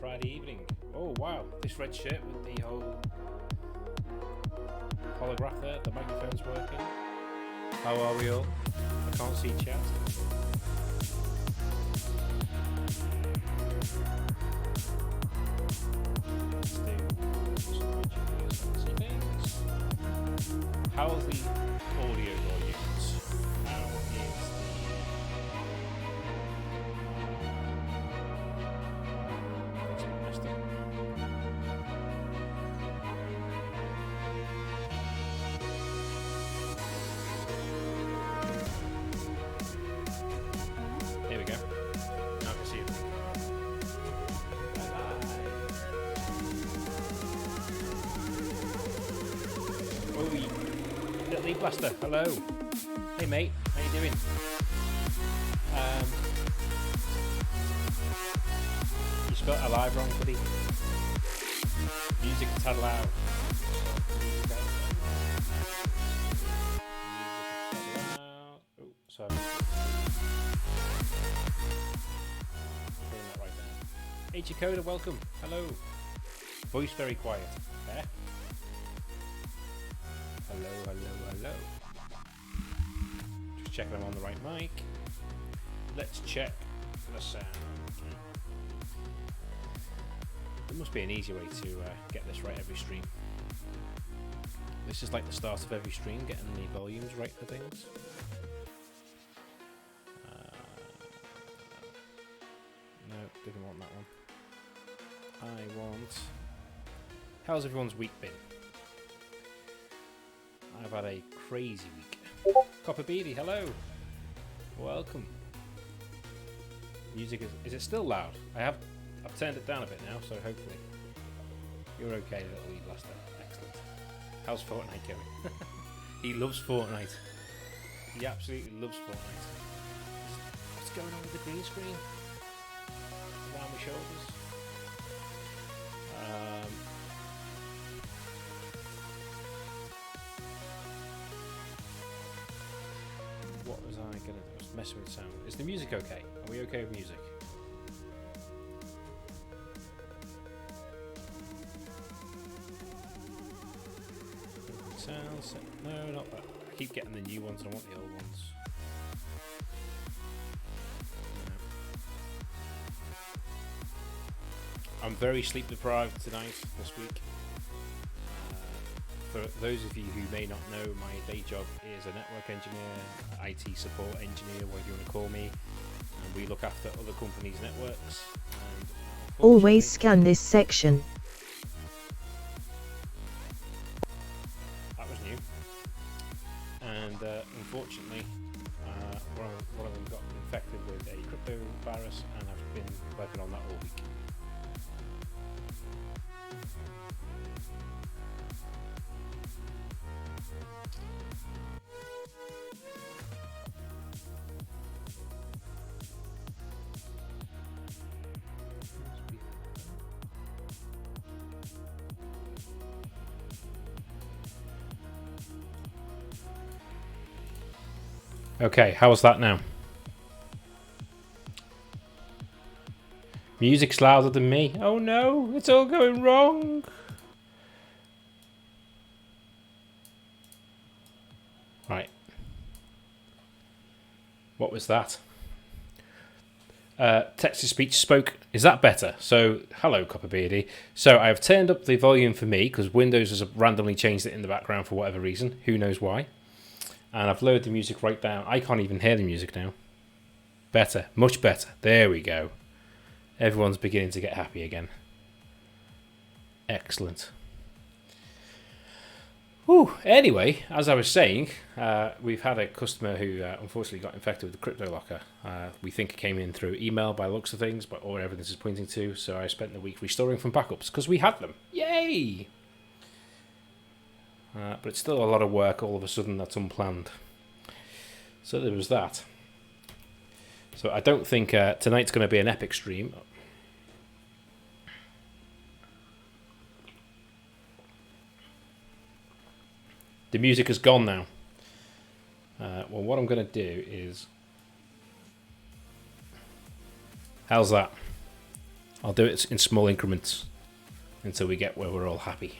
Friday evening. Oh wow, this red shirt with the whole holograph there, the microphone's working. How are we all? I can't see chat. Let's do some engineers fancy things. How's the audio volumes? How is Here we go. Now I can see it. Oh, Little League Blaster. Hello. Hey mate, how you doing? You spelled alive wrong, buddy. Music a tad loud. Oh, sorry. That right there. Hey Jacoda, welcome. Hello. Voice very quiet. There. Hello, hello, hello. Just checking I'm on the right mic. Let's check the sound. There must be an easy way to get this right every stream. This is like the start of every stream, getting the volumes right for things. No, didn't want that one. I want... How's everyone's week been? I've had a crazy week. Copper Beady, hello. Welcome. Music is it still loud? I've turned it down a bit now, so hopefully you're okay, Little League Blaster. Excellent. How's Fortnite going? He loves Fortnite. He absolutely loves Fortnite. What's going on with the green screen? Around my shoulders. What was I gonna do? I was messing with sound. Is the music okay? Are we okay with music? Sounds. No, not that. I keep getting the new ones and I want the old ones. No. I'm very sleep deprived tonight, this week. For those of you who may not know, my day job is a network engineer, IT support engineer, whatever you want to call me. And we look after other companies' networks. And always scan this section. That was new. And unfortunately, one of them got infected with a crypto virus, and I've been working on that all week. Okay, how's that now? Music's louder than me. Oh no, it's all going wrong. Right. What was that? Text-to-speech spoke. Is that better? So, hello, Copperbeardy. So, I've turned up the volume for me because Windows has randomly changed it in the background for whatever reason. Who knows why? And I've lowered the music right down. I can't even hear the music now. Better. Much better. There we go. Everyone's beginning to get happy again. Excellent. Whew. Anyway, as I was saying, we've had a customer who unfortunately got infected with the CryptoLocker. We think it came in through email by the looks of things, but all everything is pointing to. So I spent the week restoring from backups because we had them. Yay! But it's still a lot of work all of a sudden that's unplanned. So there was that. So I don't think tonight's going to be an epic stream. The music is gone now. Well, what I'm going to do is... How's that? I'll do it in small increments until we get where we're all happy.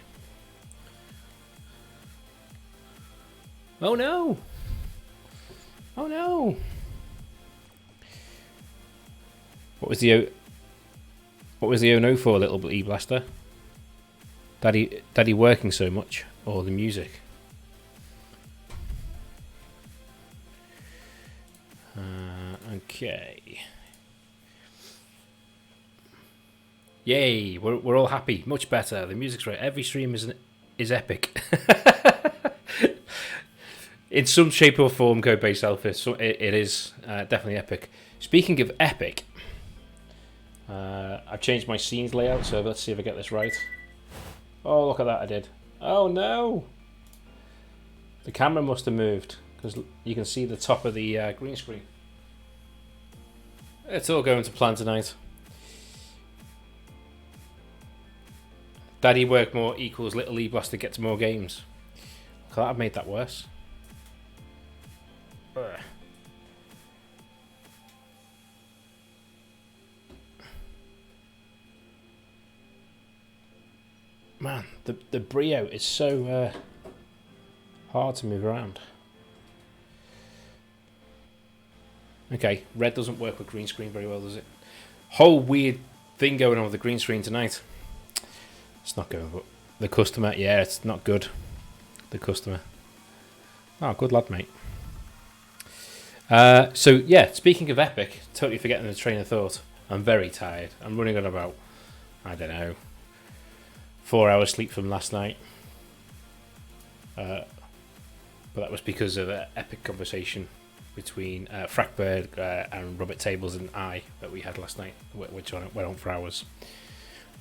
Oh no! Oh no! What was the oh no for, little E-Blaster? Daddy working so much, or the music? Okay. Yay! We're all happy. Much better. The music's right. Every stream is epic. In some shape or form, Codebase Alpha, so it is definitely epic. Speaking of epic, I've changed my scenes layout, so let's see if I get this right. Oh, look at that, I did. Oh no! The camera must have moved, because you can see the top of the green screen. It's all going to plan tonight. Daddy work more equals little E-Blaster gets more games. Look at that, I've made that worse. Ugh. Man, the Brio is so hard to move around. Okay, red doesn't work with green screen very well, does it? Whole weird thing going on with the green screen tonight. It's not going, but the customer, yeah, it's not good. The customer. Oh, good lad, mate. So yeah, speaking of epic, totally forgetting the train of thought. I'm very tired. I'm running on about, I don't know, 4 hours sleep from last night. But that was because of an epic conversation between Frackbird and Robert Tables and I that we had last night, which went on for hours.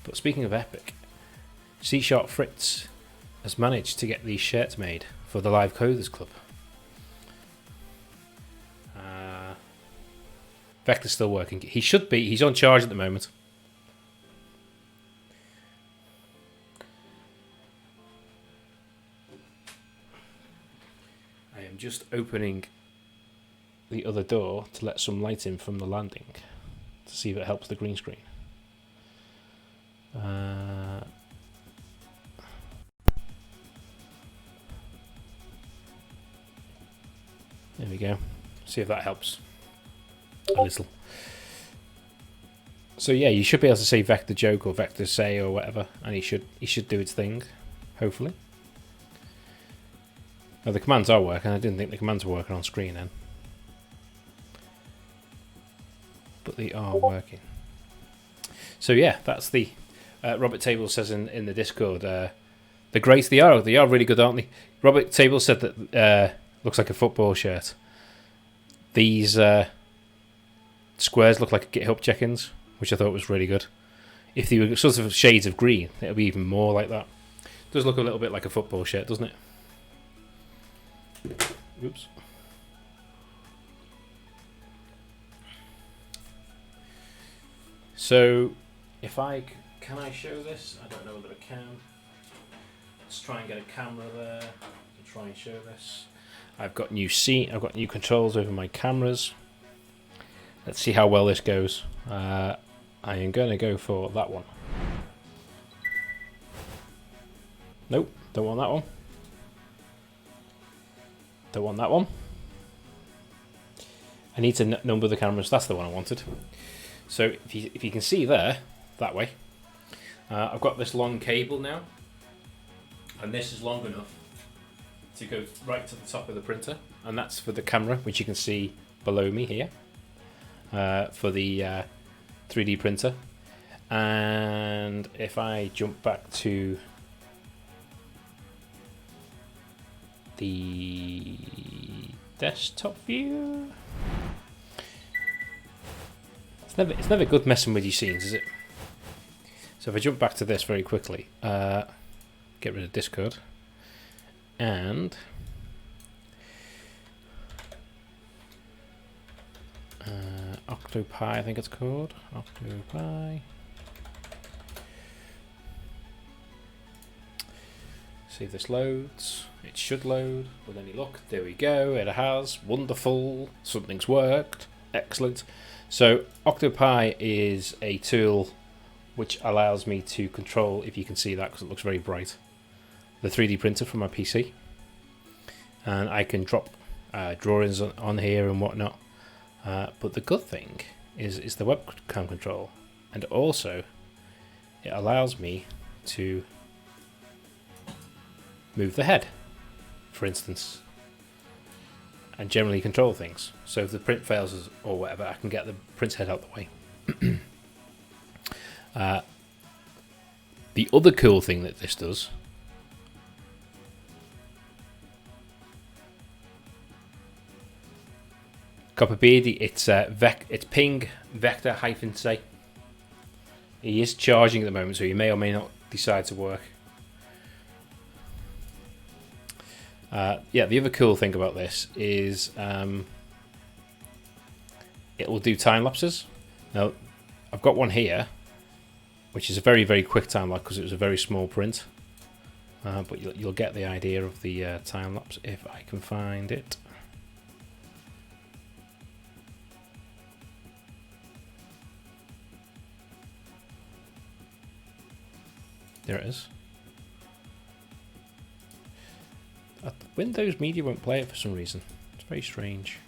But speaking of epic, C-Sharp Fritz has managed to get these shirts made for the Live Coders Club. Vector's still working. He should be. He's on charge at the moment. I am just opening the other door to let some light in from the landing to see if it helps the green screen. There we go. See if that helps a little. So yeah, you should be able to say Vector joke or Vector say or whatever, and he should do its thing, hopefully. Oh, the commands are working. I didn't think the commands were working on screen then, but they are working. So yeah, that's the Robert Table says in the Discord. The great they are really good, aren't they? Robert Table said that looks like a football shirt. These squares look like GitHub check-ins, which I thought was really good. If they were sort of shades of green, it would be even more like that. It does look a little bit like a football shirt, doesn't it? Oops. So, if can I show this? I don't know whether I can. Let's try and get a camera there to try and show this. I've got new controls over my cameras. Let's see how well this goes. I am going to go for that one. Nope, don't want that one. Don't want that one. I need to number the cameras. That's the one I wanted. So if you can see there, that way, I've got this long cable now, and this is long enough to go right to the top of the printer, and that's for the camera, which you can see below me here, for the 3D printer. And if I jump back to the desktop view, it's never good messing with your scenes, is it? So if I jump back to this very quickly, get rid of Discord, and Octopi, I think it's called Octopi. See if this loads. It should load with any luck. There we go. It has. Wonderful. Something's worked. Excellent. So Octopi is a tool which allows me to control, if you can see that because it looks very bright, the 3D printer from my PC. And I can drop drawings on here and whatnot. But the good thing is the webcam control. And also, it allows me to move the head, for instance, and generally control things. So if the print fails or whatever, I can get the print's head out the way. The other cool thing that this does Copper Beardy, it's ping vector -say. He is charging at the moment, so he may or may not decide to work. Yeah, the other cool thing about this is it will do time lapses. Now, I've got one here, which is a very, very quick time lapse because it was a very small print. But you'll get the idea of the time lapse if I can find it. There it is. Windows Media won't play it for some reason. It's very strange.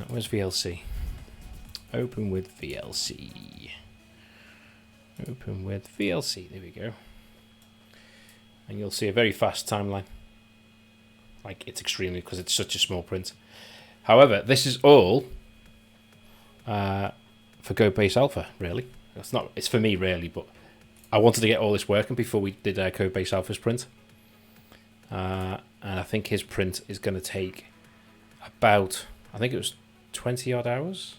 Where's VLC? Open with VLC. Open with VLC. There we go. And you'll see a very fast timeline. Like, it's extremely, because it's such a small print. However, this is all for Codebase Alpha, really. It's for me, really, but I wanted to get all this working before we did Codebase Alpha's print. And I think his print is going to take about, I think it was 20 odd hours.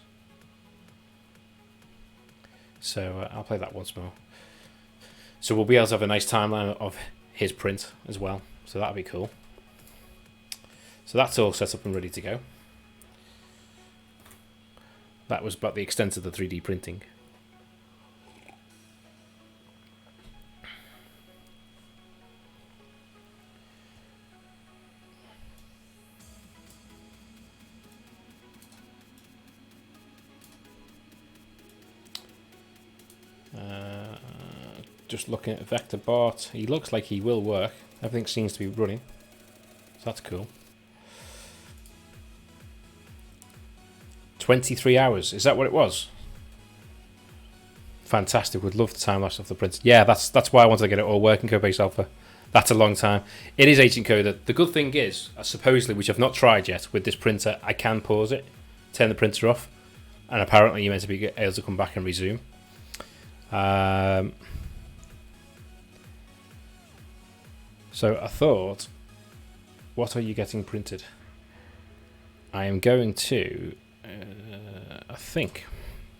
So I'll play that once more. So we'll be able to have a nice timeline of his print as well. So that'll be cool. So that's all set up and ready to go. That was about the extent of the 3D printing. Just looking at VectorBart, he looks like he will work. Everything seems to be running, so that's cool. 23 hours, is that what it was? Fantastic, would love the time lapse of the print. Yeah, that's why I wanted to get it all working, Codebase Alpha. That's a long time. It is agent coded. The good thing is, supposedly, which I've not tried yet, with this printer, I can pause it, turn the printer off, and apparently you're meant to be able to come back and resume. So I thought, what are you getting printed? I am going to, I think,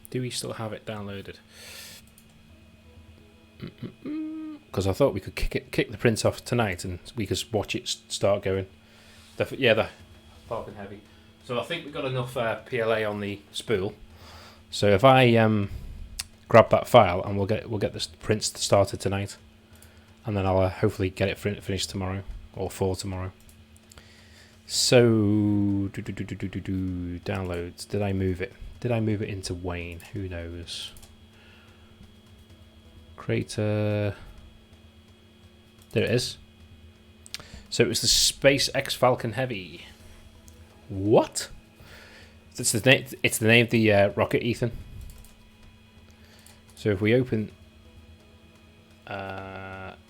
do we still have it downloaded? Because I thought we could kick the print off tonight and we could watch it start going. The Falcon Heavy. So I think we've got enough PLA on the spool. So if I grab that file and we'll get the prints started tonight. And then I'll hopefully get it finished tomorrow, or for tomorrow. So, downloads. Did I move it? Did I move it into Wayne? Who knows? Creator. There it is. So it was the SpaceX Falcon Heavy. What? It's the name of the rocket, Ethan. So if we open.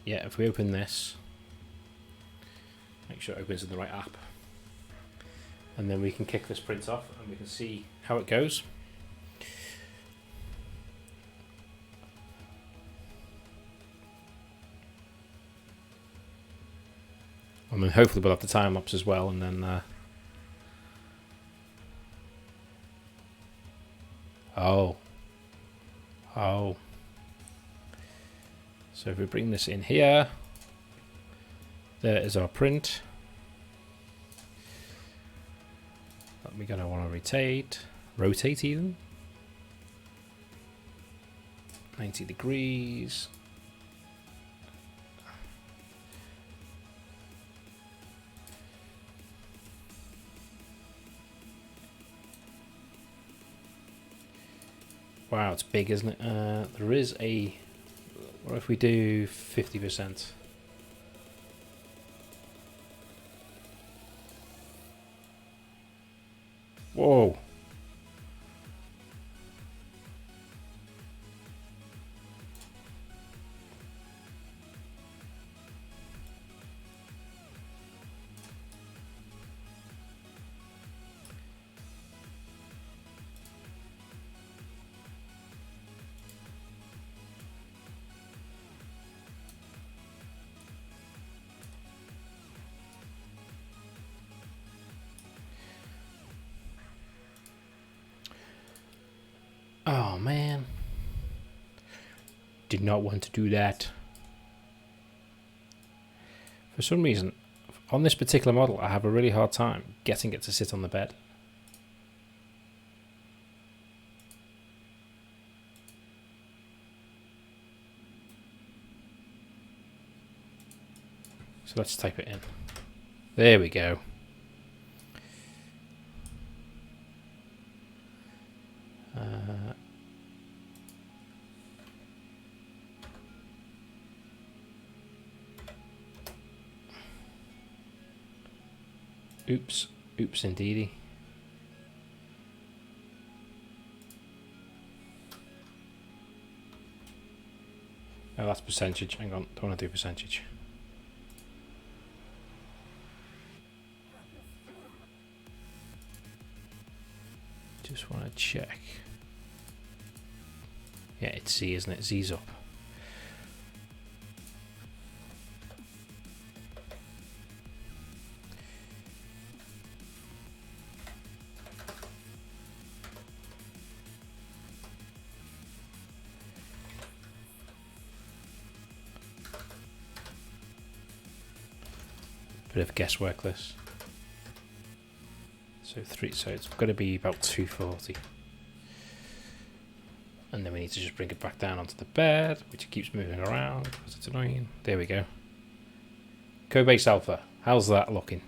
Yeah, if we open this, make sure it opens in the right app, and then we can kick this print off and we can see how it goes. And then hopefully we'll have the time lapse as well, and then oh. So if we bring this in here, there is our print. We're going to want to rotate even. 90 degrees. Wow, it's big, isn't it? There is a... What if we do 50%? Whoa. Oh man, did not want to do that. For some reason, on this particular model, I have a really hard time getting it to sit on the bed. So let's type it in. There we go. Oops, oops indeedy. Oh, that's percentage. Hang on, don't want to do percentage. Just want to check. Yeah, it's Z, isn't it? Z's up. Bit of guesswork this. So it's going to be about 240. And then we need to just bring it back down onto the bed, which it keeps moving around because it's annoying. There we go. Codebase Alpha. How's that looking?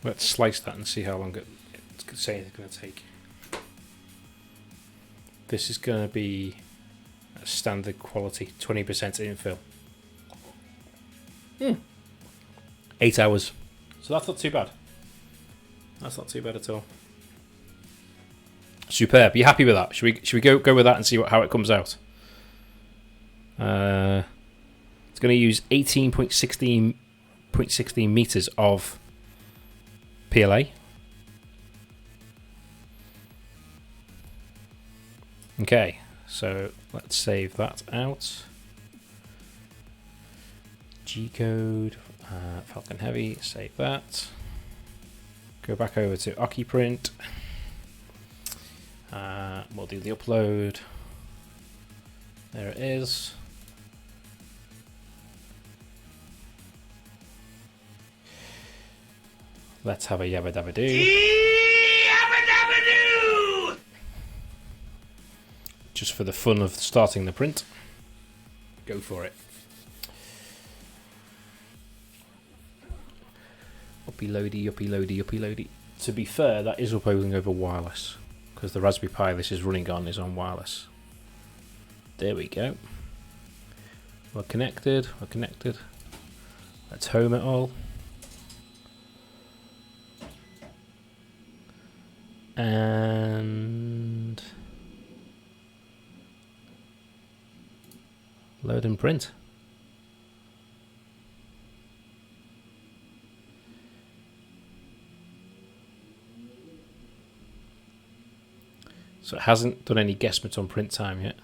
Let's slice that and see how long it's saying it's going to take. This is going to be a standard quality, 20% infill. 8 hours. So that's not too bad. That's not too bad at all. Superb. You happy with that? Should we go with that and see how it comes out? It's going to use 18.16 meters of PLA. Okay, so let's save that out. G-code, Falcon Heavy, save that. Go back over to OccuPrint. We'll do the upload. There it is. Let's have a yabba dabba doo. Yabba dabba doo! Just for the fun of starting the print. Go for it. Uppy loady, uppy loady, uppy loady. To be fair, that is uploading over wireless, because the Raspberry Pi this is running on is on wireless. There we go. We're connected, we're connected. Let's home it all. And load and print. So it hasn't done any guesstimates on print time yet.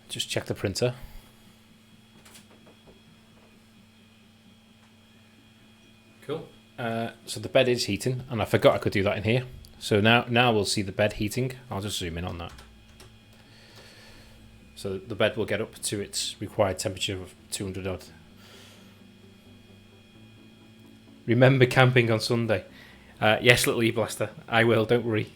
Just check the printer. Cool. So the bed is heating, and I forgot I could do that in here. So now we'll see the bed heating. I'll just zoom in on that. So the bed will get up to its required temperature of 200 odd. Remember camping on Sunday. Yes, little E-Blaster. I will, don't worry.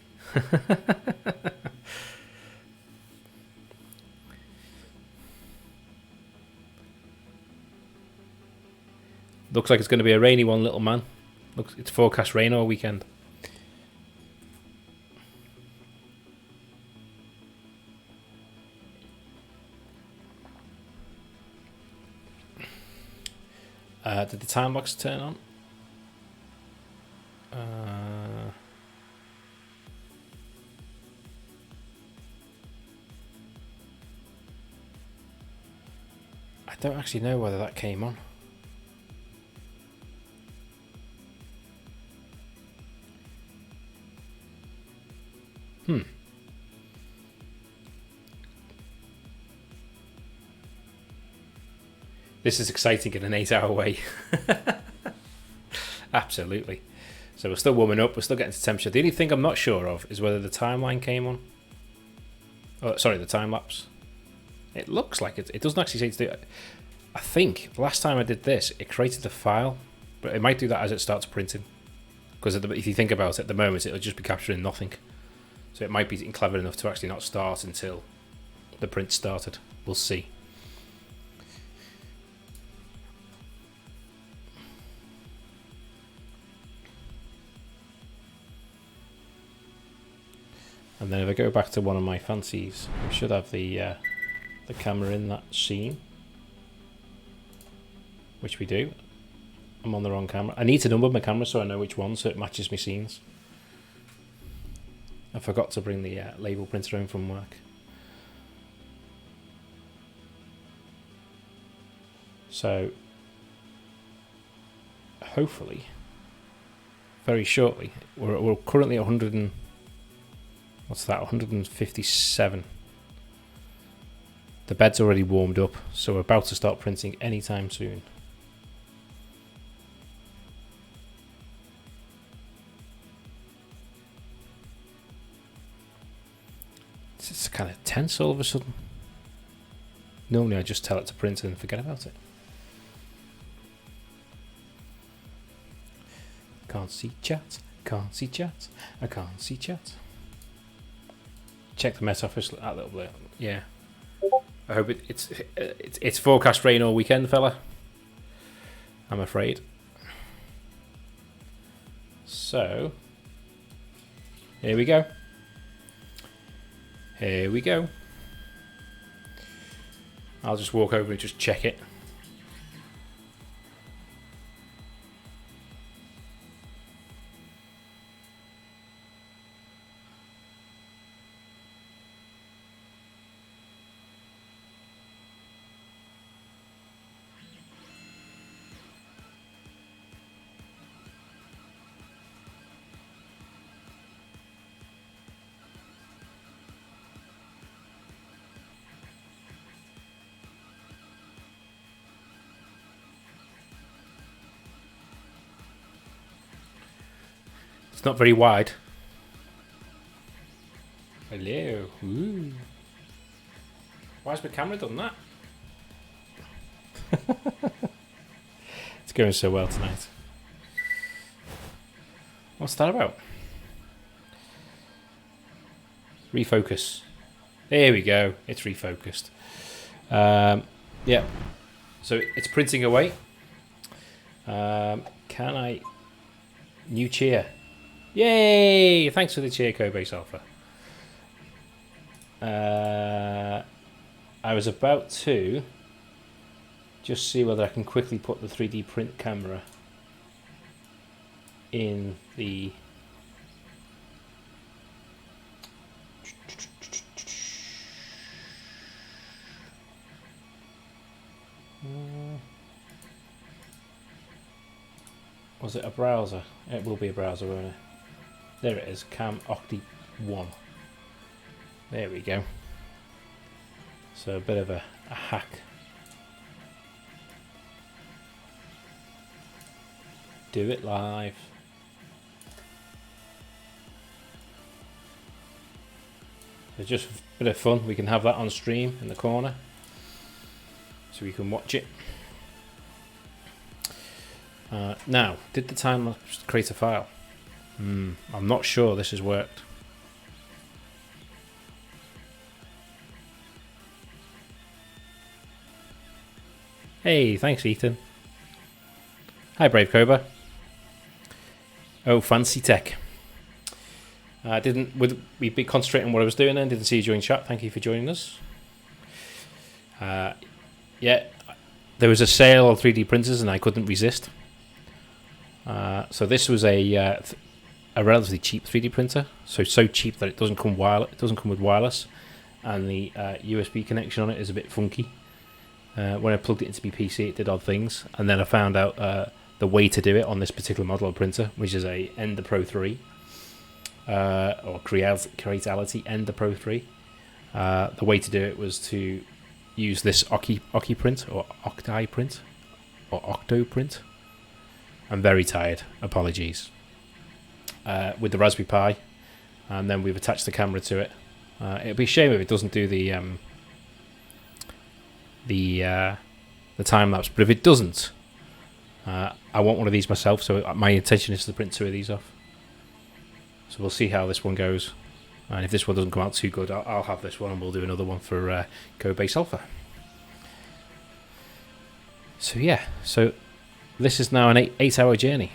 Looks like it's going to be a rainy one, little man. Looks, it's forecast rain all weekend. Did the time locks turn on? I don't actually know whether that came on. This is exciting in an 8-hour way. Absolutely. So we're still warming up, we're still getting to temperature. The only thing I'm not sure of is whether the timeline came on. Oh, sorry, the time lapse. It looks like it doesn't actually say to do it. I think the last time I did this, it created the file, but it might do that as it starts printing. Because if you think about it, at the moment, it'll just be capturing nothing. So it might be clever enough to actually not start until the print started. We'll see. And then if I go back to one of my fancies, we should have the camera in that scene, which we do. I'm on the wrong camera. I need to number my camera so I know which one, so it matches my scenes. I forgot to bring the label printer home from work. So, hopefully, very shortly, we're currently at 100 and... What's that? 157. The bed's already warmed up, so we're about to start printing anytime soon. It's kind of tense all of a sudden. Normally I just tell it to print and forget about it. Can't see chat, can't see chat, I can't see chat. Check the Met Office that little bit. Yeah. I hope it's forecast rain all weekend, fella. I'm afraid. So here we go. Here we go. I'll just walk over and just check it. It's not very wide. Hello. Ooh. Why has my camera done that? It's going so well tonight. What's that about? Refocus. There we go. It's refocused. Yeah. So it's printing away. Can I... New cheer. Yay! Thanks for the cheer, Kobe Alpha. I was about to just see whether I can quickly put the 3D print camera in the... Was it a browser? It will be a browser, won't it? There it is, Cam Octi 1. There we go. So a bit of a hack. Do it live. It's just a bit of fun. We can have that on stream in the corner, so we can watch it. Now, did the time lapse create a file? I'm not sure this has worked. Hey, thanks, Ethan. Hi, Brave Cobra. Oh, fancy tech. Would we be concentrating on what I was doing then? Didn't see you join chat. Thank you for joining us. Yeah, there was a sale of 3D printers and I couldn't resist. So this was a relatively cheap 3D printer. So cheap that it doesn't come with wireless, and the USB connection on it is a bit funky. When I plugged it into my PC, it did odd things, and then I found out the way to do it on this particular model of printer, which is a Ender Pro 3. Or Creatality Ender Pro 3. The way to do it was to use this Octoprint or OctiPrint or Octoprint. I'm very tired, apologies. With the Raspberry Pi, and then we've attached the camera to it. It'd be a shame if it doesn't do the time lapse, but if it doesn't, I want one of these myself. So my intention is to print 2 of these off. So we'll see how this one goes, and if this one doesn't come out too good, I'll have this one and we'll do another one for Codebase Alpha. So yeah, so this is now an 8-hour journey.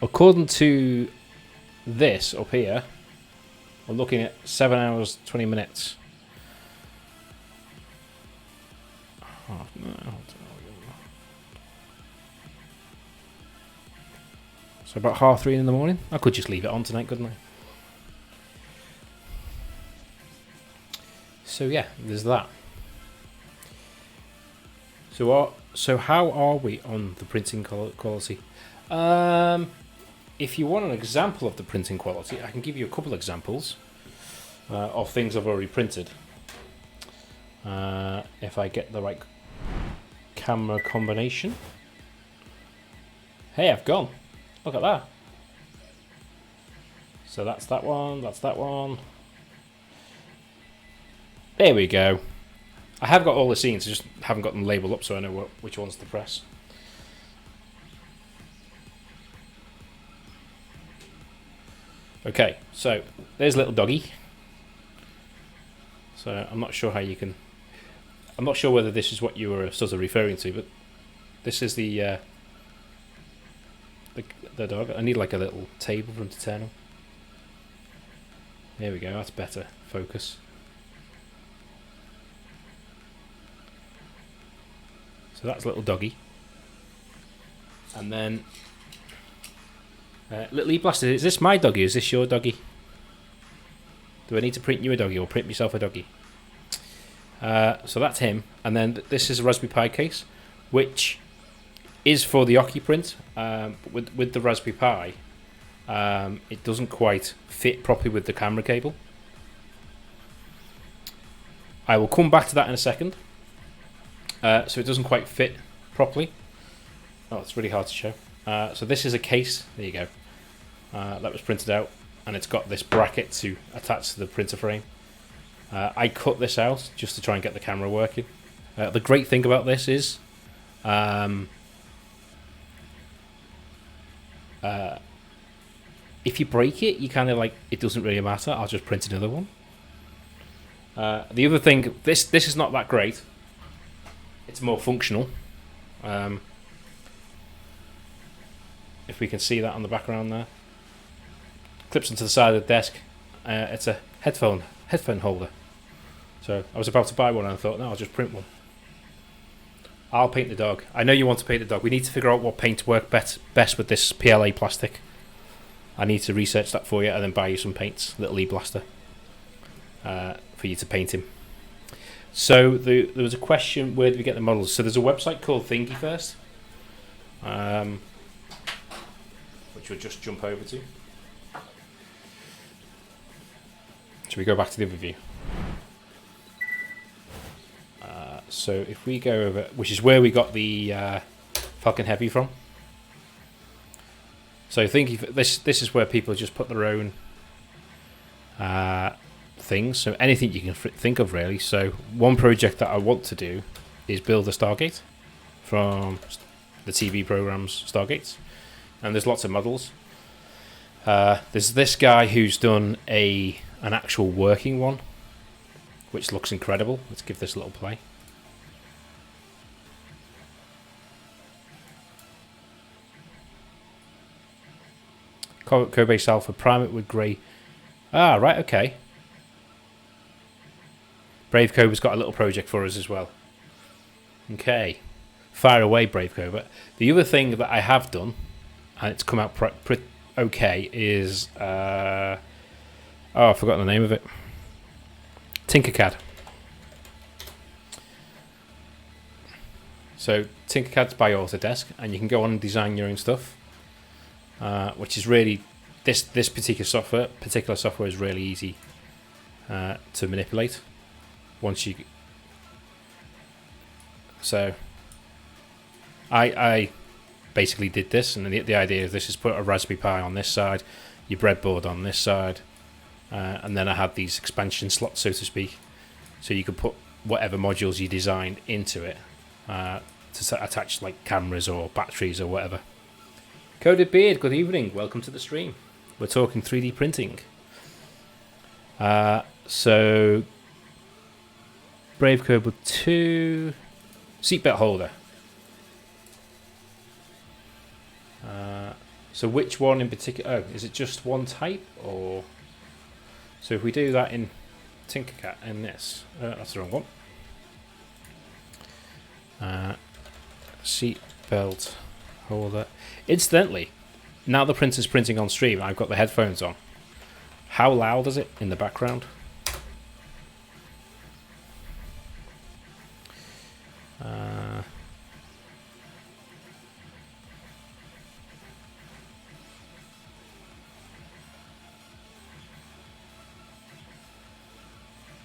According to this up here, we're looking at 7 hours 20 minutes. Oh, no. So about 3:30 in the morning. I could just leave it on tonight, couldn't I? So yeah, there's that. So how are we on the printing quality? If you want an example of the printing quality, I can give you a couple examples of things I've already printed. If I get the right camera combination. Hey, I've gone. Look at that. So that's that one, that's that one. There we go. I have got all the scenes, I just haven't got them labelled up so I know which ones to press. Okay, so there's little doggy. So I'm not sure how you can... I'm not sure whether this is what you were sort of referring to, but this is the dog. I need like a little table for him to turn on. There we go, that's better. Focus. So that's little doggy. And then little E-Blaster, is this my doggy or is this your doggy? Do I need to print you a doggy or print myself a doggy? So that's him. And then this is a Raspberry Pi case, which is for the Octoprint. With the Raspberry Pi, it doesn't quite fit properly with the camera cable. I will come back to that in a second. So it doesn't quite fit properly. Oh, it's really hard to show. So this is a case. There you go. That was printed out, and it's got this bracket to attach to the printer frame. I cut this out just to try and get the camera working. The great thing about this is if you break it, you kind of like, it doesn't really matter. I'll just print another one. The other thing, this is not that great. It's more functional. If we can see that on the background there. Clips onto the side of the desk. It's a headphone holder. So I was about to buy one and I thought, no, I'll just print one. I'll paint the dog. I know you want to paint the dog. We need to figure out what paint work best with this PLA plastic. I need to research that for you and then buy you some paints, little E-Blaster, for you to paint him. So there was a question, where do we get the models? So there's a website called Thingiverse, which we'll just jump over to. Should we go back to the overview? So if we go over, which is where we got the Falcon Heavy from. So this is where people just put their own things. So anything you can think of, really. So one project that I want to do is build a Stargate from the TV programs Stargates, and there's lots of models. There's this guy who's done an actual working one, which looks incredible. Let's give this a little play. Codebase Alpha, prime it with grey. Ah, right, okay. Brave Cobra's got a little project for us as well. Okay. Fire away, Brave Cobra. The other thing that I have done, and it's come out pretty okay, is... I've forgotten the name of it. Tinkercad. So, Tinkercad's by Autodesk, and you can go on and design your own stuff. Which is really this particular software is really easy to manipulate once you. So I basically did this, and the idea of this is put a Raspberry Pi on this side, your breadboard on this side, and then I had these expansion slots, so to speak, so you could put whatever modules you designed into it to attach like cameras or batteries or whatever. Coded Beard, good evening. Welcome to the stream. We're talking 3D printing. So, Brave Cobra 2 seatbelt holder. So, which one in particular? Oh, is it just one type, or? So, if we do that in Tinkercad, in this, that's the wrong one. Seatbelt holder. Incidentally, now the printer's printing on stream, I've got the headphones on. How loud is it in the background? Uh,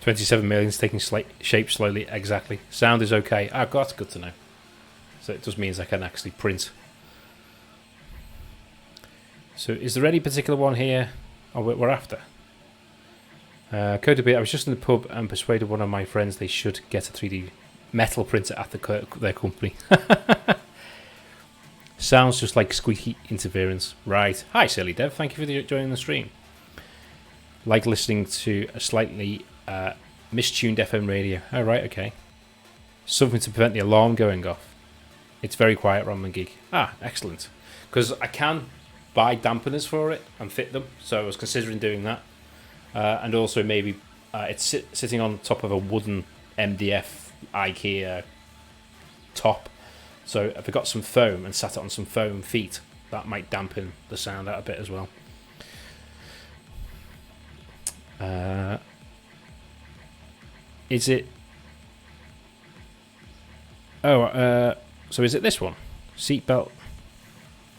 $27 million is taking shape slowly. Exactly. Sound is okay. Oh, that's good to know. So it just means I can actually print. So is there any particular one here we're after? Coded Beard, I was just in the pub and persuaded one of my friends they should get a 3D metal printer at their company. Sounds just like squeaky interference. Right. Hi, Silly Dev. Thank you for joining the stream. Like listening to a slightly mistuned FM radio. Oh, right, okay. Something to prevent the alarm going off. It's very quiet, Ron and Geek. Ah, excellent. Because I can buy dampeners for it and fit them, so I was considering doing that. And also maybe it's sitting on top of a wooden MDF IKEA top. So if I got some foam and sat it on some foam feet, that might dampen the sound out a bit as well. Is it... Oh, so is it this one? Seatbelt?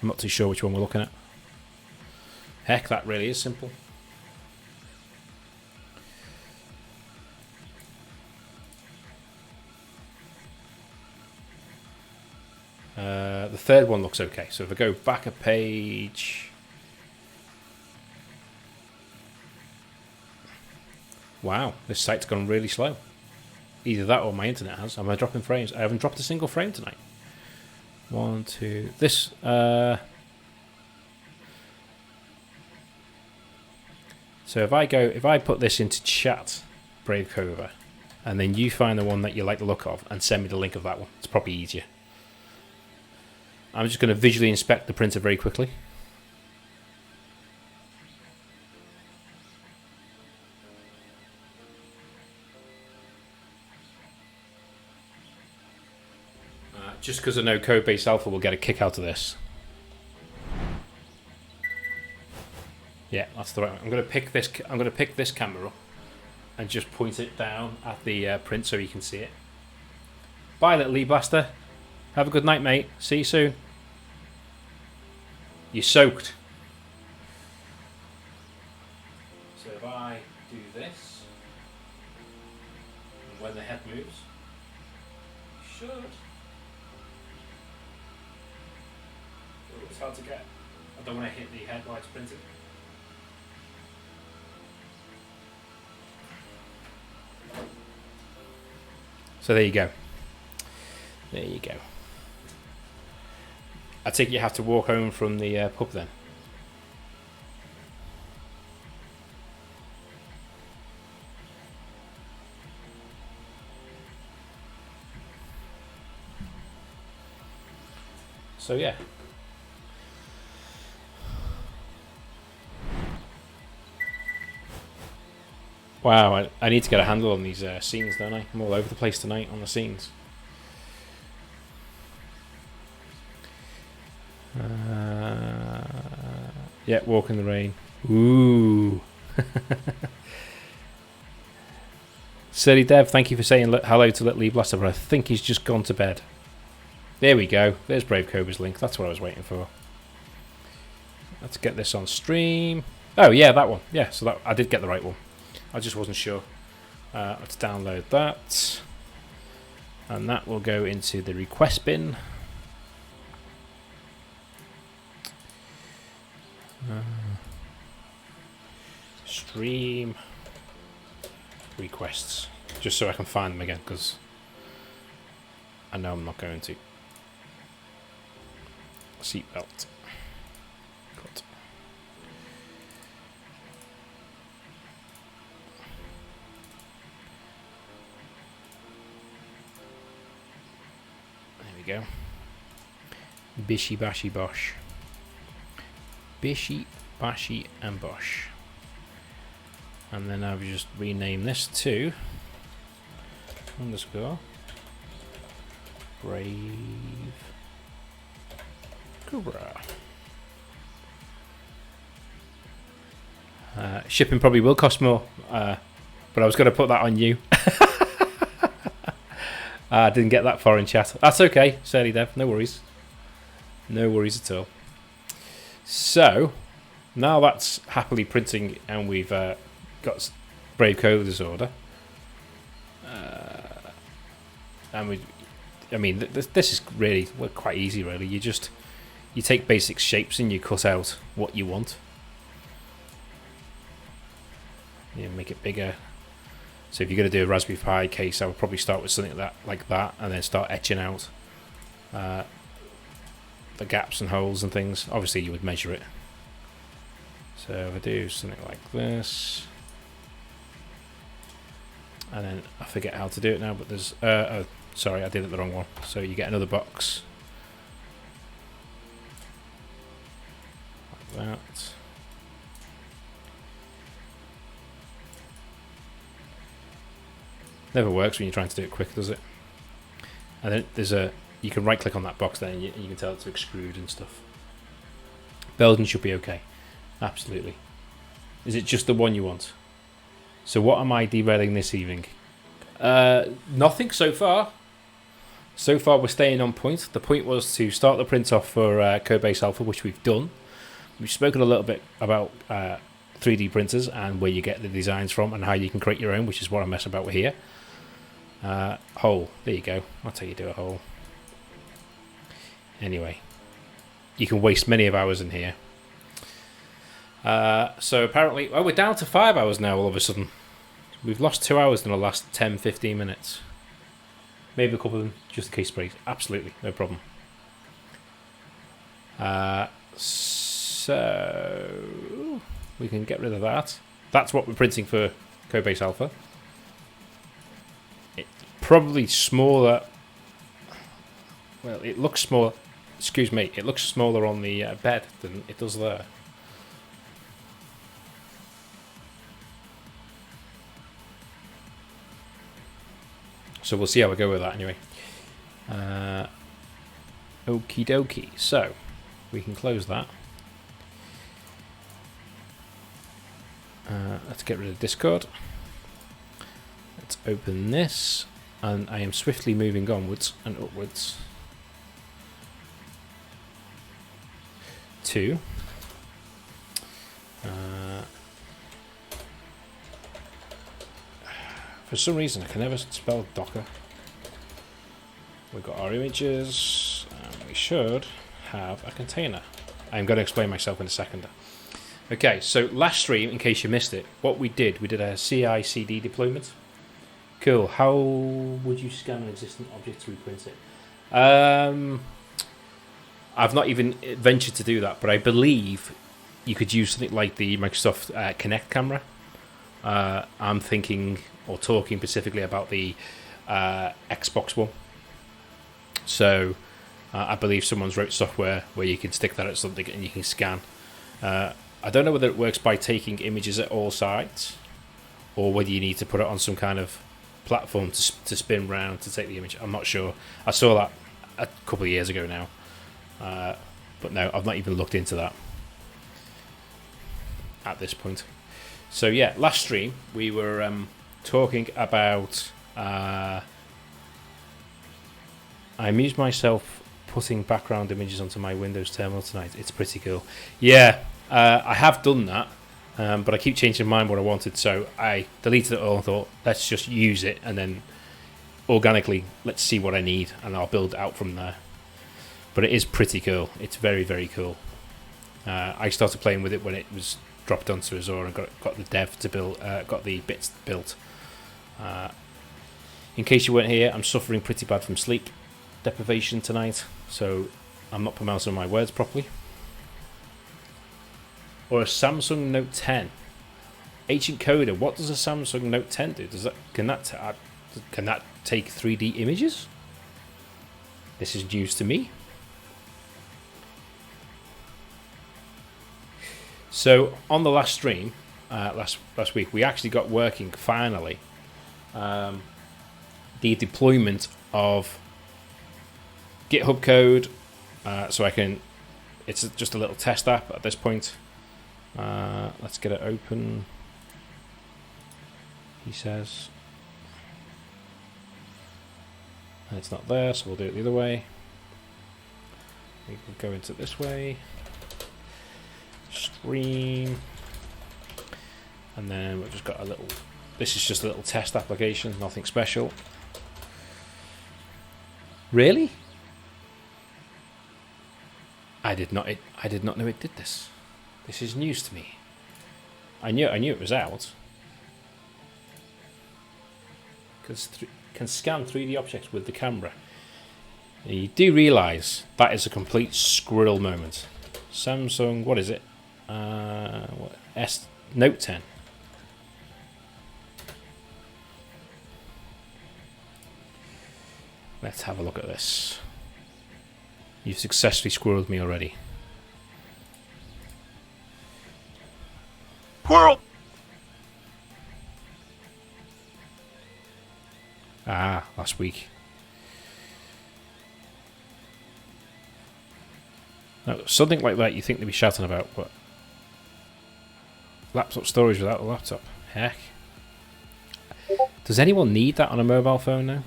I'm not too sure which one we're looking at. Heck, that really is simple. The third one looks okay. So if I go back a page... Wow, this site's gone really slow. Either that or my internet has. Am I dropping frames? I haven't dropped a single frame tonight. 1, 2... This... So if I put this into chat, Brave Cobra, and then you find the one that you like the look of and send me the link of that one, it's probably easier. I'm just going to visually inspect the printer very quickly. Just because I know Codebase Alpha will get a kick out of this. Yeah, that's the right one. I'm going to pick this camera up and just point it down at the print so you can see it. Bye, little Lee Blaster. Have a good night, mate. See you soon. You're soaked. So if I do this, and when the head moves, should. Oh, it's hard to get. I don't want to hit the head while it's printed. So there you go. There you go. I think you have to walk home from the pub then. So yeah. Wow, I need to get a handle on these scenes, don't I? I'm all over the place tonight on the scenes. Yeah, walk in the rain. Ooh. Silly Dev, thank you for saying hello to Little Lee Blaster, but I think he's just gone to bed. There we go. There's Brave Cobra's link. That's what I was waiting for. Let's get this on stream. Oh, yeah, that one. Yeah, so that I did get the right one. I just wasn't sure. Let's download that. And that will go into the request bin. Stream requests. Just so I can find them again, because I know I'm not going to. Seatbelt. Cut. There we go. Bishy bashy bosh. Bishy bashy and bosh. And then I've just renamed this to _ Brave Cobra. Shipping probably will cost more, but I was going to put that on you. I didn't get that far in chat. That's okay, Sadie Dev, no worries. No worries at all. So, now that's happily printing and we've got Brave Cobra Disorder. And I mean, this is really quite easy, really. You take basic shapes and you cut out what you want. You make it bigger. So if you're going to do a Raspberry Pi case, I would probably start with something like that, and then start etching out the gaps and holes and things. Obviously, you would measure it. So if I do something like this, and then I forget how to do it now, but there's oh, sorry, I did it the wrong one. So you get another box like that. Never works when you're trying to do it quick, does it? And then there's you can right click on that box there and you can tell it to extrude and stuff. Belgian should be okay. Absolutely. Is it just the one you want? So what am I derailing this evening? Nothing so far. So far we're staying on point. The point was to start the print off for Codebase Alpha, which we've done. We've spoken a little bit about 3D printers and where you get the designs from and how you can create your own, which is what I'm messing about with here. Hole. There you go. That's how you do a hole. Anyway, you can waste many of hours in here. So apparently, we're down to 5 hours now all of a sudden. We've lost 2 hours in the last 10-15 minutes. Maybe a couple of them, just in case breaks. Absolutely, no problem. So we can get rid of that. That's what we're printing for Codebase Alpha. It's probably smaller. Well, it looks smaller. Excuse me, it looks smaller on the bed than it does there. So we'll see how we go with that anyway. Okie dokie. So we can close that. Let's get rid of Discord. Let's open this, and I am swiftly moving onwards and upwards to for some reason I can never spell Docker. We've got our images, and we should have a container. I'm going to explain myself in a second. Okay, so last stream, in case you missed it, what we did a CI/CD deployment. Cool. How would you scan an existing object to reprint it? I've not even ventured to do that, but I believe you could use something like the Microsoft Kinect camera. I'm thinking or talking specifically about the Xbox One. So I believe someone's wrote software where you can stick that at something and you can scan. I don't know whether it works by taking images at all sides or whether you need to put it on some kind of platform to spin round to take the image. I'm not sure. I saw that a couple of years ago now. But no, I've not even looked into that at this point. So yeah, last stream we were talking about... I amused myself putting background images onto my Windows terminal tonight. It's pretty cool. Yeah, I have done that, but I keep changing my mind what I wanted, so I deleted it all and thought, let's just use it, and then organically, let's see what I need, and I'll build out from there. But it is pretty cool. It's very, very cool. I started playing with it when it was dropped onto Azure and got the dev to build, got the bits built. In case you weren't here, I'm suffering pretty bad from sleep deprivation tonight, so I'm not pronouncing my words properly. Or a Samsung Note 10. Ancient Coder, what does a Samsung Note 10 do? Can that take 3D images? This is news to me. So on the last stream, last week, we actually got working finally the deployment of GitHub code, so I can. It's just a little test app at this point. Let's get it open. He says, and it's not there, so we'll do it the other way. We can go into it this way. Stream, and then we've just got a little. This is just a little test application, nothing special. Really? I did not know it did this. This is news to me. I knew it was out. Can scan 3D objects with the camera. You do realise that is a complete squirrel moment. Samsung, what is it? Note 10. Let's have a look at this. You've successfully squirreled me already. Squirrel! Last week. Now, something like that you think they'd be shouting about, but laptop storage without a laptop. Heck. Does anyone need that on a mobile phone now?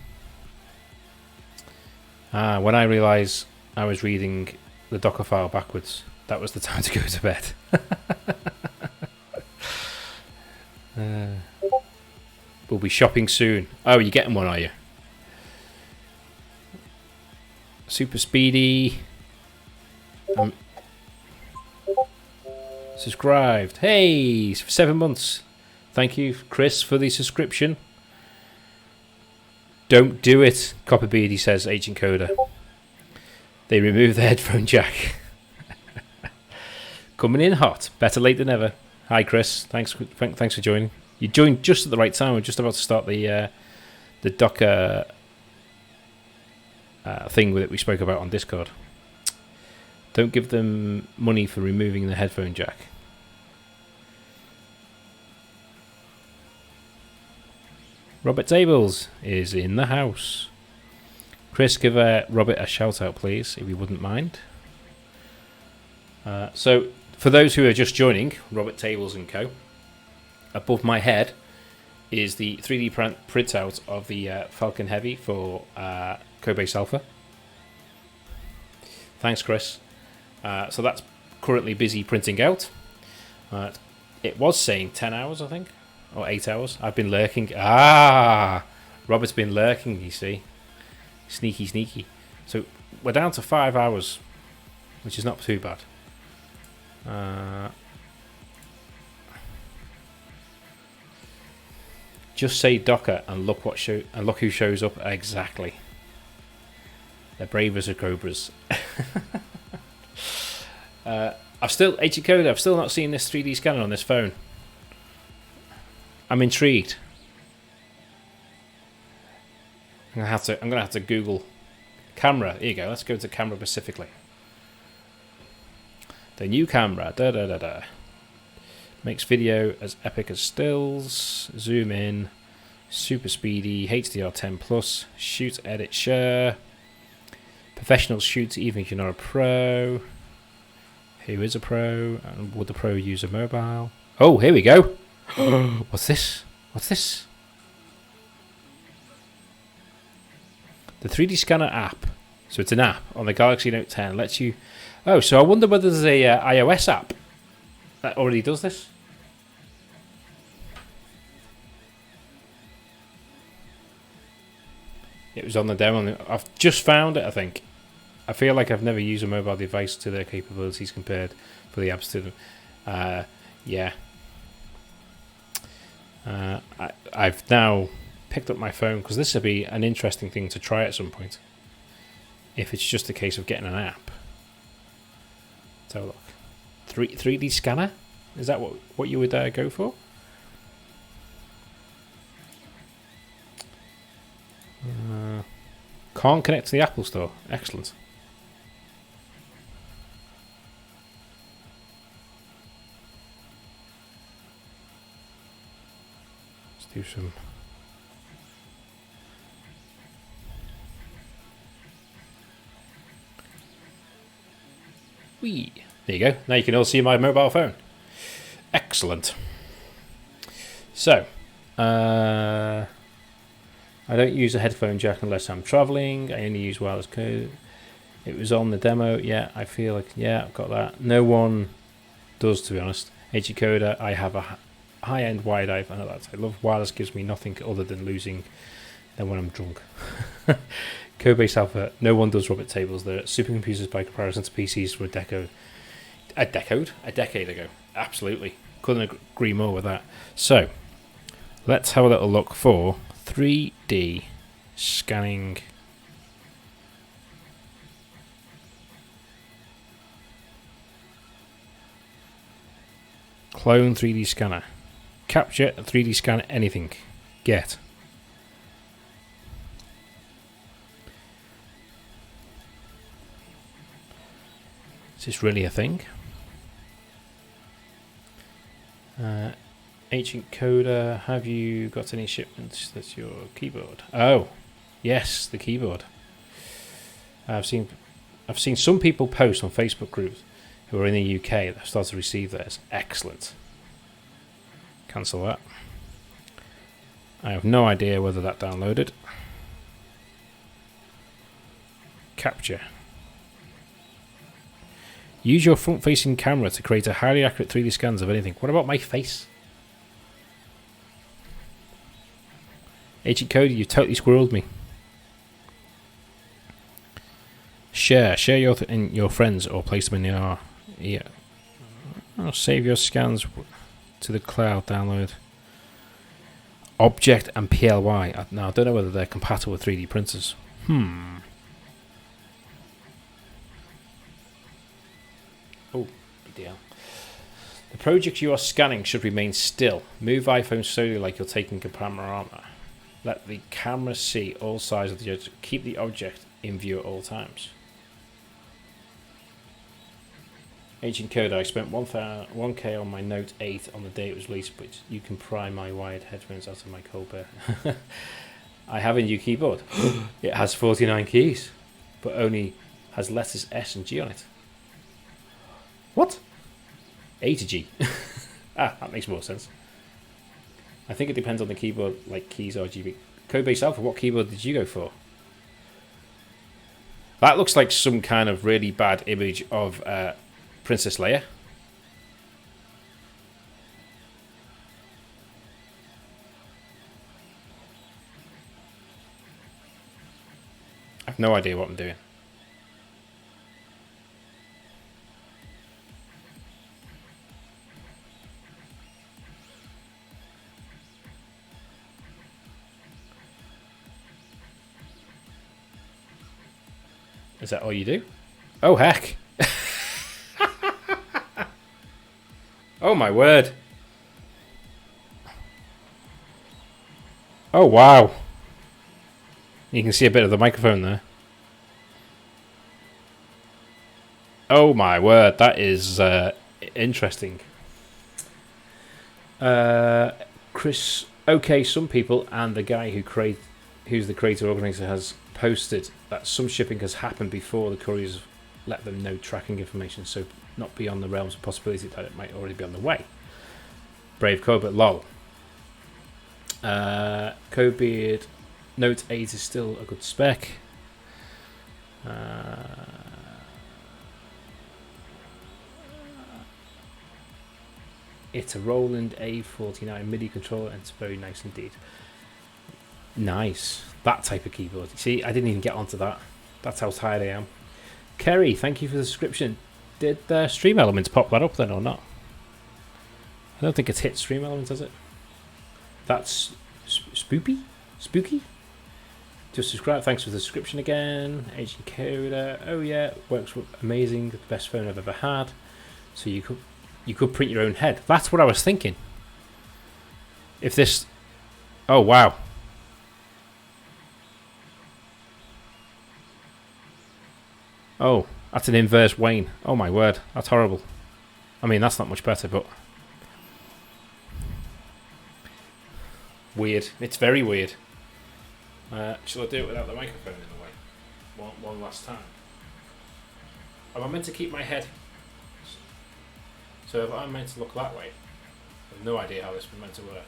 When I realised I was reading the Docker file backwards, that was the time to go to bed. We'll be shopping soon. Oh, you're getting one, are you? Super speedy. Subscribed. Hey, for 7 months. Thank you, Chris, for the subscription. Don't do it, Copperbeard, says Agent Coder. They removed the headphone jack. Coming in hot. Better late than ever. Hi, Chris. Thanks for joining. You joined just at the right time. We're just about to start the Docker thing that we spoke about on Discord. Don't give them money for removing the headphone jack. Robert Tables is in the house. Chris, give Robert a shout out, please, if you wouldn't mind. So, for those who are just joining, Robert Tables and Co. Above my head is the 3D printout of the Falcon Heavy for Codebase Alpha. Thanks, Chris. So that's currently busy printing out. It was saying 10 hours, I think, or 8 hours. I've been lurking. Robert's been lurking, you see. Sneaky, sneaky. So we're down to 5 hours, which is not too bad. Just say Docker and look who shows up. Exactly. They're brave as a cobras. I've still not seen this 3D scanner on this phone. I'm intrigued. I'm gonna have to Google camera. Here you go. Let's go to camera specifically. The new camera. Makes video as epic as stills. Zoom in. Super speedy. HDR10 plus. Shoot, edit, share. Professional shoots even if you're not a pro. Who is a pro? And would the pro use a mobile? Oh, here we go. What's this? What's this? The 3D Scanner app. So it's an app on the Galaxy Note 10. Lets you... Oh, so I wonder whether there's a iOS app that already does this. It was on the demo. I've just found it, I think. I feel like I've never used a mobile device to their capabilities compared for the apps to them. Yeah. I've now picked up my phone because this would be an interesting thing to try at some point. If it's just a case of getting an app. Let's have a look. 3D scanner? Is that what you would go for? Can't connect to the Apple Store. Excellent. Let's do some... Whee! There you go. Now you can all see my mobile phone. Excellent. So, I don't use a headphone jack unless I'm traveling. I only use wireless code. It was on the demo. Yeah, I feel like, yeah, I've got that. No one does, to be honest. HDcoder, I have a high-end wide eye. I know that. I love wireless, gives me nothing other than losing than when I'm drunk. Codebase Alpha, no one does Robert tables. They're supercomputers by comparison to PCs for a decade ago. Absolutely. Couldn't agree more with that. So, let's have a little look for 3D scanning. Clone 3D scanner. Capture 3D scan anything. Get. Is this really a thing? Ancient Coder, have you got any shipments? That's your keyboard. Oh, yes, the keyboard. I've seen some people post on Facebook groups who are in the UK that have started to receive theirs. Excellent. Cancel that. I have no idea whether that downloaded. Capture. Use your front-facing camera to create a highly accurate 3D scans of anything. What about my face? Agent Cody, you totally squirreled me. Share your friends or place them in your ear. Oh, save your scans to the cloud. Download Object and PLY. Now I don't know whether they're compatible with 3D printers. Oh, deal. The project you are scanning should remain still. Move iPhone slowly like you're taking a panorama. Let the camera see all sides of the object. Keep the object in view at all times. Agent Code, I spent 1K on my Note 8 on the day it was released, but you can pry my wired headphones out of my Colbert. I have a new keyboard. It has 49 keys, but only has letters S and G on it. What? A to G. That makes more sense. I think it depends on the keyboard, like keys RGB. Codebase Alpha, what keyboard did you go for? That looks like some kind of really bad image of Princess Leia. I have no idea what I'm doing. Is that all you do? Oh, heck. Oh, my word. Oh, wow. You can see a bit of the microphone there. Oh, my word. That is interesting. Chris, okay, some people and the guy who's the creator organizer has posted that some shipping has happened before the couriers let them know tracking information, so not beyond the realms of possibility that it might already be on the way. Brave Cobra, lol. Cobeard, Note 8 is still a good spec. It's a Roland A49 MIDI controller and it's very nice indeed. Nice. That type of keyboard. See, I didn't even get onto that. That's how tired I am. Kerry, thank you for the subscription. Did Stream Elements pop that up then or not? I don't think it's hit Stream Elements, has it? That's spooky? Spooky? Just subscribe. Thanks for the subscription again. Agent Coda. Oh yeah, works amazing. The best phone I've ever had. So you could print your own head. That's what I was thinking. If this... Oh, wow. Oh, that's an inverse Wayne. Oh, my word. That's horrible. I mean, that's not much better, but... Weird. It's very weird. Shall I do it without the microphone in the way? One last time. Am I meant to keep my head... So if I'm meant to look that way, I have no idea how this is meant to work.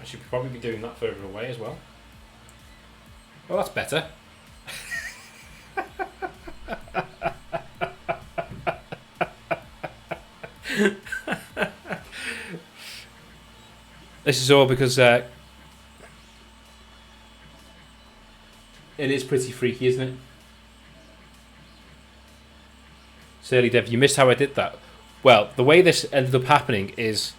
I should probably be doing that further away as well. Well, that's better. This is all because it is pretty freaky, isn't it? Surly Dev, you missed how I did that. Well, the way this ended up happening is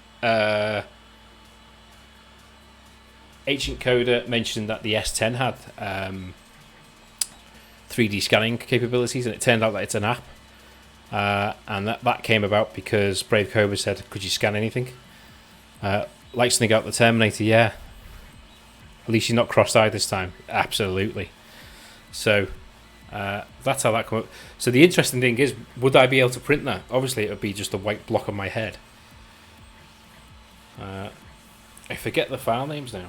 Ancient Coda mentioned that the S10 had 3D scanning capabilities, and it turned out that it's an app. And that came about because Brave Cobra said, could you scan anything? Like something out the Terminator, yeah. At least you're not cross-eyed this time. Absolutely. So that's how that came up. So the interesting thing is, would I be able to print that? Obviously it would be just a white block on my head. I forget the file names now.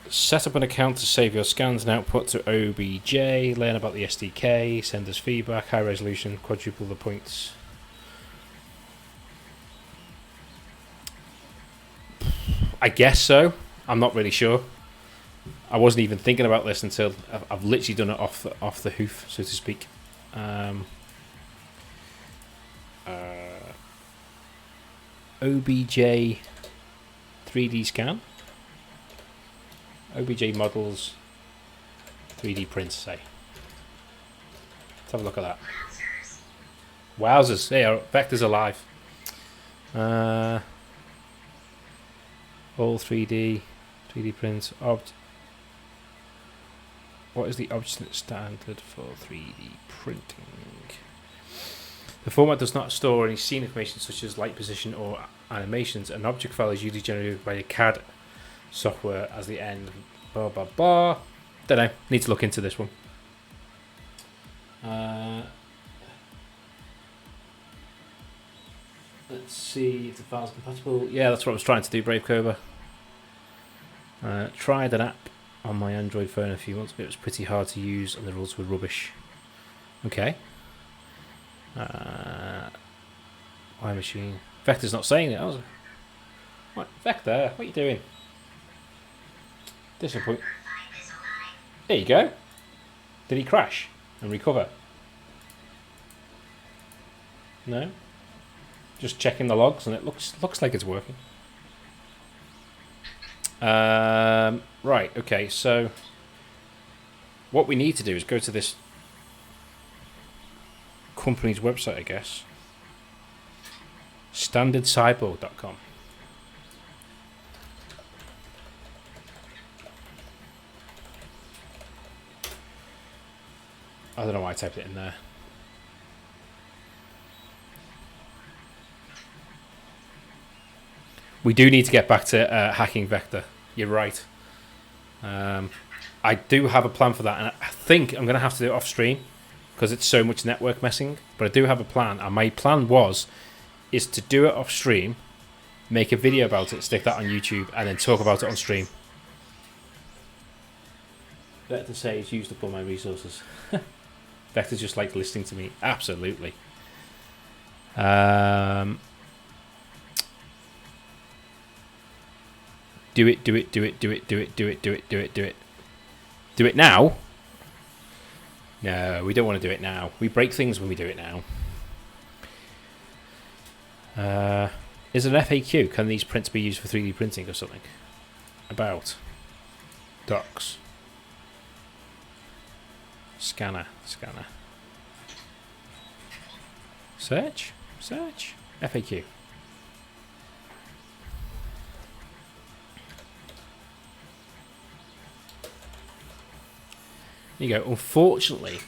Set up an account to save your scans and output to OBJ, learn about the SDK, send us feedback, high resolution, quadruple the points. I guess so. I'm not really sure. I wasn't even thinking about this until I've literally done it off the hoof, so to speak. OBJ 3D scan. OBJ models 3D prints, say. Let's have a look at that. Wowzers. They are vectors alive. All 3D prints. What is the object standard for 3D printing? The format does not store any scene information such as light position or animations. An object file is usually generated by a CAD software as the end. Blah blah blah. Don't know. Need to look into this one. Let's see if the file's compatible. Yeah, that's what I was trying to do, Brave Cobra. Tried an app on my Android phone a few months ago. It was pretty hard to use and the rules were rubbish. Okay. Why machine? Vector's not saying it, was it? What? Vector, what are you doing? Disappoint. There you go. Did he crash and recover? No. Just checking the logs, and it looks like it's working. Right, okay, so what we need to do is go to this company's website, I guess. Standardcyborg.com. I don't know why I typed it in there. We do need to get back to hacking Vector. You're right. I do have a plan for that, and I think I'm going to have to do it off stream because it's so much network messing. But I do have a plan, and my plan is to do it off stream, make a video about it, stick that on YouTube, and then talk about it on stream. Vector says used up all my resources. Vector just like listening to me. Absolutely. Do it. Do it now? No, we don't want to do it now. We break things when we do it now. Is it an FAQ? Can these prints be used for 3D printing or something? About. Docs. Scanner. Search. FAQ. There you go. Unfortunately,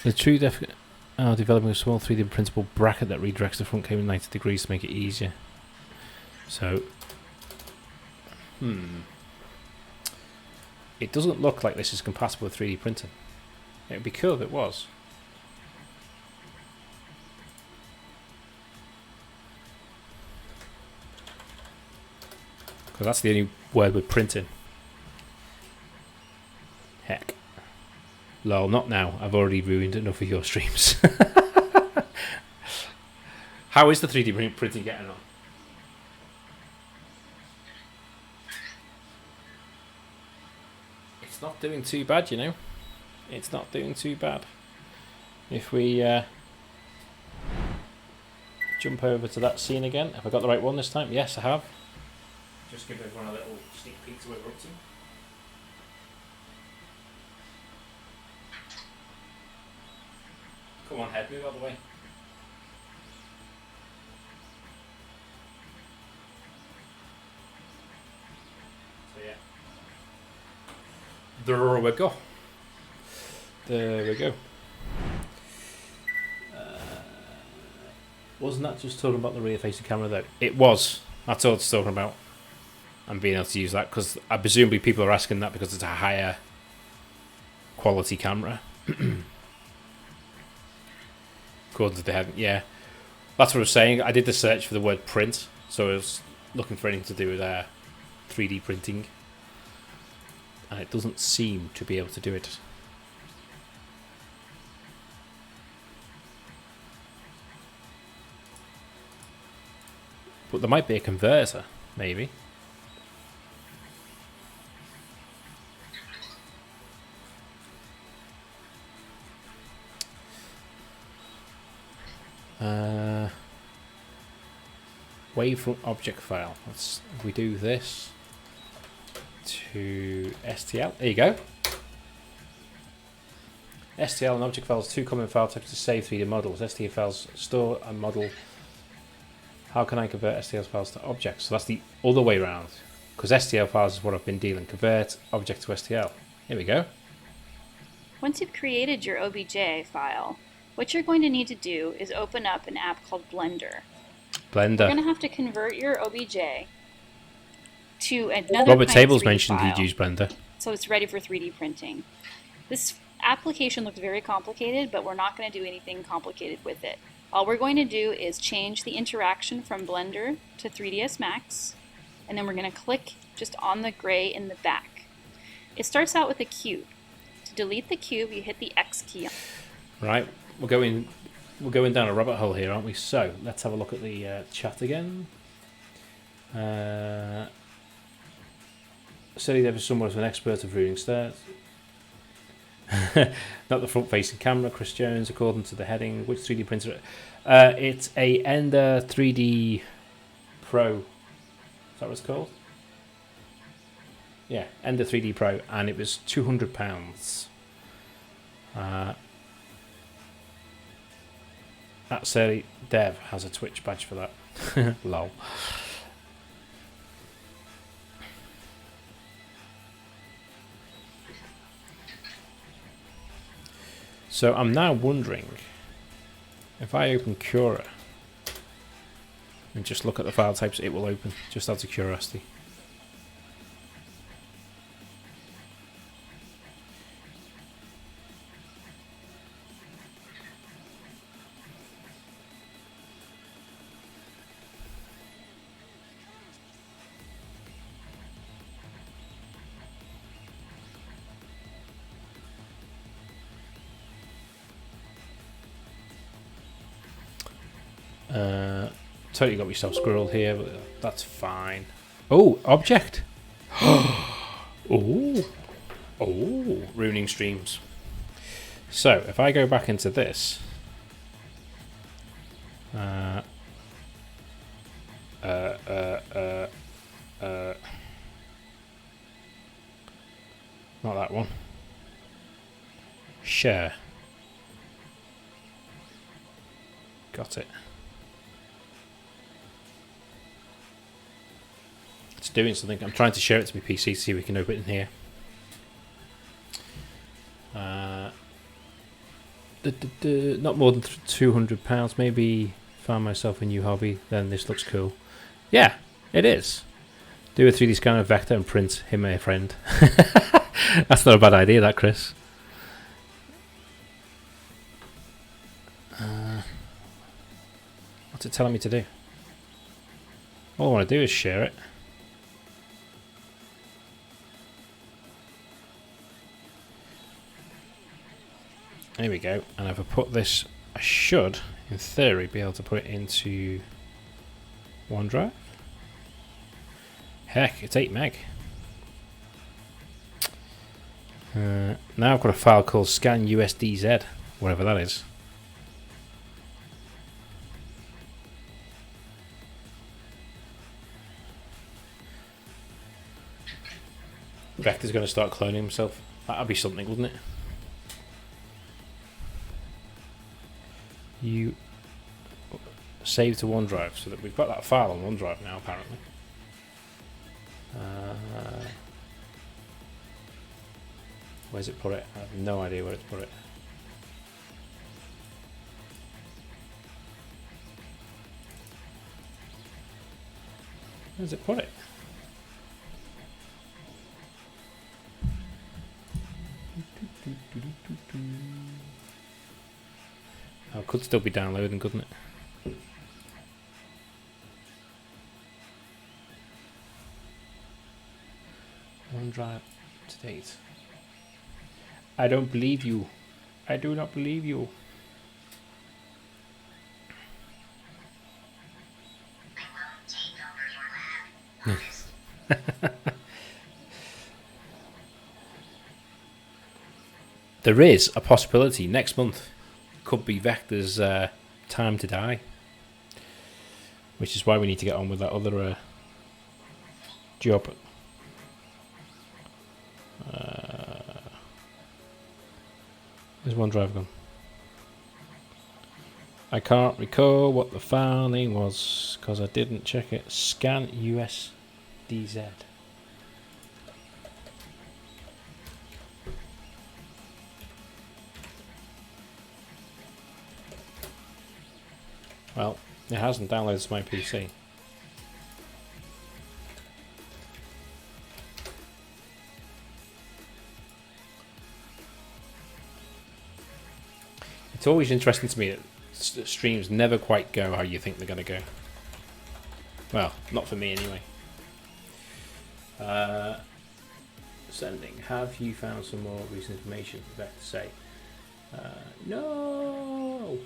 the true developing a small 3D printable bracket that redirects the front camera 90 degrees to make it easier. So, it doesn't look like this is compatible with 3D printing. It would be cool if it was. Because that's the only word with printing. Heck. Lol, not now. I've already ruined enough of your streams. How is the 3D printing getting on? It's not doing too bad, you know. It's not doing too bad. If we jump over to that scene again. Have I got the right one this time? Yes, I have. Just give everyone a little sneak peek to where we're up to. Come on, head, move out of the way. So yeah. There we go. There we go. Wasn't that just talking about the rear facing camera though? It was. That's all it's talking about. And being able to use that because presumably people are asking that because it's a higher quality camera. According to the head, yeah. That's what I was saying. I did the search for the word print, so I was looking for anything to do with 3D printing. And it doesn't seem to be able to do it. But there might be a converter, maybe. Wavefront object file. If we do this to STL. There you go. STL and object files, two common file types to save 3D models. STL files store and model. How can I convert STL files to objects? So that's the other way around. Because STL files is what I've been dealing. Convert object to STL. Here we go. Once you've created your OBJ file, what you're going to need to do is open up an app called Blender. Blender. You're going to have to convert your OBJ to another Robert kind Tables of 3D mentioned file, he'd use Blender. so it's ready for 3D printing. This application looks very complicated, but we're not going to do anything complicated with it. All we're going to do is change the interaction from Blender to 3ds Max, and then we're going to click just on the gray in the back. It starts out with a cube. To delete the cube, you hit the X key. Right, we're going down a rabbit hole here, aren't we? So let's have a look at the chat again. Said there was someone who's an expert of ruining stairs. Not the front-facing camera. Chris Jones, according to the heading, which 3D printer? It's a Ender 3D Pro Is that what it's called? Yeah, Ender 3D Pro, and it was £200. That Surly Dev has a Twitch badge for that. Lol. So I'm now wondering if I open Cura and just look at the file types it will open, just out of curiosity. Totally got myself squirreled here, but that's fine. Oh, object. Oh, ruining streams. So if I go back into this, not that one. Share. Got it. It's doing something. I'm trying to share it to my PC to see if we can open it in here. Not more than £200. Maybe found myself a new hobby. Then this looks cool. Yeah, it is. Do a 3D scan of Vector and print him a friend. That's not a bad idea, that, Chris. What's it telling me to do? All I want to do is share it. There we go. And if I put this, I should, in theory, be able to put it into OneDrive. Heck, it's 8 meg. Now I've got a file called scanusdz, whatever that is. Vector's going to start cloning himself. That'd be something, wouldn't it? You save to OneDrive, so that we've got that file on OneDrive now, apparently. Where's it put it? I have no idea where it's put it. Where's it put it? Oh, it could still be downloading, couldn't it? OneDrive to date. I don't believe you. I do not believe you. There is a possibility next month could be Vector's time to die, which is why we need to get on with that other job. Where's OneDrive gone? I can't recall what the file name was because I didn't check it. Scan USDZ. Well, it hasn't downloaded to my PC. It's always interesting to me that streams never quite go how you think they're going to go. Well, not for me anyway. Sending. Have you found some more recent information? Vector say. No!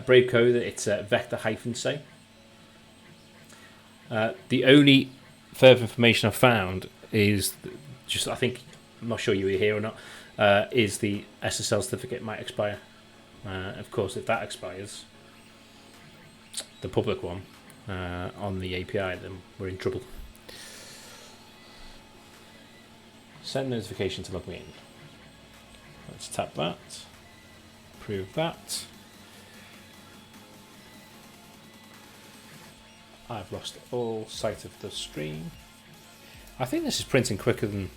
Brave code, it's vector-say. The only further information I've found is just, I think, I'm not sure you were here or not, is the SSL certificate might expire. Of course, if that expires, the public one, on the API, then we're in trouble. Send notification to log me in. Let's tap that. Approve that. I've lost all sight of the stream. I think this is printing quicker than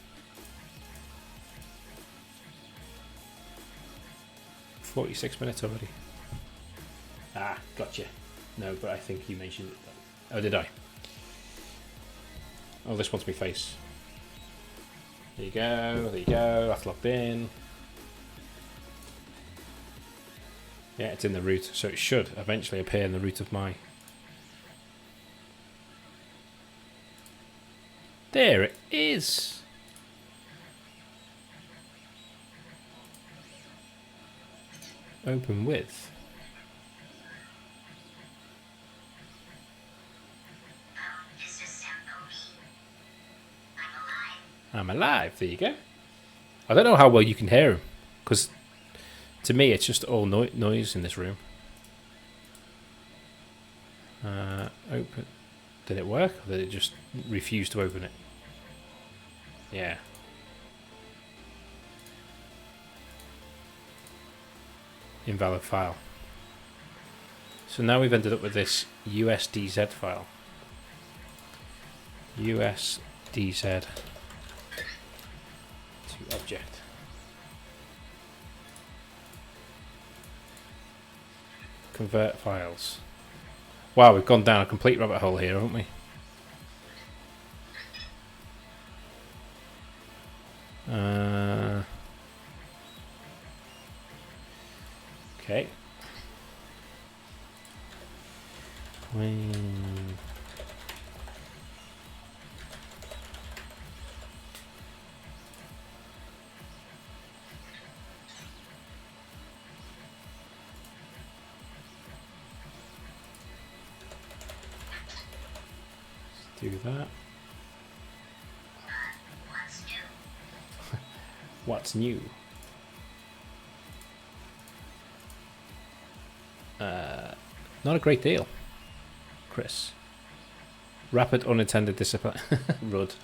46 minutes already. Ah, gotcha. No, but I think you mentioned it. Oh, did I? Oh, this wants me face. There you go, there you go. That's logged in. Yeah, it's in the root, so it should eventually appear in the root of my... There it is! Open with. I'm alive. There you go. I don't know how well you can hear him, because to me it's just all noise in this room. Open. Did it work, or did it just refuse to open it? Yeah. Invalid file. So now we've ended up with this USDZ file. USDZ to object. Convert files. Wow, we've gone down a complete rabbit hole here, haven't we? Okay. Do that. What's new? Not a great deal, Chris. Rapid unintended discipline. Rud.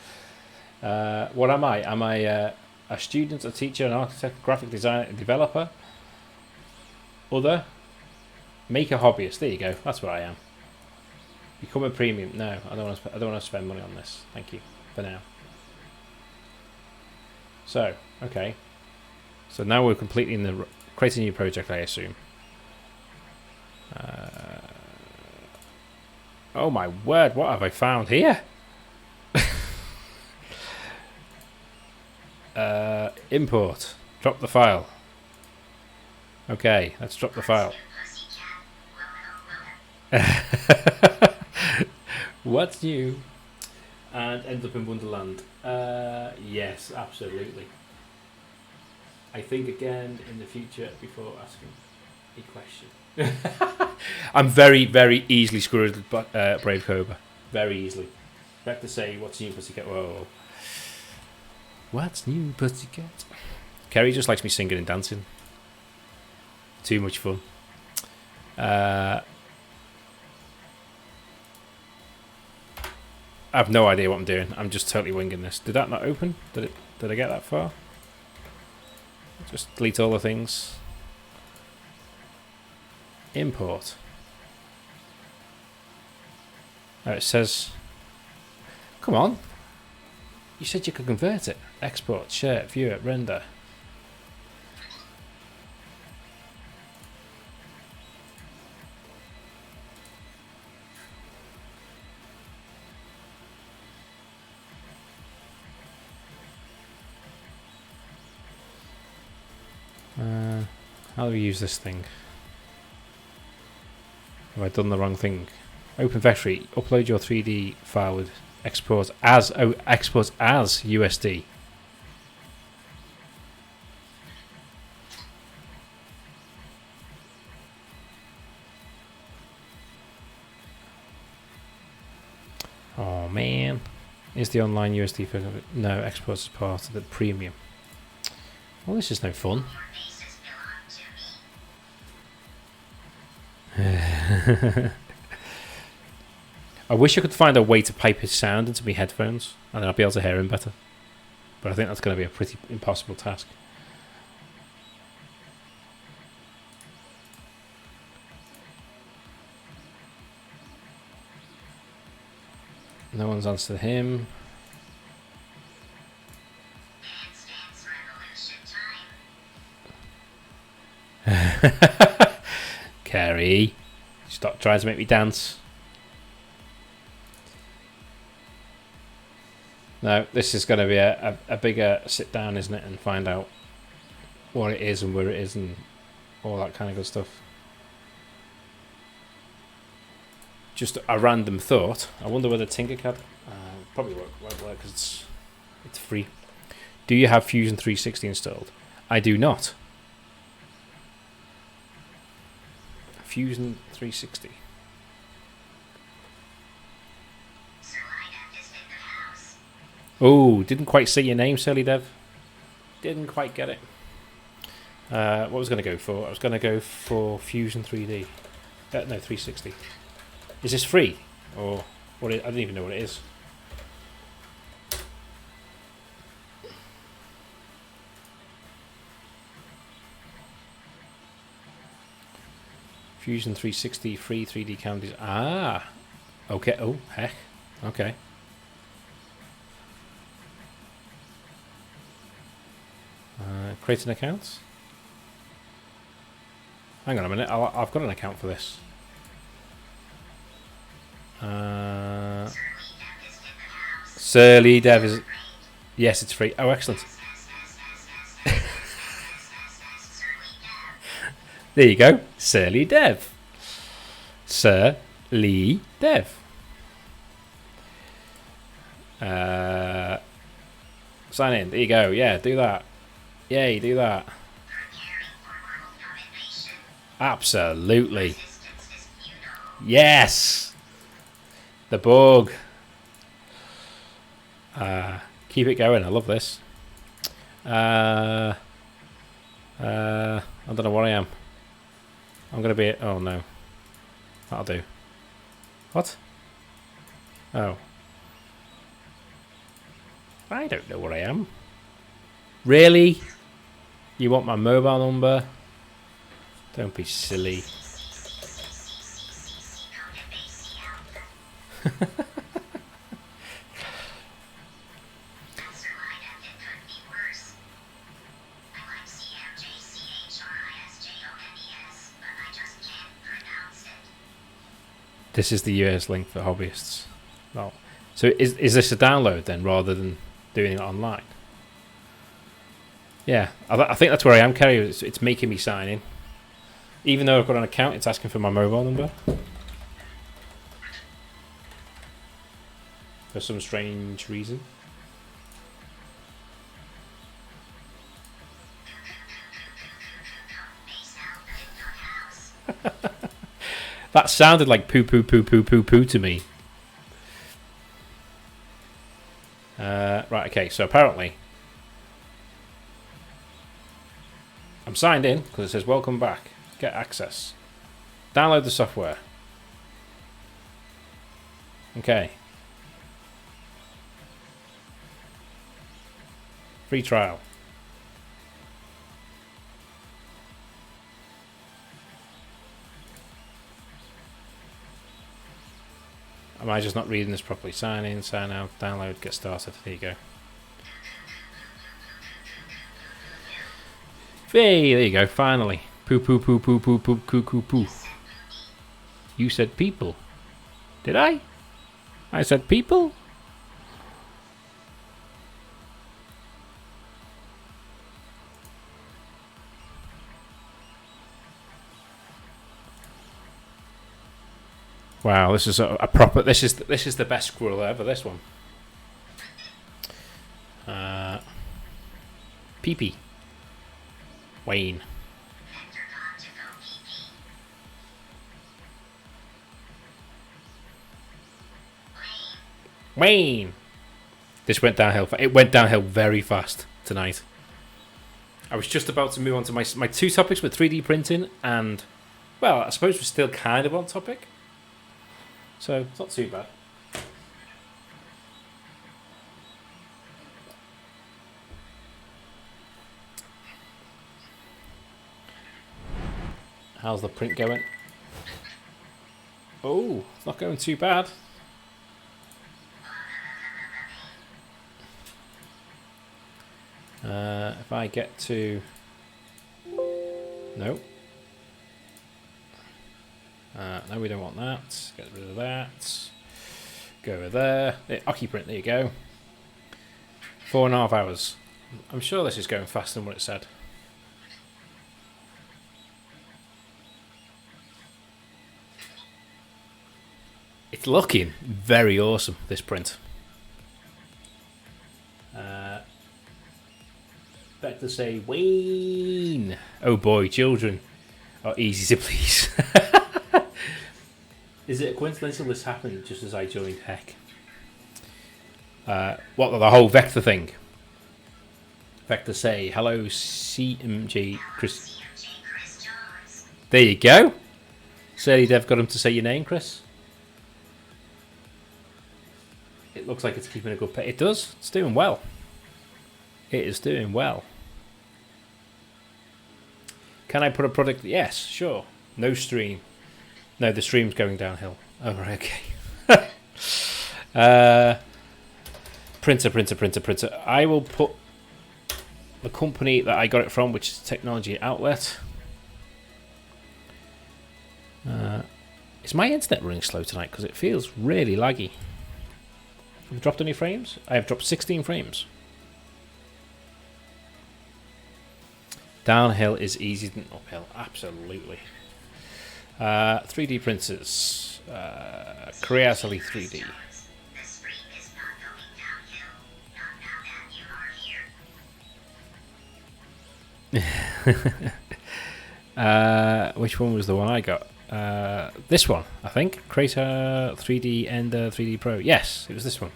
What am I? Am I a student, a teacher, an architect, graphic designer, a developer? Other? Make a hobbyist. There you go. That's what I am. Become a premium. No, I don't want to spend money on this. Thank you for now. So, okay. So now we're completely in the create a new project, I assume. Oh my word! What have I found here? Import. Drop the file. Okay, let's drop the file. What's new? And end up in Wonderland. Yes, absolutely. I think again in the future before asking a question. I'm very, very easily screwed with Brave Cobra. Very easily. Back to say, what's new, Pussycat? Whoa. What's new, Pussycat? Kerry just likes me singing and dancing. Too much fun. I have no idea what I'm doing. I'm just totally winging this. Did that not open? Did I get that far? Just delete all the things. Import. Oh, it says... Come on. You said you could convert it. Export, share, view it, render. How do we use this thing? Have I done the wrong thing? Open Vectory. Upload your 3D file with export as USD. Oh man. Is the online USD file? No, exports as part of the premium. Well, this is no fun. I wish I could find a way to pipe his sound into my headphones, and then I'll be able to hear him better. But I think that's going to be a pretty impossible task. No one's answered him. Carrie, stop trying to make me dance. No, this is going to be a bigger sit down, isn't it, and find out what it is and where it is and all that kind of good stuff. Just a random thought. I wonder whether Tinkercad probably won't work because it's free. Do you have Fusion 360 installed? I do not. Fusion 360. Oh, didn't quite say your name, Surly Dev. Didn't quite get it. What was I going to go for? I was going to go for Fusion 3D. No, 360. Is this free? Or what? I don't even know what it is. Fusion 360 free 3D candies. Ah, okay. Oh, heck. Okay. Create an account. Hang on a minute. I've got an account for this. Surly Dev is. Yes, it's free. Oh, excellent. There you go. Surly Dev. Sir Lee Dev. Sign in. There you go. Yeah, do that. Yay, do that. Absolutely. Yes. The bug. Keep it going. I love this. I don't know what I am. I'm going to be... Oh, no. That'll do. What? Oh. I don't know what I am. Really? You want my mobile number? Don't be silly. This is the US link for hobbyists. Well, so is this a download then, rather than doing it online? Yeah, I think that's where I am, Kerry. It's making me sign in. Even though I've got an account, it's asking for my mobile number. For some strange reason. That sounded like poo poo poo poo poo poo to me. Right, okay, so apparently I'm signed in because it says welcome back. Get access. Download the software. Okay. Free trial. Am I just not reading this properly? Sign in, sign out, download, get started. There you go. Hey, there you go, finally. Poo poo poo poo poo poo poo poo poo. You said people. Did I? I said people? Wow, this is a proper. This is the best squirrel ever. This one. Pee-pee. Wayne. Wayne. This went downhill. It went downhill very fast tonight. I was just about to move on to my two topics with 3D printing and, well, I suppose we're still kind of on topic. So, it's not too bad. How's the print going? Oh, it's not going too bad. If I get to... No. No, we don't want that. Get rid of that. Go over there. OcuPrint, there you go. 4.5 hours. I'm sure this is going faster than what it said. It's looking very awesome, this print. Back to say, Wayne. Oh boy, children are easy to please. Is it a coincidental this happened just as I joined Heck? What, the whole Vector thing? Vector say, hello CMG Chris. There you go. Surly Dev got him to say your name, Chris. It looks like it's keeping a good pace. It does. It's doing well. It is doing well. Can I put a product? Yes, sure. No stream. No, the stream's going downhill. Oh, right, okay. Printer. I will put the company that I got it from, which is Technology Outlet. Is my internet running slow tonight? Because it feels really laggy. Have you dropped any frames? I have dropped 16 frames. Downhill is easier than uphill. Absolutely. 3D printers. Creately 3D. Which one was the one I got? This one, I think. Creator 3D Ender 3D Pro. Yes, it was this one.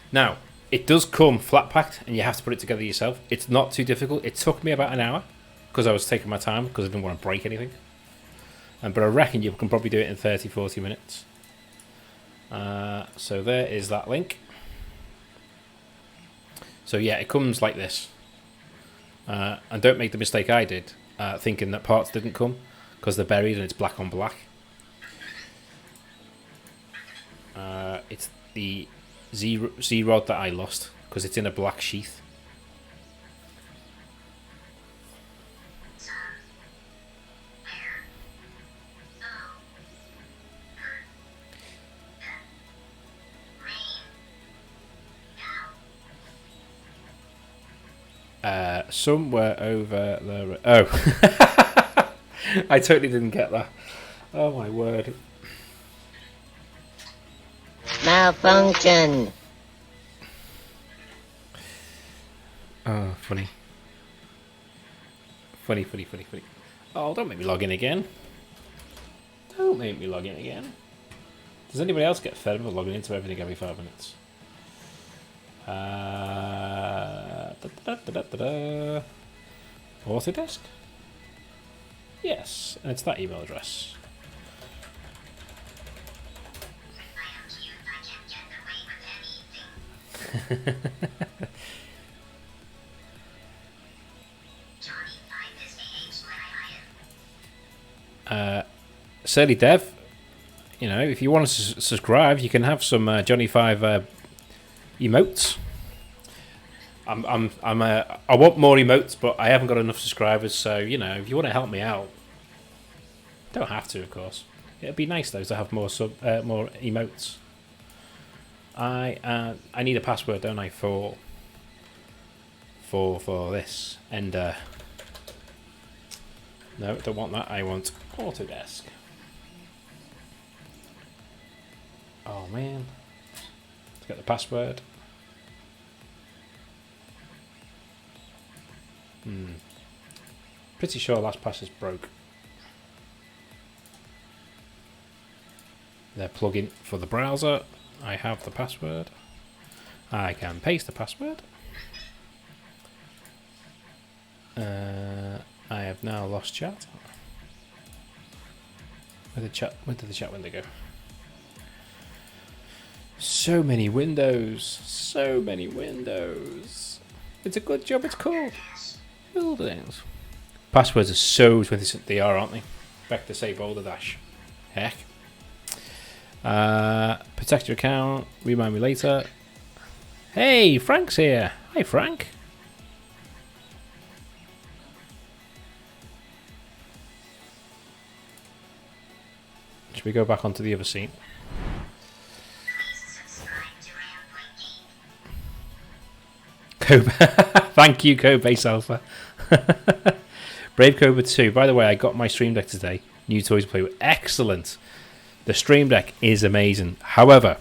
Now, it does come flat packed and you have to put it together yourself. It's not too difficult. It took me about an hour because I was taking my time because I didn't want to break anything. But I reckon you can probably do it in 30-40 minutes. So there is that link. So yeah, it comes like this. And don't make the mistake I did, thinking that parts didn't come because they're buried and it's black on black. It's the Z-Rod that I lost because it's in a black sheath. Somewhere over there. Oh, I totally didn't get that. Oh my word. Malfunction. Oh, funny. Funny. Oh, don't make me log in again. Don't make me log in again. Does anybody else get fed up with logging into everything every 5 minutes? Autodesk? Yes, and it's that email address. Surly Dev, you know, if you want to subscribe, you can have some Johnny 5 emotes. I want more emotes, but I haven't got enough subscribers, so you know, if you want to help me out, don't have to, of course. It'd be nice though to have more more emotes. I need a password, don't I, for this? And no, don't want that. I want Autodesk. Oh man, let's get the password. Pretty sure LastPass broke. Their plugin for the browser. I have the password. I can paste the password. I have now lost chat. Where did the chat window go? So many windows. So many windows. It's a good job it's called buildings. Passwords are so 20th, they are, aren't they? Vector say boulder dash. Heck. Protect your account. Remind me later. Hey, Frank's here. Hi, Frank. Should we go back onto the other seat? Kobe. Thank you, Kobe Alpha. Brave Cobra 2. By the way, I got my Stream Deck today. New toys to play with. Excellent. The Stream Deck is amazing. However,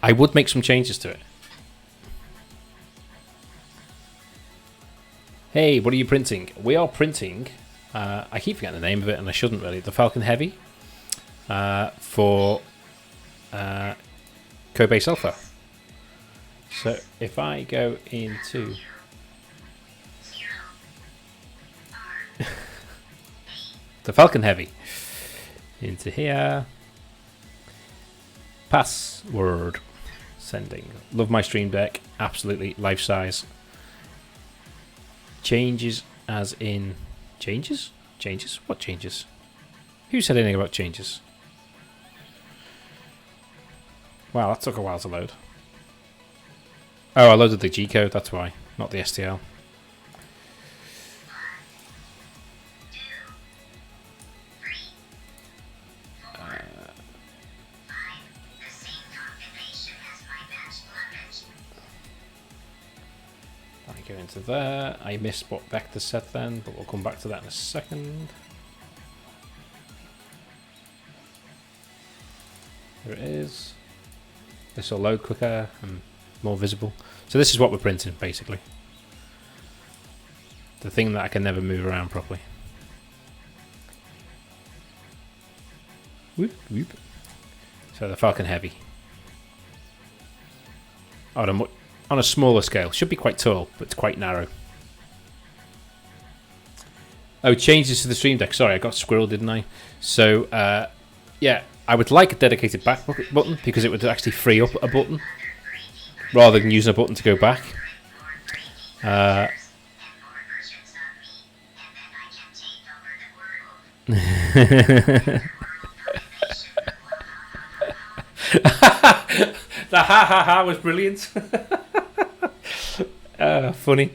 I would make some changes to it. Hey, what are you printing? We are printing... I keep forgetting the name of it, and I shouldn't really. The Falcon Heavy for Cobase Alpha. So if I go into the Falcon Heavy, into here, password, sending. Love my Stream Deck, absolutely life size. Changes as in changes? Changes? What changes? Who said anything about changes? Wow, that took a while to load. Oh, I loaded the G code, that's why, not the STL. I go into there. I missed what Vector said then, but we'll come back to that in a second. There it is. This will load quicker and more visible. So this is what we're printing, basically. The thing that I can never move around properly. Whoop, whoop. So the Falcon Heavy. On a smaller scale. Should be quite tall, but it's quite narrow. Oh, changes to the Stream Deck. Sorry, I got squirreled, didn't I? So, yeah, I would like a dedicated back button because it would actually free up a button rather than using a button to go back. The ha ha ha was brilliant. Funny.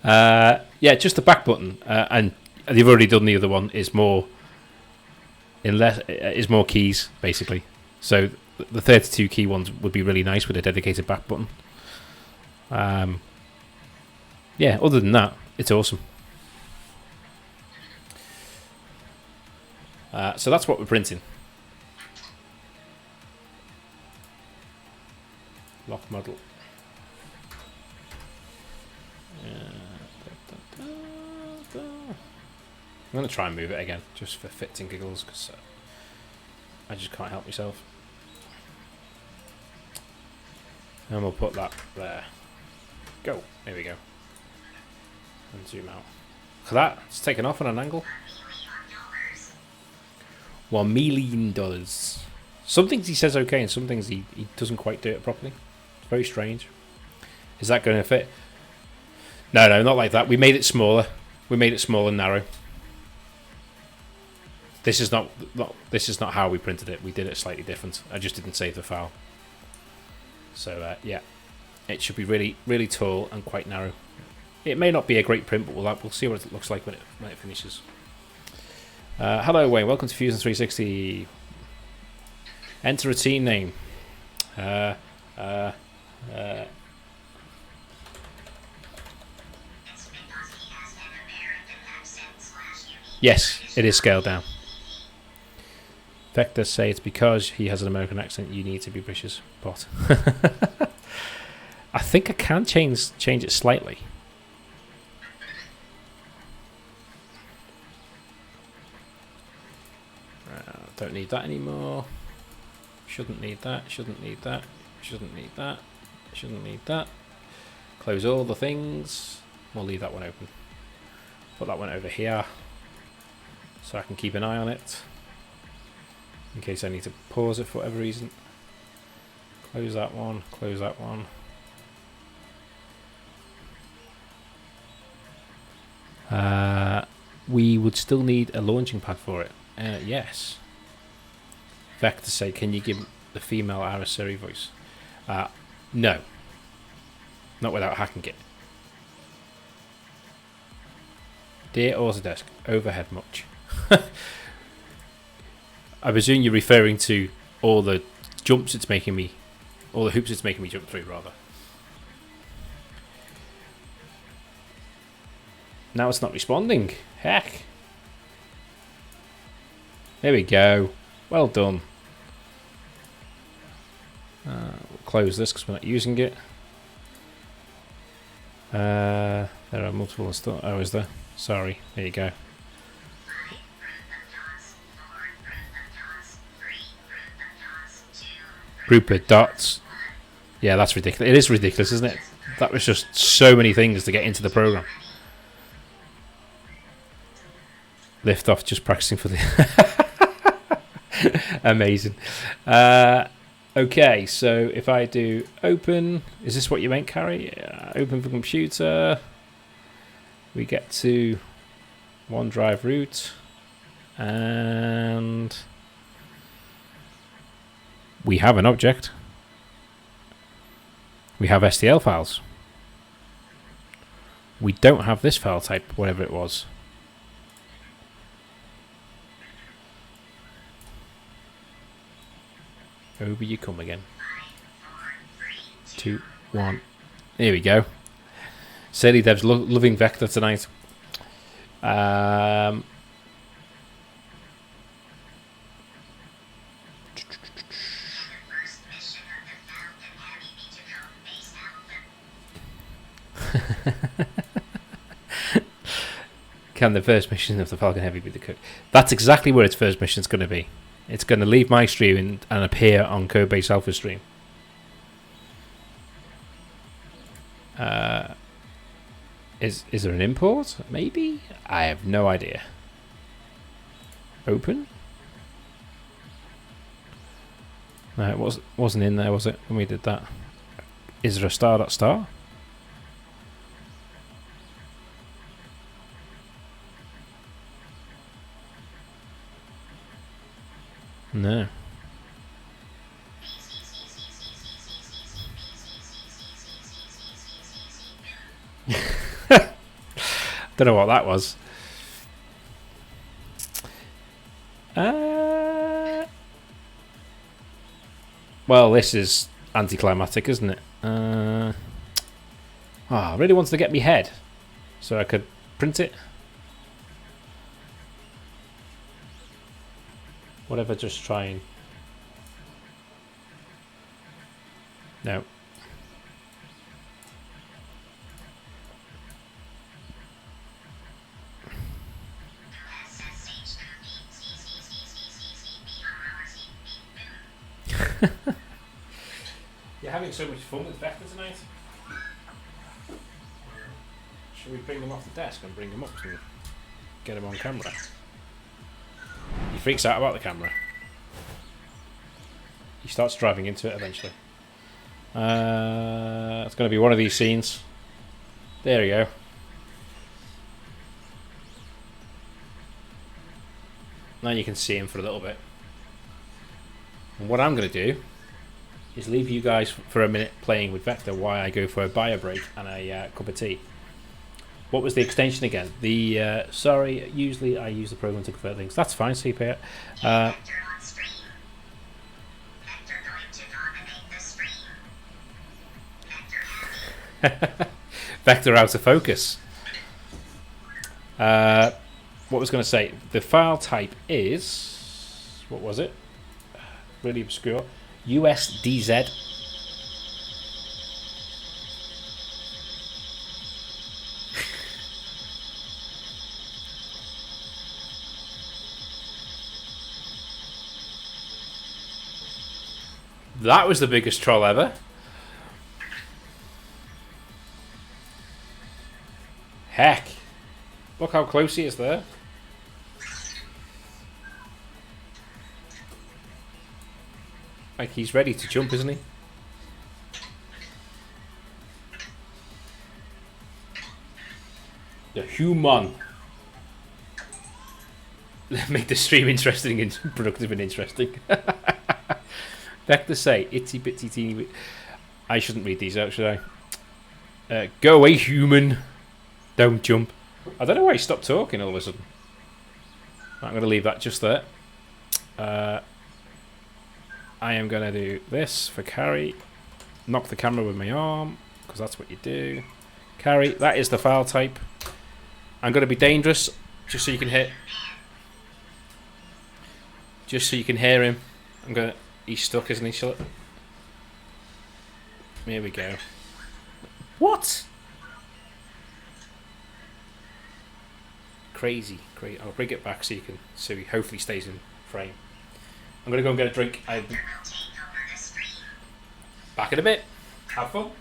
Yeah, just the back button, and they've already done the other one. Is more keys basically. So the 32 key ones would be really nice with a dedicated back button. Yeah, other than that, it's awesome. So that's what we're printing. Lock model. I'm going to try and move it again, just for fits and giggles, because I just can't help myself. And we'll put that there. Go. There we go. And zoom out. Look at that. It's taken off on an angle. $1 million. Some things he says okay, and some things he doesn't quite do it properly. It's very strange. Is that going to fit? No, not like that. We made it smaller. We made it small and narrow. This is not how we printed it. We did it slightly different. I just didn't save the file. So yeah, it should be really, really tall and quite narrow. It may not be a great print, but we'll see what it looks like when it finishes. Hello, Wayne. Welcome to Fusion 360. Enter a team name. Yes, it is scaled down. Vector say it's because he has an American accent. You need to be British, but I think I can change it slightly. Don't need that anymore. Shouldn't need that. Shouldn't need that. Shouldn't need that. Shouldn't need that. Close all the things. We'll leave that one open. Put that one over here, so I can keep an eye on it in case I need to pause it for whatever reason. Close that one, close that one. we would still need a launching pad for it. Yes. Vector say, can you give the female Araceli voice? No. Not without hacking it. Dear Autodesk, overhead much. I presume you're referring to all the jumps it's making me, all the hoops it's making me jump through, rather. Now it's not responding. Heck. There we go. Well done. We'll close this because we're not using it. There are multiple stuff. Oh, is there? Sorry. There you go. Rupert dots. Yeah, that's ridiculous. It is ridiculous, isn't it? That was just so many things to get into the program. Lift off, just practicing for the... Amazing. Okay, so if I do open... Is this what you meant, Carrie? Open for computer. We get to OneDrive root. And... we have an object. We have STL files. We don't have this file type, whatever it was. Over you come again. 2, 1. There we go. Sadie Dev's loving Vector tonight. Can the first mission of the Falcon Heavy be the code? That's exactly where its first mission is going to be. It's going to leave my stream and appear on Codebase Alpha stream. Is there an import? Maybe? I have no idea. Open? No, it wasn't in there, was it, when we did that? Is there a star.star? No. Don't know what that was. Well, this is anticlimactic, isn't it? I really wanted to get me head so I could print it. Whatever, just try and... No. You're having so much fun with Vector tonight? Should we bring them off the desk and bring them up and get them on camera? He freaks out about the camera. He starts driving into it eventually. It's going to be one of these scenes. There we go. Now you can see him for a little bit. And what I'm going to do is leave you guys for a minute playing with Vector while I go for a bio break and a cup of tea. What was the extension again? The sorry, usually I use the program to convert things. That's fine, CP. Vector out of focus. What was going to say? The file type is, what was it? Really obscure. USDZ. That was the biggest troll ever. Heck. Look how close he is there. Like he's ready to jump, isn't he? The human. make the stream interesting and productive and interesting. Vector say, itsy bitsy teeny bit. I shouldn't read these out, should I? Go away, human. Don't jump. I don't know why he stopped talking all of a sudden. I'm going to leave that just there. I am going to do this for carry. Knock the camera with my arm, because that's what you do. Carry. That is the file type. I'm going to be dangerous, just so you can hear. Just so you can hear him. I'm going to. He's stuck, isn't he? Shall it? Here we go. What? Crazy. I'll bring it back so you can. So he hopefully stays in frame. I'm going to go and get a drink. Back in a bit. Have fun.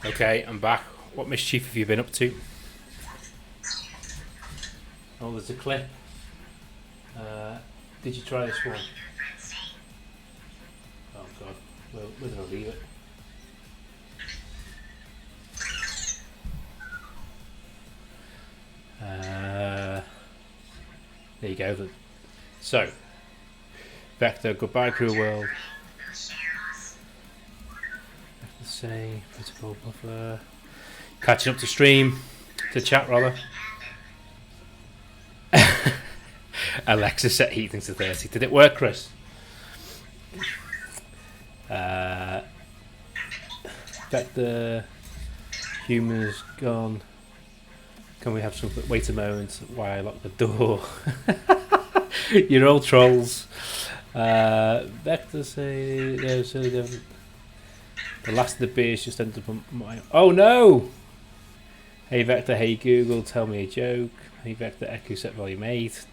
Okay, I'm back. What mischief have you been up to? Oh, there's a clip. Did you try this one? Oh god, well, we're going to leave it. There you go. So, Vector, goodbye cruel world. Vector say, protocol buffer. Catching up to stream. To chat, rather. Alexa set heating to 30. Did it work, Chris? Vector. Humans gone. Can we have some... Wait a moment. Why I locked the door? You're all trolls. Vector say... No, so the last of the beers just ended up on my... Oh, no! Hey, Vector. Hey, Google. Tell me a joke. Hey, Vector. Echo set volume 8.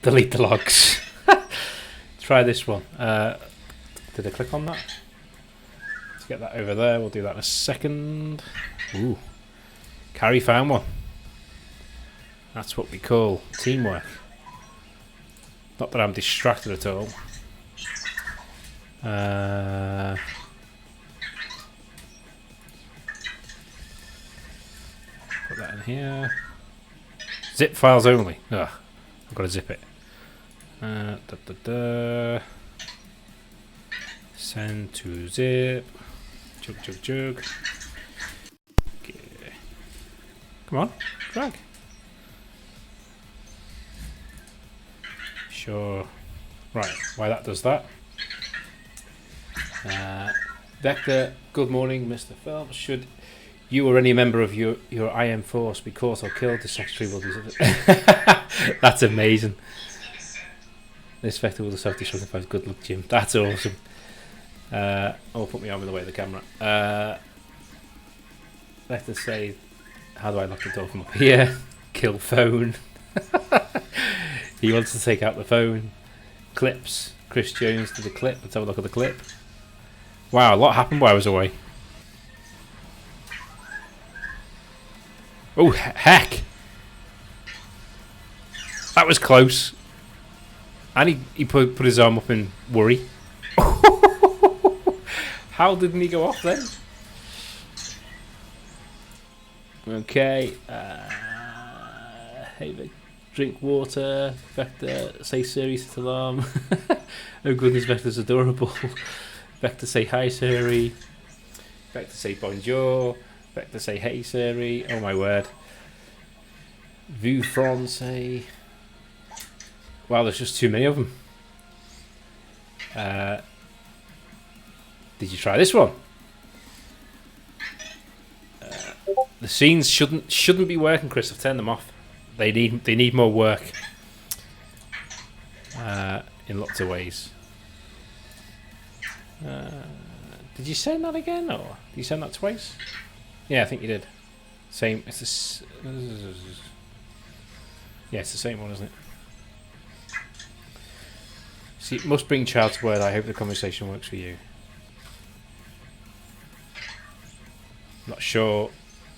Delete the logs. Try this one. Did I click on that? Let's get that over there. We'll do that in a second. Ooh. Carrie found one. That's what we call teamwork. Not that I'm distracted at all. Put that in here. Zip files only. Ugh. I've got to zip it. Send to zip. Jug. Okay. Come on, drag. Sure. Right, why that does that. Vector, good morning, Mr. Phelps. Should you or any member of your IM force be caught or killed, the secretary will do something. That's amazing. This Vector will self-destruct. Good luck, Jim. That's awesome. Oh, put me arm in the way of the camera. Vector say, how do I lock the door from up here? Kill phone. He wants to take out the phone. Clips. Chris Jones to the clip. Let's have a look at the clip. Wow, a lot happened while I was away. Oh, heck! That was close. And he put his arm up in worry. How didn't he go off then? Okay. Hey, Vic, drink water. Vector, say Siri, set alarm. Oh goodness, Vector's adorable. Vector, say hi, Siri. Vector, say bonjour. Vector, say hey, Siri. Oh my word. Vue Francais. Wow, there's just too many of them. Did you try this one? The scenes shouldn't be working, Chris. I've turned them off. They need more work. In lots of ways. Did you send that again, or did you send that twice? Yeah, I think you did. Same. It's this. Yeah, it's the same one, isn't it? See, it must bring child to word. I hope the conversation works for you. Not sure.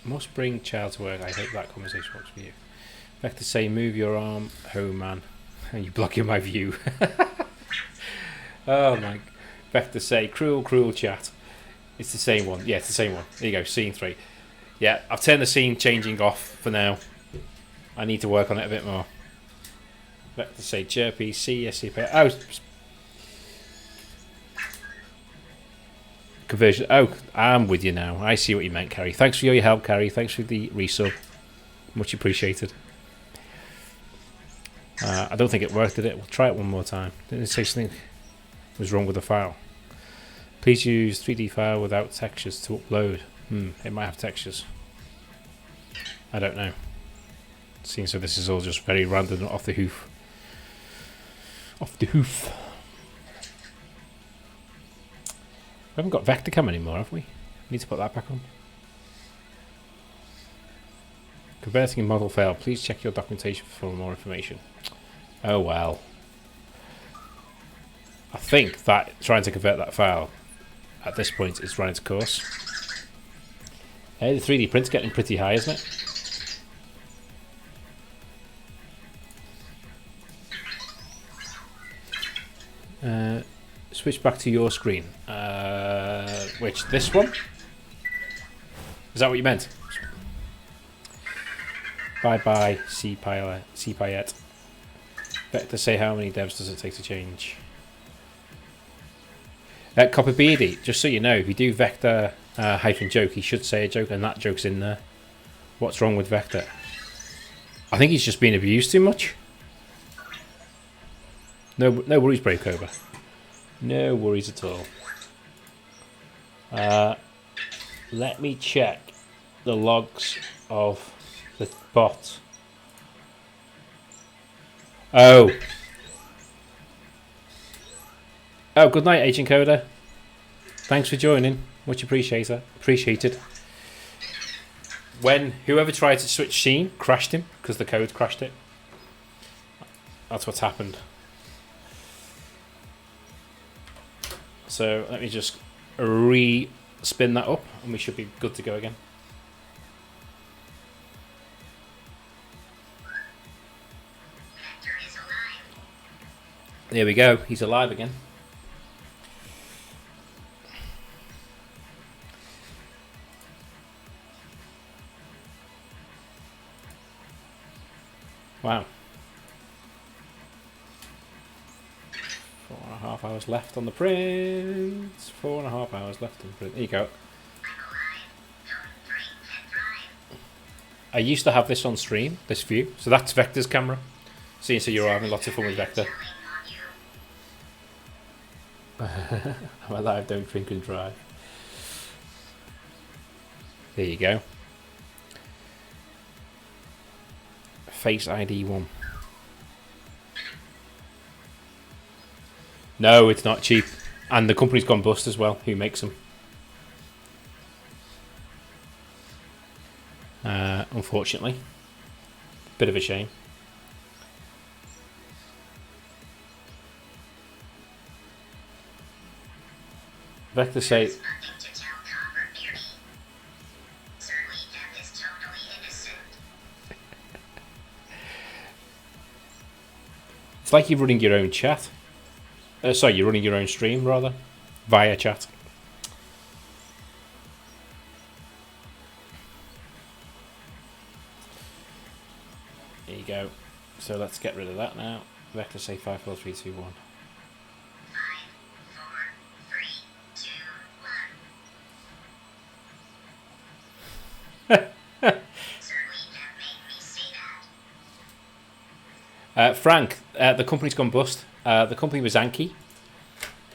Must bring child to work. I hope that conversation works for you. Vector say, move your arm, home man. And you blocking my view. Oh my. Vector say, cruel chat. It's the same one. Yeah, it's the same one. There you go, scene 3. Yeah, I've turned the scene changing off for now. I need to work on it a bit more. Vector say, chirpy, CSCP. Oh, conversion. Oh, I'm with you now. I see what you meant, Carrie. Thanks for your help, Carrie. Thanks for the resub. Much appreciated. I don't think it worked, did it? We'll try it one more time. Didn't it say something was wrong with the file? Please use 3D file without textures to upload. It might have textures. I don't know. Seems so this is all just very random and off the hoof. Off the hoof. We haven't got vector cam anymore, have we? Need to put that back on. Converting a model failed. Please check your documentation for more information. Oh well. I think that trying to convert that file at this point is running its course. Hey, the 3D print's getting pretty high, isn't it? Switch back to your screen. Which, this one? Is that what you meant? Bye, C-Pilot. Vector say how many devs does it take to change? Copper Beardy, just so you know, if you do Vector hyphen joke. He should say a joke, and that joke's in there. What's wrong with Vector? I think he's just being abused too much. No worries, Brave Cobra. No worries at all. Let me check the logs of the bot. Oh, good night, Agent Coda. Thanks for joining. Much appreciated. When whoever tried to switch scene crashed him because the code crashed it. That's what's happened. So let me just re-spin that up and we should be good to go again. There we go, he's alive again. Wow. 4.5 hours left on the print. 4.5 hours left on the print. There you go. I used to have this on stream, this view. So that's Vector's camera. So you're having lots of fun with Vector. I'm alive, don't drink and drive. There you go. Face ID 1. No, it's not cheap. And the company's gone bust as well, who makes them. Unfortunately. Bit of a shame. Vector say... It's like you're running your own chat. Sorry, you're running your own stream, rather. Via chat. There you go. So let's get rid of that now. Vector say 5, 4, 3, 2, 1. 5, 4, 3, 2, 1. Frank, the company's gone bust. The company was Anki.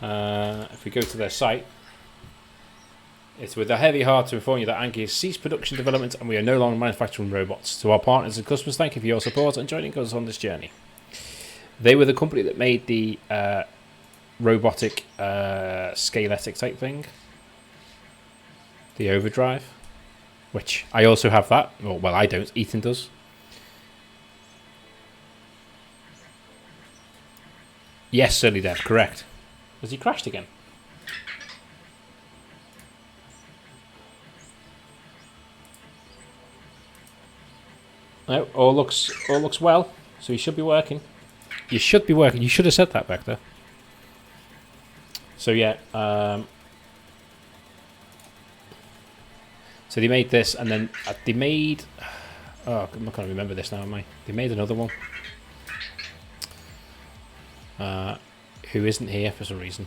If we go to their site, it's with a heavy heart to inform you that Anki has ceased production development and we are no longer manufacturing robots. To our partners and customers, thank you for your support and joining us on this journey. They were the company that made the robotic scaletic type thing. The Overdrive. Which I also have that. Well, I don't. Ethan does. Yes, Surly Dev, correct. Has he crashed again? No, all looks well. So he should be working. You should be working. You should have said that back there. So yeah, so they made this, and then they made. Oh, I'm not going to remember this now, am I? They made another one. Who isn't here for some reason.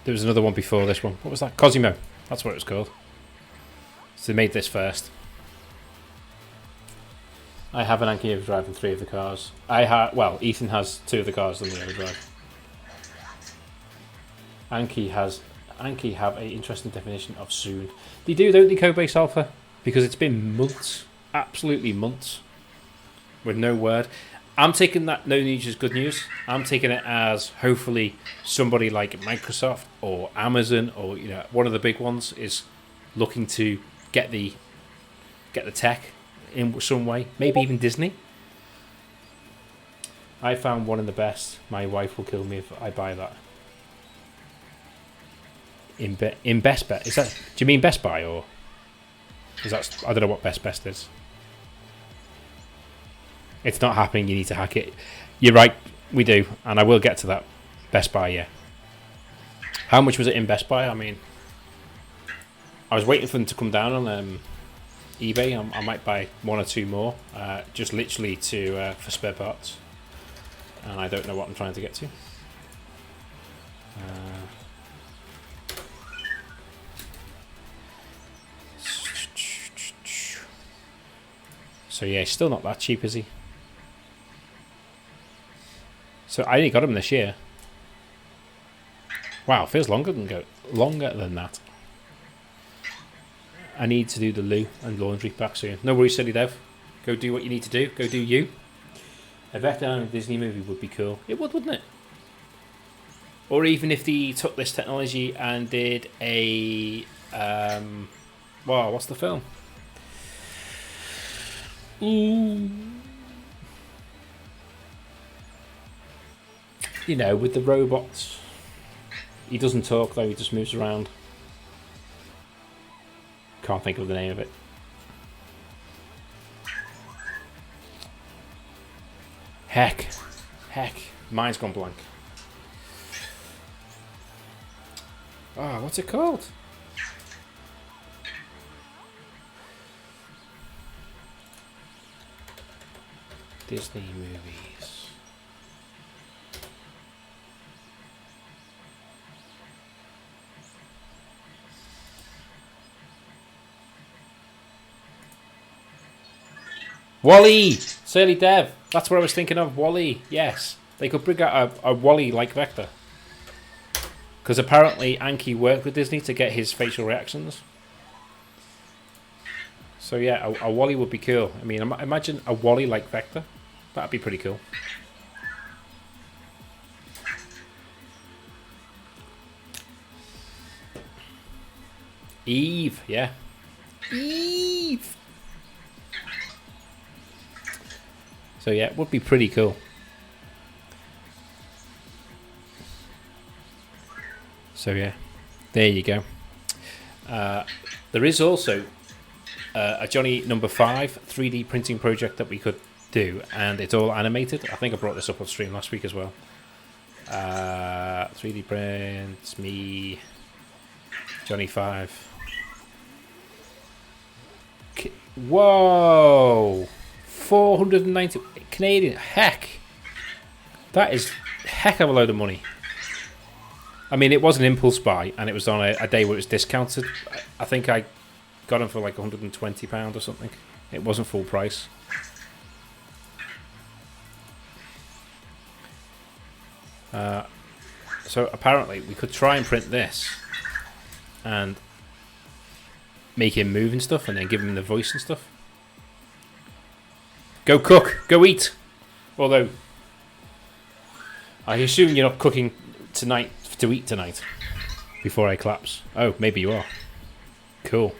There was another one before this one. What was that? Cosimo. That's what it was called. So they made this first. I have an Anki Overdrive in 3 of the cars. Well, Ethan has 2 of the cars on the Overdrive. Anki have a interesting definition of soon. They do, don't they, Codebase Alpha? Because it's been months, absolutely months, with no word. I'm taking that no news is good news. I'm taking it as hopefully somebody like Microsoft or Amazon or one of the big ones is looking to get the tech in some way. Maybe even Disney. I found one of the best. My wife will kill me if I buy that. In Best Bet. Is that? Do you mean Best Buy or? Is that? I don't know what Best is. It's not happening. You need to hack it. You're right. We do, and I will get to that. Best Buy, yeah. How much was it in Best Buy? I mean, I was waiting for them to come down on eBay. I might buy 1 or 2 more, just literally for spare parts. And I don't know what I'm trying to get to. So yeah, he's still not that cheap, is he? So I only got him this year. Wow, feels longer than that. I need to do the loo and laundry back soon. No worries, silly dev. Go do what you need to do. Go do you. A Vector in a Disney movie would be cool. It would, wouldn't it? Or even if they took this technology and did a... wow, what's the film? Ooh. You know, with the robots. He doesn't talk though, he just moves around. Can't think of the name of it. Heck. Mine's gone blank. Ah, what's it called? Disney movies. WALL-E! Surly Dev. That's what I was thinking of. WALL-E. Yes. They could bring out a WALL-E like Vector. Because apparently Anki worked with Disney to get his facial reactions. So yeah, a WALL-E would be cool. I mean, imagine a WALL-E like Vector. That'd be pretty cool. Eve, yeah. Eve! So yeah, it would be pretty cool. So yeah, there you go. There is also a Johnny Number 5 3D printing project that we could do, and it's all animated. I think I brought this up on stream last week as well. 3D prints, me, Johnny 5. Whoa! 490 Canadian. Heck! That is heck of a load of money. I mean, it was an impulse buy, and it was on a day where it was discounted. I think I got them for like £120 or something. It wasn't full price. So apparently we could try and print this and make him move and stuff, and then give him the voice and stuff. Go cook, go eat. Although I assume you're not cooking tonight to eat tonight before I collapse. Oh, maybe you are. Cool.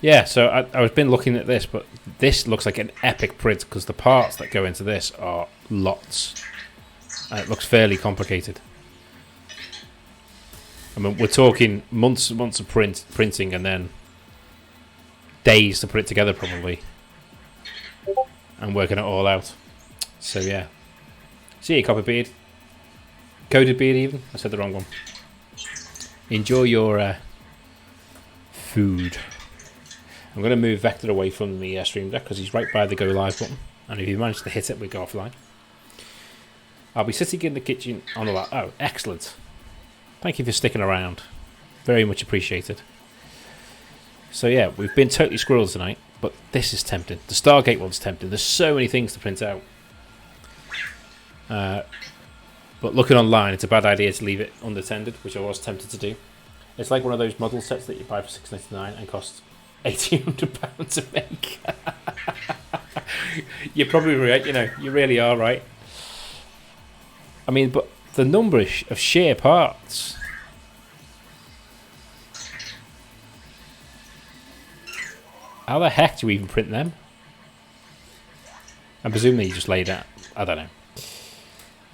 Yeah, so I've been looking at this, but this looks like an epic print because the parts that go into this are lots. And it looks fairly complicated. I mean, we're talking months and months of printing and then days to put it together probably. And working it all out. So yeah. See you, Copperbeard. Coded Beard even. I said the wrong one. Enjoy your food. I'm going to move Vector away from the stream deck because he's right by the go live button. And if you manage to hit it, we go offline. I'll be sitting in the kitchen on the lap. Oh, excellent. Thank you for sticking around. Very much appreciated. So yeah, we've been totally squirrels tonight, but this is tempting. The Stargate one's tempting. There's so many things to print out. But looking online, it's a bad idea to leave it unattended, which I was tempted to do. It's like one of those model sets that you buy for £6.99 and costs £1,800 to make. You're probably right, you know, you really are right. I mean, but the number of sheer parts. How the heck do you even print them? I presume that you just laid out. I don't know.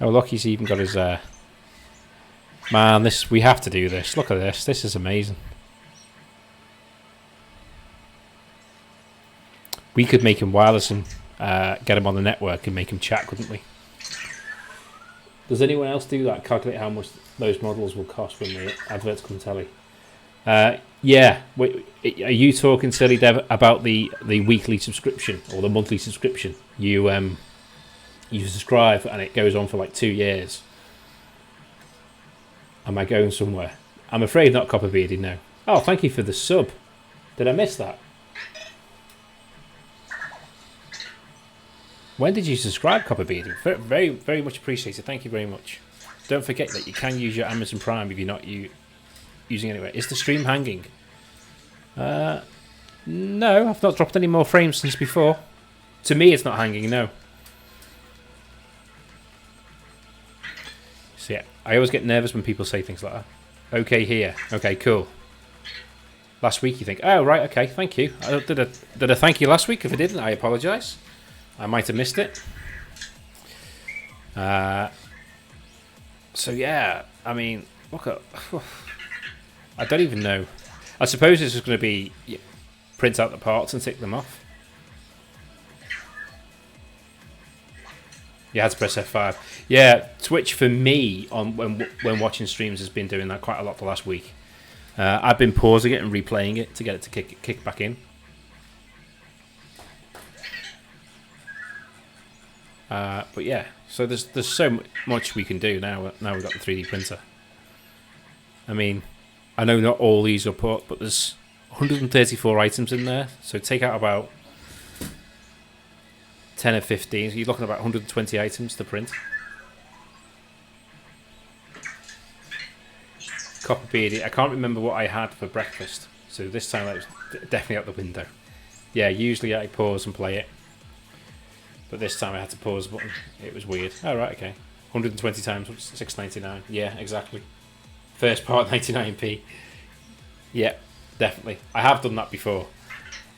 Oh, look, he's even got his... Man, this, we have to do this. Look at this. This is amazing. We could make him wireless and get him on the network and make him chat, couldn't we? Does anyone else do that? Calculate how much those models will cost when the adverts come telly? Yeah. Wait, are you talking, Silly Dev, about the weekly subscription or the monthly subscription? You subscribe and it goes on for like 2 years. Am I going somewhere? I'm afraid not, Copperbeardy, no. Oh, thank you for the sub. Did I miss that? When did you subscribe, Copperbeard? Very, very, very much appreciated. Thank you very much. Don't forget that you can use your Amazon Prime if you're not using it anyway. Is the stream hanging? No, I've not dropped any more frames since before. To me, it's not hanging, no. So yeah, I always get nervous when people say things like that. Okay, here. Okay, cool. Last week you think, oh, right, okay, thank you. Did I thank you last week? If I didn't, I apologise. I might have missed it. So yeah, I mean, look at... I don't even know. I suppose this is going to be... print out the parts and tick them off. You had to press F5. Yeah, Twitch for me on when watching streams has been doing that quite a lot the last week. I've been pausing it and replaying it to get it to kick back in. But yeah, so there's so much we can do now. Now we've got the 3D printer. I mean, I know not all these are put, but there's 134 items in there. So take out about 10 or 15. So you're looking at about 120 items to print. Copperbeard, I can't remember what I had for breakfast. So this time I was definitely out the window. Yeah, usually I pause and play it. But this time I had to pause the button. It was weird. Oh, right, okay. 120 times, $6.99. Yeah, exactly. First part, 99p. Yeah, definitely. I have done that before.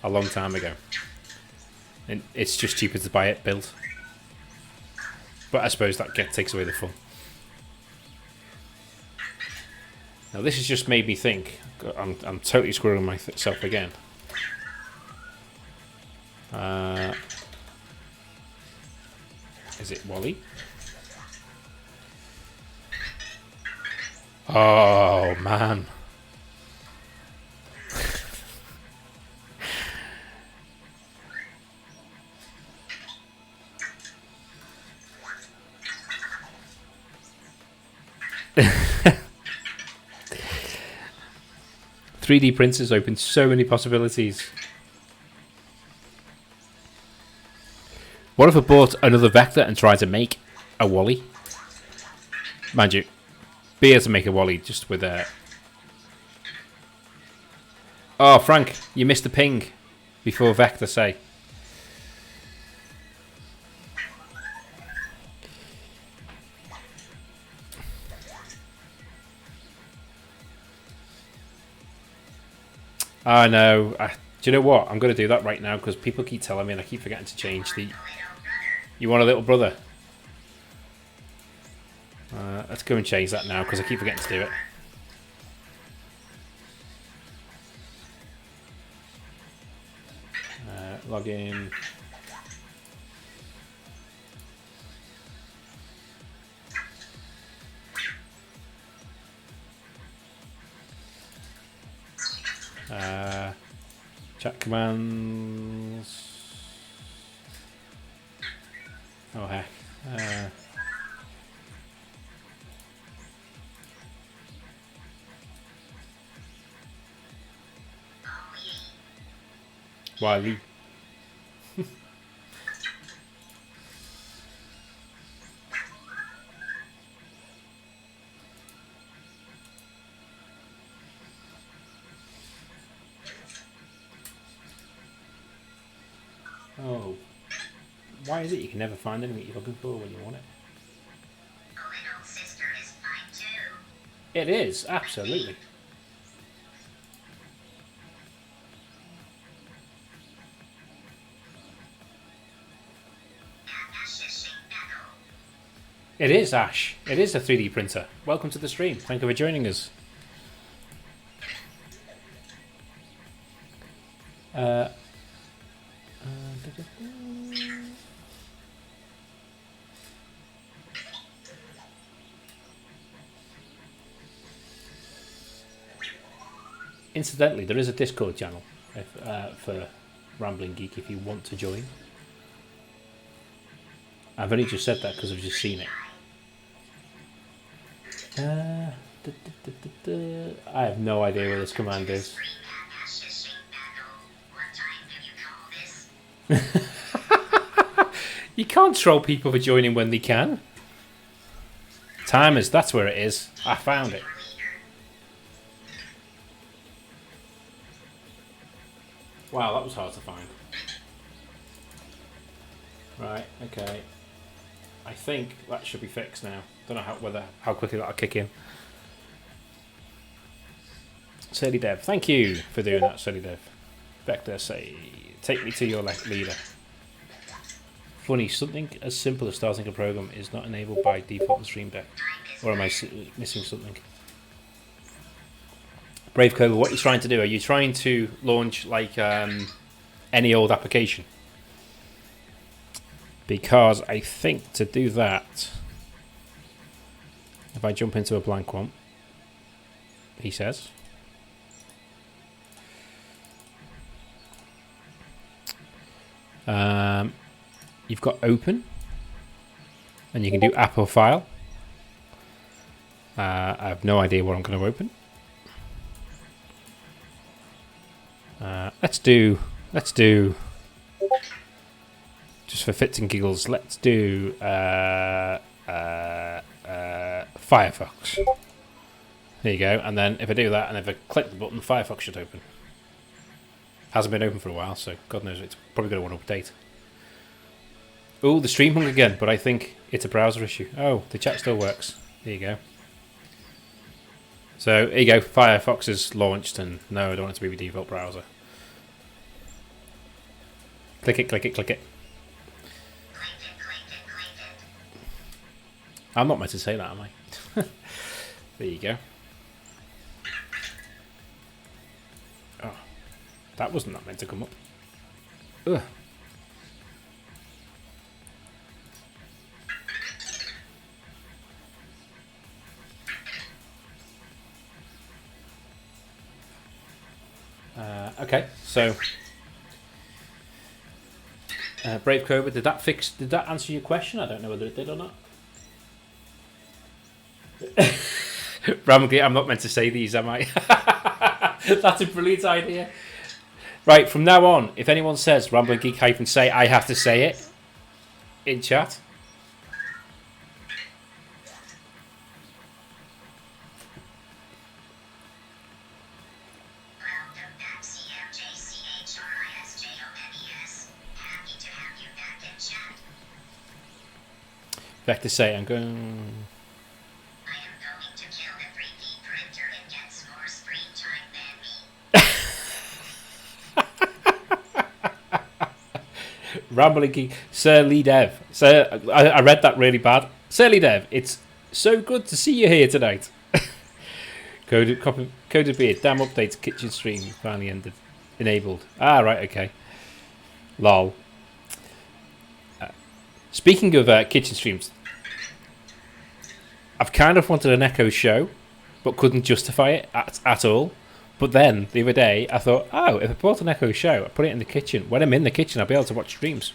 A long time ago. And it's just cheaper to buy it built. But I suppose that takes away the fun. Now this has just made me think. I'm totally screwing myself again. Is it Wally? Oh man. (3D) printers open so many possibilities. What if I bought another vector and tried to make a Wally? Mind you, be able to make a Wally just with a... Oh, Frank, you missed the ping before vector, say. I know. Do you know what? I'm going to do that right now because people keep telling me and I keep forgetting to change the... You want a little brother? Let's go and change that now because I keep forgetting to do it. Log in. Chat commands. Oh heck. Wally. Oh. Why is it you can never find anything you're looking for when you want it? A little sister is fine too. It is, absolutely. It is, Ash. It is a 3D printer. Welcome to the stream. Thank you for joining us. Incidentally, there is a Discord channel for Rambling Geek if you want to join. I've only just said that because I've just seen it. I have no idea where this command is. You can't troll people for joining when they can. Timers, that's where it is. I found it. Wow, that was hard to find. Right, okay. I think that should be fixed now. Don't know how quickly that'll kick in. Surly Dev, thank you for doing that, Surly Dev. Vector, say, take me to your leader. Funny, something as simple as starting a program is not enabled by default in Stream Deck. Or am I missing something? Brave Cobra, what are you trying to do? Are you trying to launch like any old application? Because I think to do that, if I jump into a blank one, he says, you've got open, and you can do app or file. I have no idea what I'm going to open. Let's do, just for fits and giggles, let's do Firefox. There you go. And then if I do that, and if I click the button, Firefox should open. Hasn't been open for a while, so God knows it's probably going to want to update. Oh, the stream hung again, but I think it's a browser issue. Oh, the chat still works. There you go. So, there you go. Firefox is launched, and no, I don't want it to be the default browser. Click it, click it, click it. I'm not meant to say that, am I? There you go. Oh, that wasn't not meant to come up. Ugh. Okay, so Brave Cobra, did that answer your question? I don't know whether it did or not. Ramgate, I'm not meant to say these, am I? That's a brilliant idea. Right, from now on, if anyone says Rambo Geek -say, I have to say it in chat. Welcome back, CMJCHRISJONES. Happy to have you back in chat. Vector say, I'm going. I am going to kill the 3D printer and gets more screen time than me. Rambling Geek, Sir Lee Dev. Sir, I read that really bad. Sir Lee Dev, it's so good to see you here tonight. Coded Beard, damn updates, kitchen stream finally enabled. Ah, right, okay. Lol. Speaking of kitchen streams, I've kind of wanted an Echo show, but couldn't justify it at all. But then, the other day, I thought, oh, if I bought an Echo show, I put it in the kitchen. When I'm in the kitchen, I'll be able to watch streams.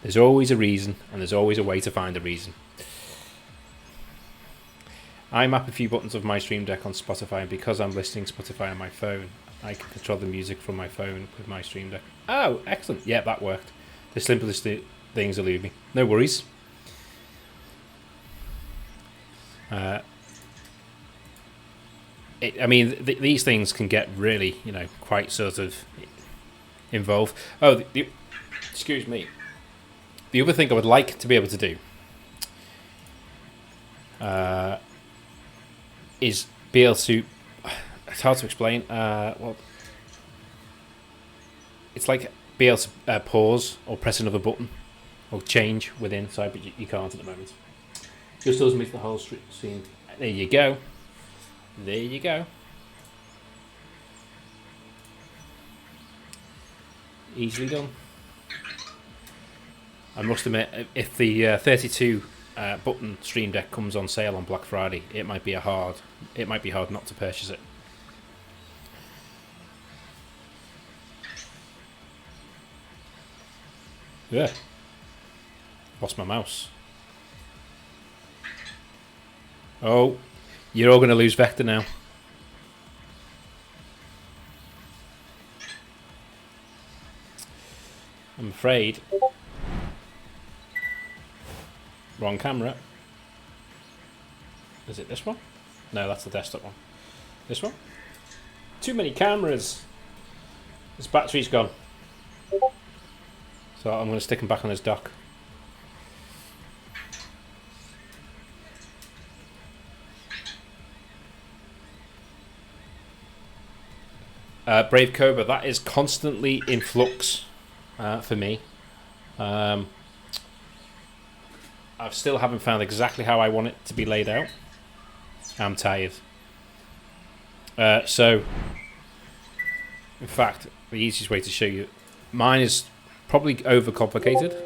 There's always a reason, and there's always a way to find a reason. I map a few buttons of my Stream Deck on Spotify, and because I'm listening Spotify on my phone, I can control the music from my phone with my Stream Deck. Oh, excellent. Yeah, that worked. The simplest things elude me. No worries. I mean, these things can get really, quite sort of involved. Oh, excuse me. The other thing I would like to be able to do is be able to. It's hard to explain. Well, it's like be able to pause or press another button or change within side, but you can't at the moment. Just doesn't make the whole scene. There you go. There you go. Easily done. I must admit, if the 32 button Stream Deck comes on sale on Black Friday, it might be hard not to purchase it. Yeah. Lost my mouse. Oh, you're all going to lose Vector now. I'm afraid Wrong camera. Is it this one? No, that's the desktop one. This one? Too many cameras. This battery's gone. So I'm going to stick him back on his dock. Brave Cobra, that is constantly in flux for me. I still haven't found exactly how I want it to be laid out. I'm tired. So, in fact, the easiest way to show you, mine is probably overcomplicated.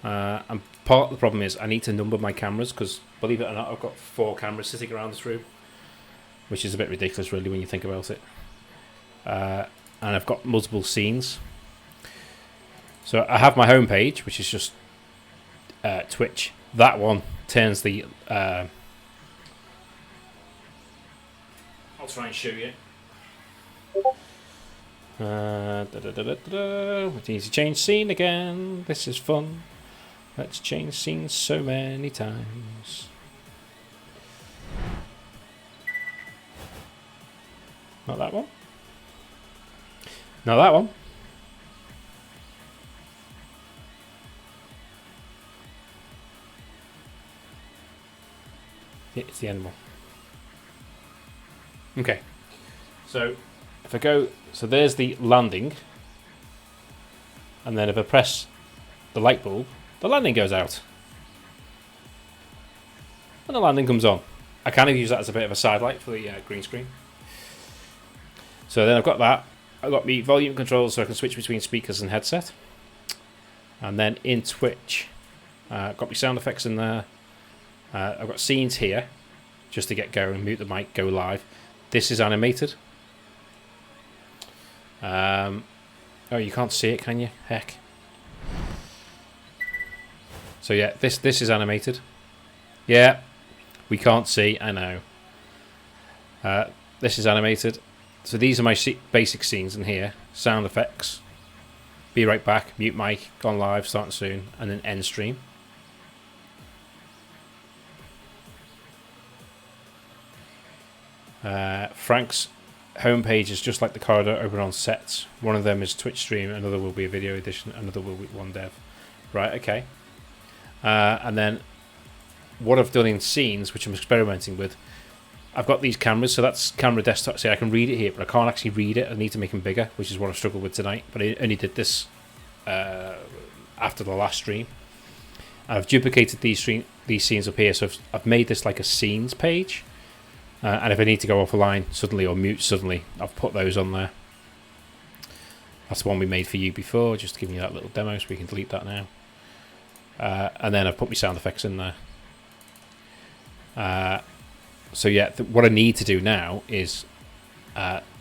And part of the problem is I need to number my cameras because, believe it or not, I've got 4 cameras sitting around this room, which is a bit ridiculous, really, when you think about it. And I've got multiple scenes. So I have my home page, which is just Twitch. That one turns the... I'll try and show you. We need to change scene again. This is fun. Let's change scenes so many times. Not that one. Not that one. It's the animal. Okay. So if I go, so there's the landing, and then if I press the light bulb, the landing goes out, and the landing comes on. I kind of use that as a bit of a side light for the green screen. So then I've got that. I've got my volume controls so I can switch between speakers and headset. And then in Twitch, I've got my sound effects in there. I've got scenes here, just to get going, mute the mic, go live. This is animated. Oh, you can't see it, can you? Heck. So yeah, this is animated. Yeah, we can't see, I know. This is animated. So these are my basic scenes in here. Sound effects. Be right back. Mute mic. Gone live. Starting soon. And then end stream. Frank's homepage is just like the corridor open on sets. One of them is Twitch stream. Another will be a video edition. Another will be one dev. Right. Okay. And then what I've done in scenes, which I'm experimenting with, I've got these cameras, so that's camera desktop. See, I can read it here, but I can't actually read it. I need to make them bigger, which is what I've struggled with tonight. But I only did this after the last stream. I've duplicated these scenes up here, so I've made this like a scenes page. And if I need to go offline suddenly or mute suddenly, I've put those on there. That's the one we made for you before, just giving you that little demo, so we can delete that now. And then I've put my sound effects in there. So yeah, what I need to do now is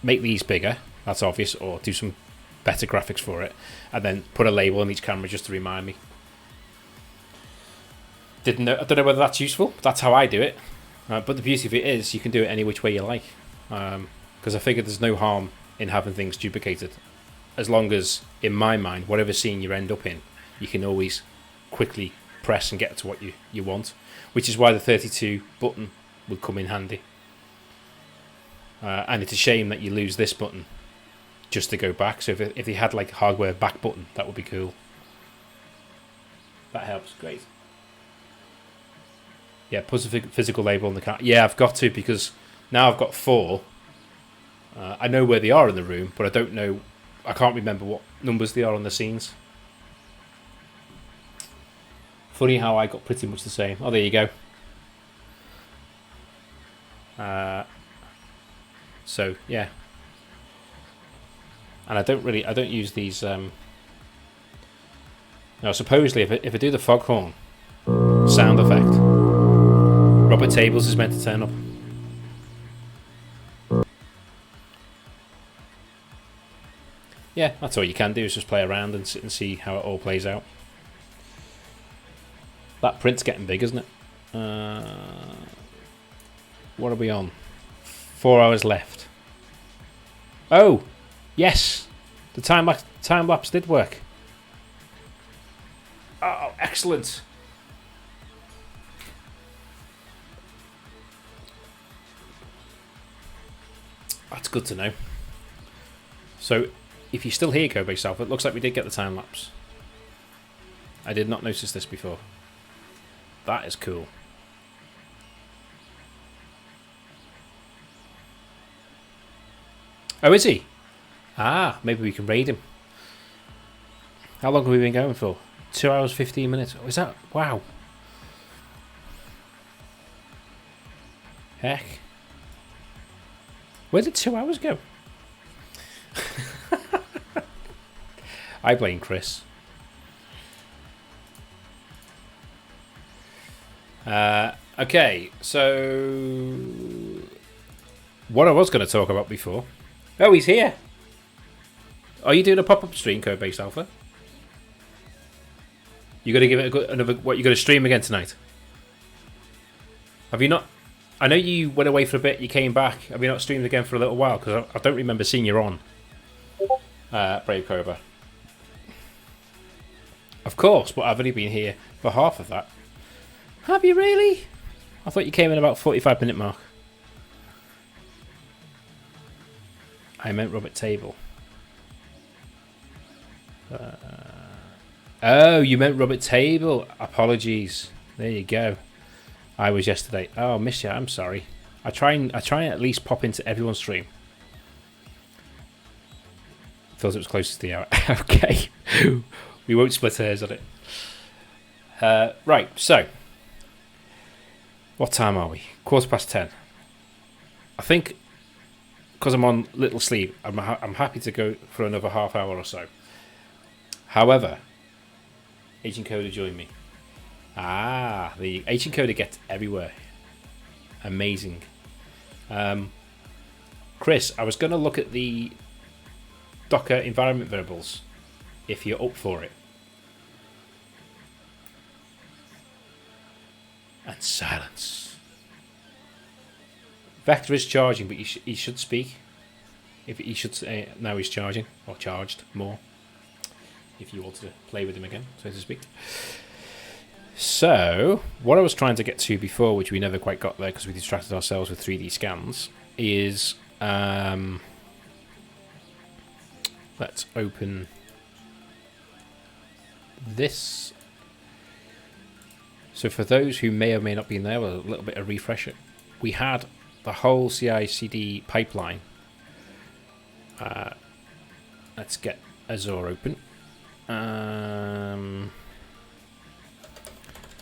make these bigger, that's obvious, or do some better graphics for it, and then put a label on each camera just to remind me. I don't know whether that's useful, but that's how I do it. But the beauty of it is you can do it any which way you like, because I figure there's no harm in having things duplicated, as long as, in my mind, whatever scene you end up in, you can always quickly press and get to what you want, which is why the 32 button would come in handy. And it's a shame that you lose this button just to go back. So if they had like a hardware back button, that would be cool. That helps. Great. Yeah, put a physical label on the car. Yeah, I've got to, because now I've got 4. I know where they are in the room, but I don't know. I can't remember what numbers they are on the scenes. Funny how I got pretty much the same. Oh, there you go. So yeah, and I don't use these. Now, supposedly, if I do the foghorn sound effect, Robert Tables is meant to turn up. Yeah, that's all you can do, is just play around and sit and see how it all plays out. That print's getting big, isn't it? What are we on? 4 hours left. Oh, yes, the time lapse did work. Oh, excellent. That's good to know. So, if you're still here, Kobe South, it looks like we did get the time lapse. I did not notice this before. That is cool. Oh, is he? Ah, maybe we can raid him. How long have we been going for? 2 hours, 15 minutes. Oh, is that... Wow. Heck. Where did 2 hours go? I blame Chris. Okay, so... What I was going to talk about before... Oh, he's here! Are you doing a pop-up stream, Codebase Alpha? You got to give it another... What, you got to stream again tonight? Have you not... I know you went away for a bit, you came back. Have you not streamed again for a little while? Because I don't remember seeing you on. Brave Cobra. Of course, but I've only been here for half of that. Have you really? I thought you came in about 45-minute mark. I meant Robert Table. Oh, you meant Robert Table. Apologies. There you go. I was yesterday. Oh, miss you. I'm sorry. I try and at least pop into everyone's stream. Thought it was close to the hour. Okay. We won't split hairs on it. Right, so. What time are we? 10:15. I think, because I'm on little sleep, I'm happy to go for another half hour or so. However, Agent Coda joined me. Ah, the Agent Coda gets everywhere. Amazing. Chris, I was going to look at the Docker environment variables, if you're up for it. And silence. Vector is charging, but he should speak. If he should say now he's charging, or charged more. If you want to play with him again, so to speak. So, what I was trying to get to before, which we never quite got there because we distracted ourselves with 3D scans, is let's open this. So for those who may or may not be in there, with a little bit of refresher, we had the whole CI/CD pipeline. Let's get Azure open. Azure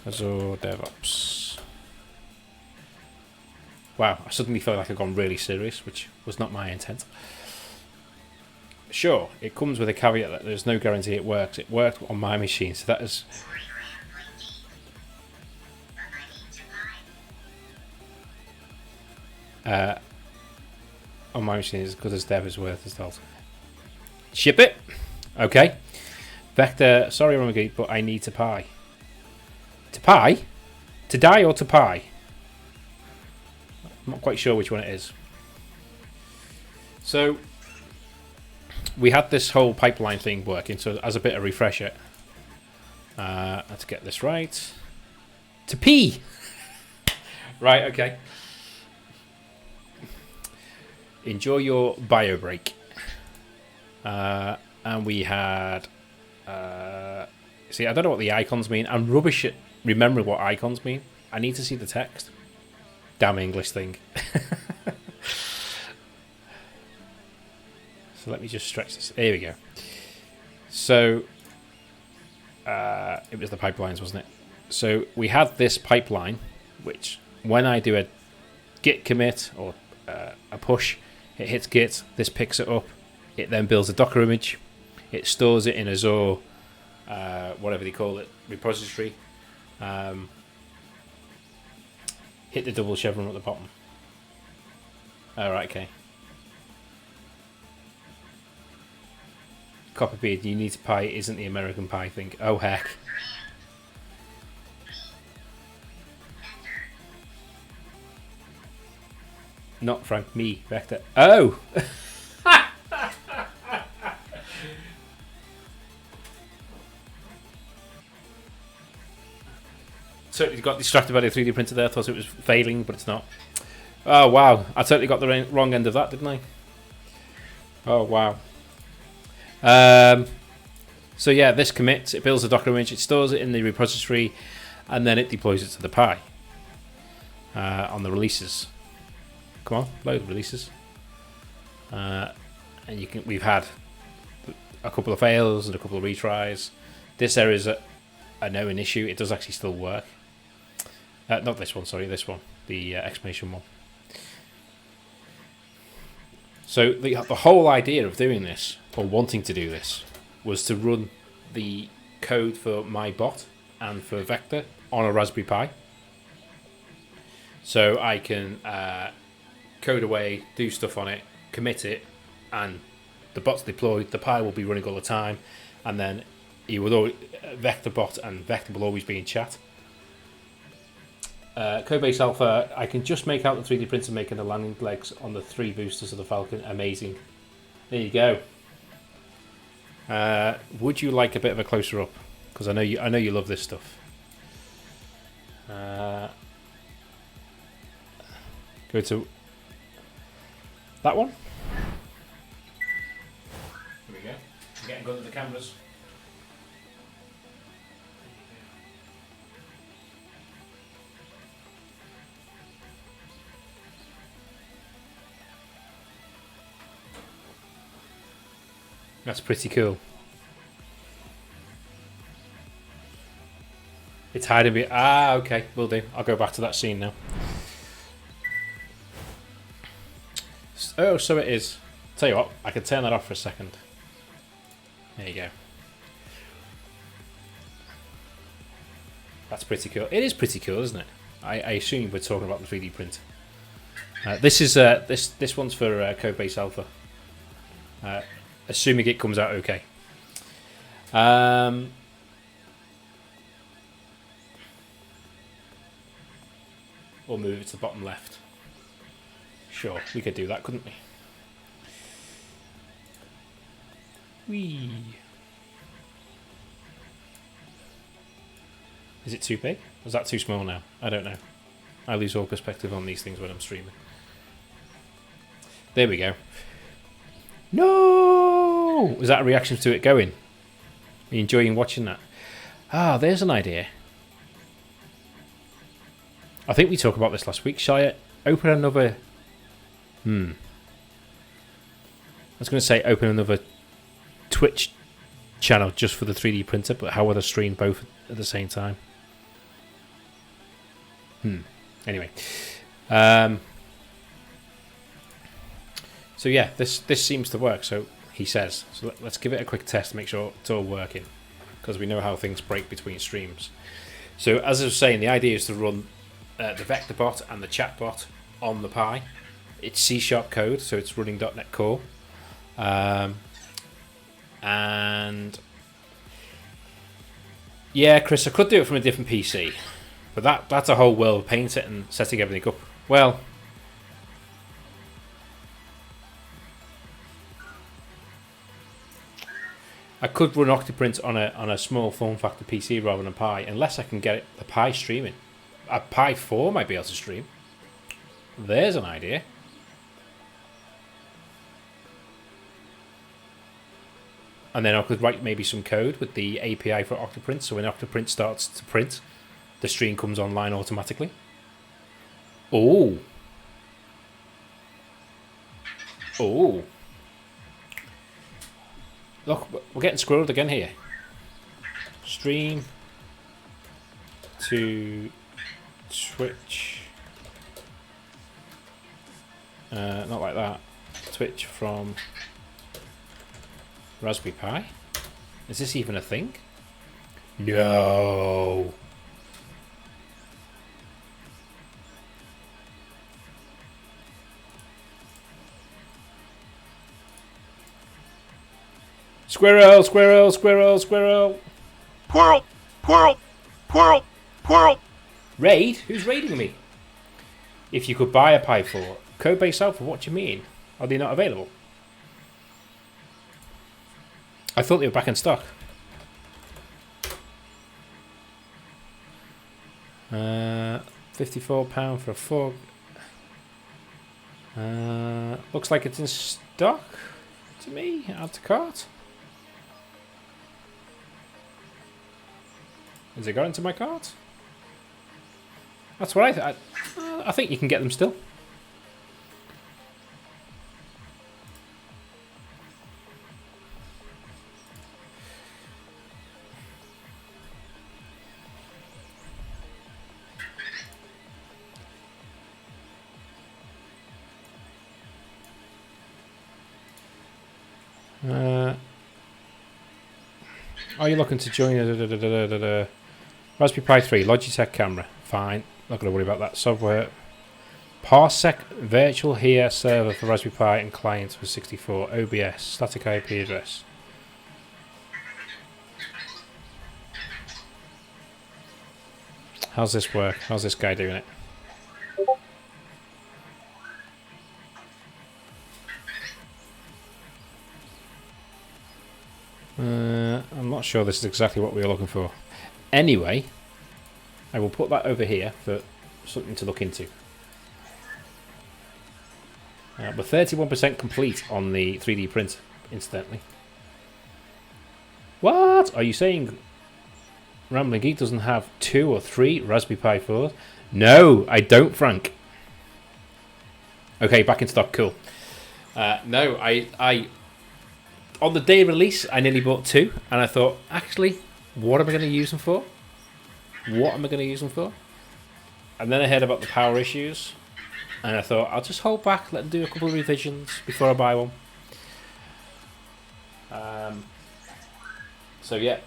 DevOps. Wow, I suddenly felt like I've gone really serious, which was not my intent. Sure, it comes with a caveat that there's no guarantee it works. It worked on my machine, so that is... on my machine is as good as Dev is worth as Delta. Ship it! Okay. Vector, sorry Romagi, but I need to pie. To pie? To die or to pie? I'm not quite sure which one it is. So, we had this whole pipeline thing working, so as a bit of refresher, let's get this right. To pee! Right, okay. Enjoy your bio break. And we had... see, I don't know what the icons mean. I'm rubbish at remembering what icons mean. I need to see the text. Damn English thing. So let me just stretch this. There we go. So, it was the pipelines, wasn't it? So we had this pipeline, which when I do a git commit or a push, it hits git, this picks it up, it then builds a Docker image, it stores it in Azure, whatever they call it, repository. Hit the double chevron at the bottom. Alright, okay. Copperbeard, you need to pie isn't the American Pie thing. Oh heck. Not Frank, me, Vector. Oh! Totally got distracted by the 3D printer there. Thought it was failing, but it's not. Oh wow, I totally got the wrong end of that, didn't I? Oh, wow. So yeah, this commits, it builds a Docker image, it stores it in the repository, and then it deploys it to the Pi on the releases. Come on, load releases. And we've had a couple of fails and a couple of retries. This error is a known issue. It does actually still work. Not this one, sorry, this one, the explanation one. So the whole idea of doing this, or wanting to do this, was to run the code for my bot and for Vector on a Raspberry Pi. So I can code away, do stuff on it, commit it, and the bot's deployed, the Pi will be running all the time, and then Vector bot and Vector will always be in chat. Codebase Alpha, I can just make out the 3D printer making the landing legs on the 3 boosters of the Falcon. Amazing. There you go. Would you like a bit of a closer up? Because I know you love this stuff. Go to that one. Here we go. I'm getting good at the cameras. That's pretty cool. It's hiding me. Ah, okay, will do. I'll go back to that scene now. Oh, so it is. Tell you what, I can turn that off for a second. There you go. That's pretty cool. It is pretty cool, isn't it? I assume we're talking about the 3D printer. This is this one's for Codebase Alpha. Assuming it comes out okay. Or move it to the bottom left. Sure, we could do that, couldn't we? Whee. Is it too big? Is that too small now? I don't know. I lose all perspective on these things when I'm streaming. There we go. No! Was that a reaction to it going? Are you enjoying watching that? Ah, there's an idea. I think we talked about this last week. Shall I open another... I was going to say open another Twitch channel just for the 3D printer, but how would I stream both at the same time? Anyway. So yeah, this seems to work, so he says. So let's give it a quick test to make sure it's all working, because we know how things break between streams. So as I was saying, the idea is to run the Vector bot and the chat bot on the Pi. It's C# code, so it's running .NET Core. And yeah, Chris, I could do it from a different PC, but that's a whole world of pain setting everything up. Well, I could run Octoprint on a small form factor PC rather than a Pi, unless I can get the Pi streaming. A Pi 4 might be able to stream. There's an idea. And then I could write maybe some code with the API for Octoprint, so when Octoprint starts to print, the stream comes online automatically. Oh. Oh. Look, we're getting squirreled again here. Stream to Twitch. Not like that. Twitch from Raspberry Pi? Is this even a thing? No. Squirrel, squirrel, squirrel, squirrel. Squirrel, squirrel, squirrel, squirrel. Raid? Who's raiding me? If you could buy a Pi 4, Codebase Alpha, what do you mean? Are they not available? I thought they were back in stock. £54 for a fork. Looks like it's in stock. to me. Add to cart. Has it got into my cart? That's what I think you can get them still. Are you looking to join Raspberry Pi 3, Logitech camera? Fine, not going to worry about that. Software. Parsec virtual here server for Raspberry Pi and client for 64. OBS, static IP address. How's this work? How's this guy doing it? I'm not sure this is exactly what we were looking for. Anyway, I will put that over here for something to look into. We're 31% complete on the 3D print, incidentally. What? Are you saying Rambling Geek doesn't have 2 or 3 Raspberry Pi 4s? No, I don't, Frank. Okay, back in stock, cool. No, I on the day of release, I nearly bought 2, and I thought, actually, what am I going to use them for? What am I going to use them for? And then I heard about the power issues, and I thought, I'll just hold back, let them do a couple of revisions before I buy one. So yeah,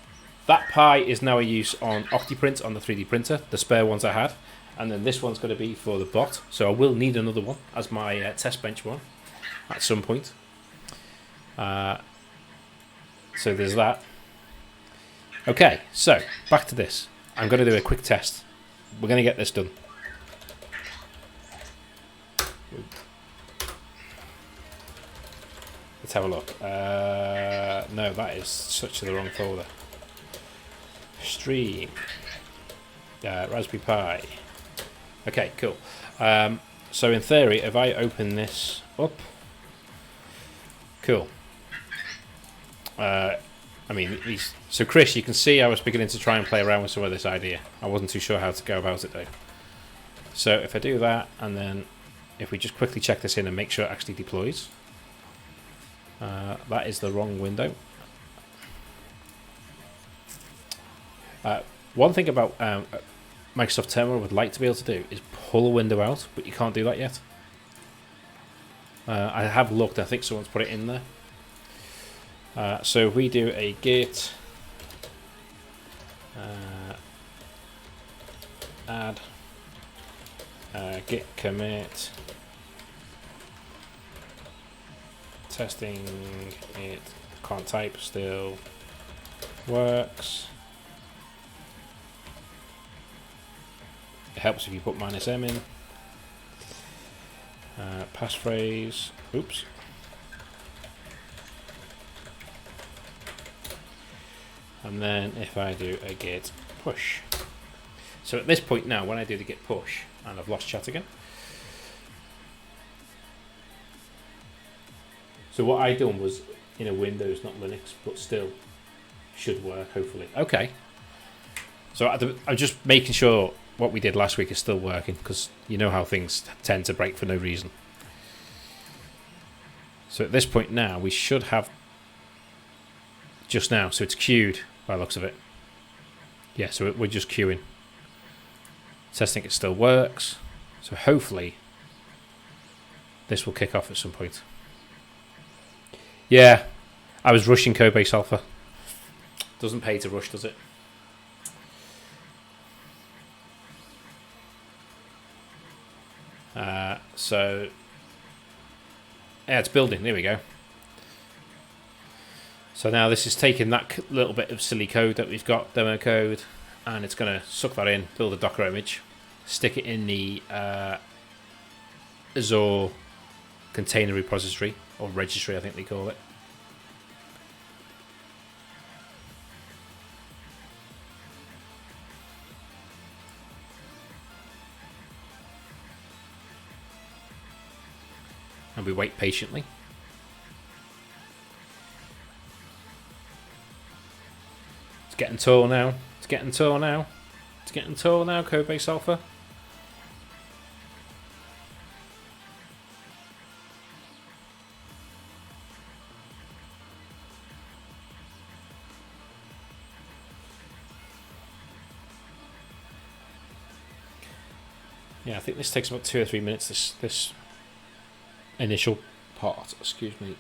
that Pi is now a use on OptiPrint on the 3D printer, the spare ones I had, and then this one's going to be for the bot, so I will need another one as my test bench one at some point. So there's that. Okay, so back to this. I'm going to do a quick test. We're going to get this done. Let's have a look. No, that is such the wrong folder. Stream. Raspberry Pi. Okay, cool. So in theory, if I open this up, cool. I mean, so Chris, you can see I was beginning to try and play around with some of this idea. I wasn't too sure how to go about it though. So if I do that, and then if we just quickly check this in and make sure it actually deploys. That is the wrong window. One thing about Microsoft Terminal would like to be able to do is pull a window out, but you can't do that yet. I have looked, I think someone's put it in there. So if we do a git add git commit testing, it can't type, still works. It helps if you put -m in. Passphrase, oops. And then if I do a git push. So at this point now, when I do the git push, and I've lost chat again. So what I done was in a Windows, not Linux, but still should work, hopefully. Okay. So I'm just making sure what we did last week is still working, because you know how things tend to break for no reason. So at this point now, we should have just now, so it's queued by the looks of it. Yeah, so we're just queuing. Testing it still works. So hopefully this will kick off at some point. Yeah, I was rushing Codebase Alpha. Doesn't pay to rush, does it? So yeah, it's building. There we go. So now this is taking that little bit of silly code that we've got, demo code, and it's going to suck that in, build a Docker image, stick it in the Azure container repository, or registry I think they call it. And we wait patiently. getting tall now. It's getting tall now. It's getting tall now, Codebase Alpha. Yeah, I think this takes about 2 or 3 minutes, this initial part. Excuse me.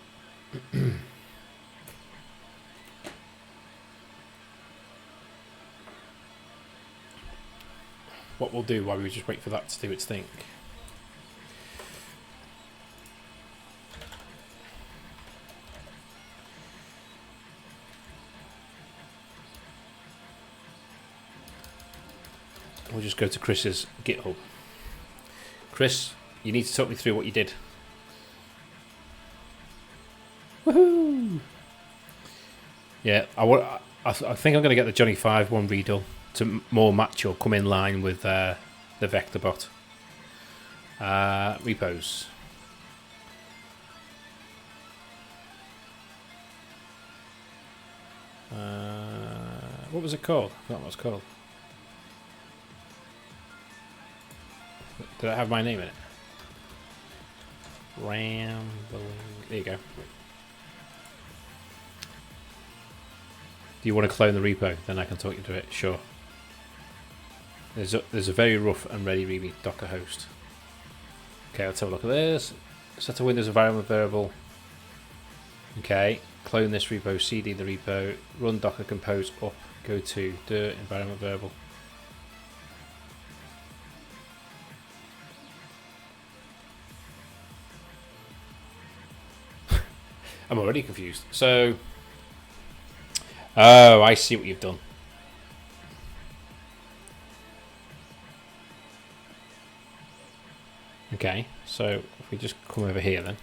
What we'll do while we just wait for that to do its thing. We'll just go to Chris's GitHub. Chris, you need to talk me through what you did. Woohoo! Yeah, I think I'm going to get the Johnny 5 one redone to more match or come in line with the VectorBot. Repos. What was it called? I forgot what it was called. Did I have my name in it? Rambling. There you go. Do you want to clone the repo? Then I can talk you through it. Sure. There's a very rough and ready README Docker host. Okay, let's have a look at this. Set a Windows environment variable. Okay, clone this repo, cd the repo, run Docker Compose up, go to the environment variable. I'm already confused. So, oh, I see what you've done. Okay, so if we just come over here then.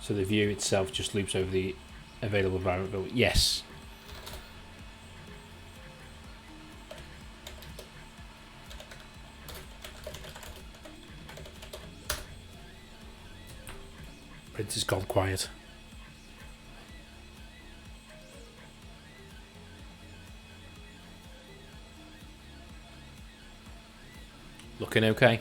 So the view itself just loops over the available environment variable. Yes. Printer's gone quiet. Looking okay.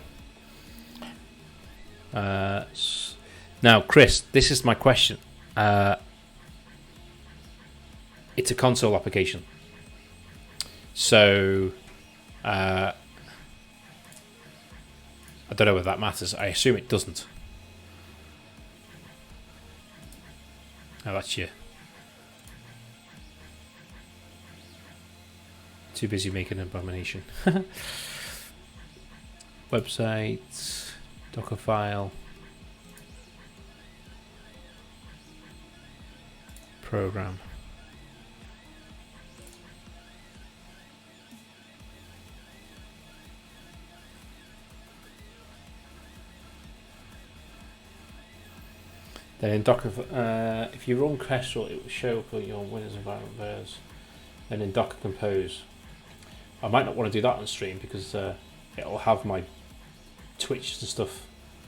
Now, Chris, this is my question. It's a console application. So, I don't know whether that matters. I assume it doesn't. Oh, that's you. Too busy making an abomination. Website, Docker file. Program. Then in Docker, if you run Kestrel, it will show up on your Windows environment variables. And in Docker Compose, I might not want to do that on stream because it'll have my Twitch and stuff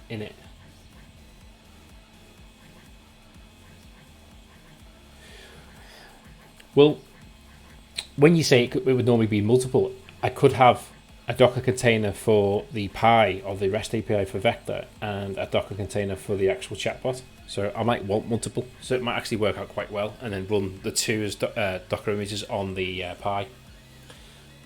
in it. Well, when you say it would normally be multiple, I could have a Docker container for the Pi or the REST API for Vector and a Docker container for the actual chatbot. So I might want multiple. So it might actually work out quite well and then run the two as Docker images on the Pi.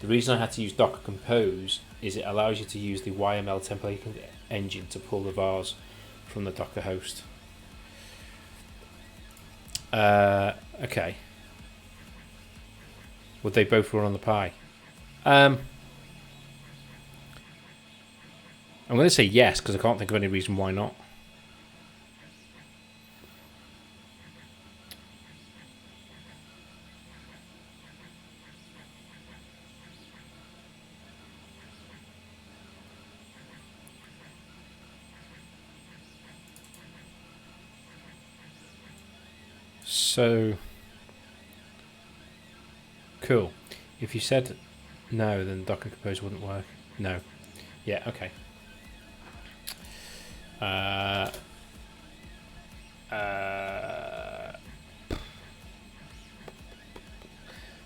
The reason I had to use Docker Compose is it allows you to use the YML template engine to pull the vars from the Docker host. Okay. Would they both run on the Pi? I'm going to say yes because I can't think of any reason why not. So cool. If you said no, then Docker Compose wouldn't work. No. Yeah. Okay.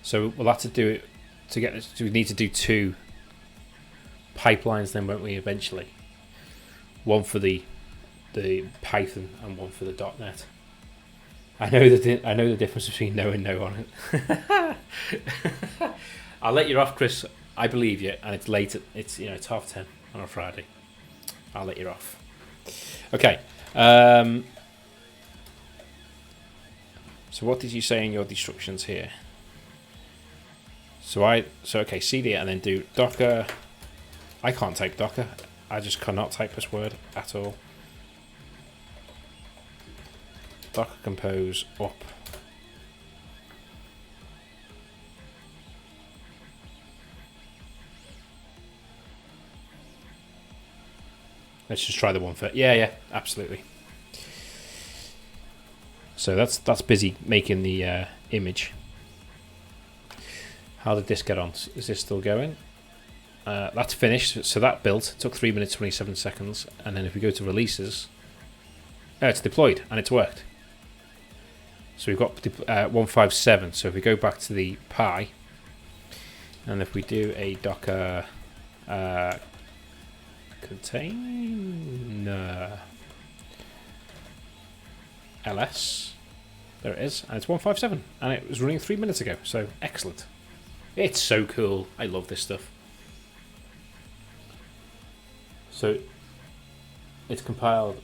So we'll have to do it to get this. We need to do 2 pipelines, then, won't we? Eventually, one for the Python and one for the .NET. I know the difference between no and no on it. I'll let you off, Chris. I believe you, and it's late. It's 10:30 on a Friday. I'll let you off. Okay. So what did you say in your instructions here? So okay, cd and then do docker. I can't type docker. I just cannot type this word at all. Docker compose up. Let's just try the one first. Yeah, absolutely. So that's busy making the image. How did this get on? Is this still going? That's finished. So that built. It took 3 minutes 27 seconds. And then if we go to releases, it's deployed and it's worked. So we've got 157. So if we go back to the Pi, and if we do a Docker container ls, there it is, and it's 157, and it was running 3 minutes ago. So excellent. It's so cool. I love this stuff. So it's compiled.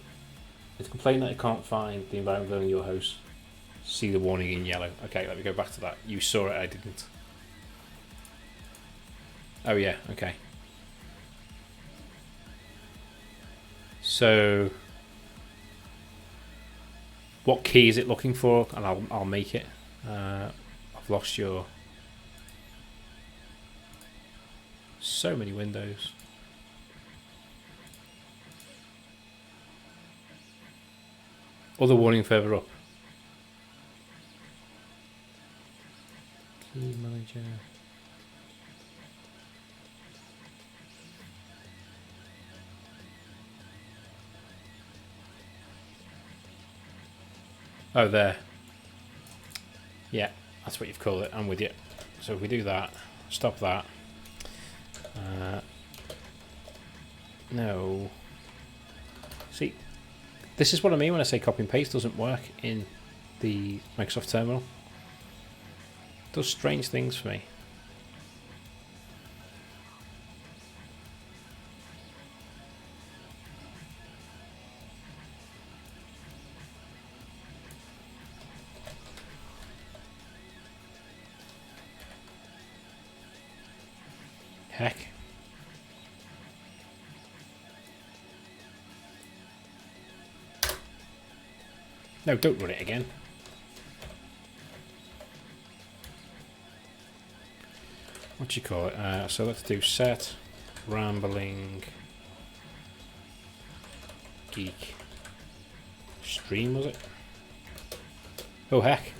It's complained that it can't find the environment on your host. See the warning in yellow. Okay, let me go back to that. You saw it, I didn't. Oh yeah, okay. So what key is it looking for? And I'll make it. I've lost your... So many windows. Other warning further up. Key manager. Oh, there. Yeah, that's what you've called it. I'm with you. So if we do that, stop that. No. See, this is what I mean when I say copy and paste doesn't work in the Microsoft Terminal. It does strange things for me. Heck. No, don't run it again. What do you call it? So let's do set rambling geek stream, was it? Oh heck.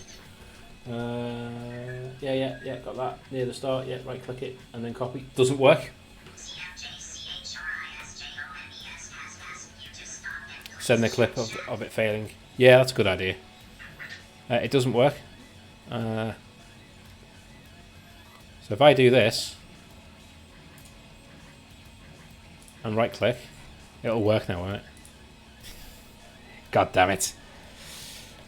Yeah, got that near the start. Yeah, right click it and then copy. Doesn't work. Send the clip of it failing. Yeah, that's a good idea. It doesn't work. So if I do this and right click, it'll work now, won't it? God damn it.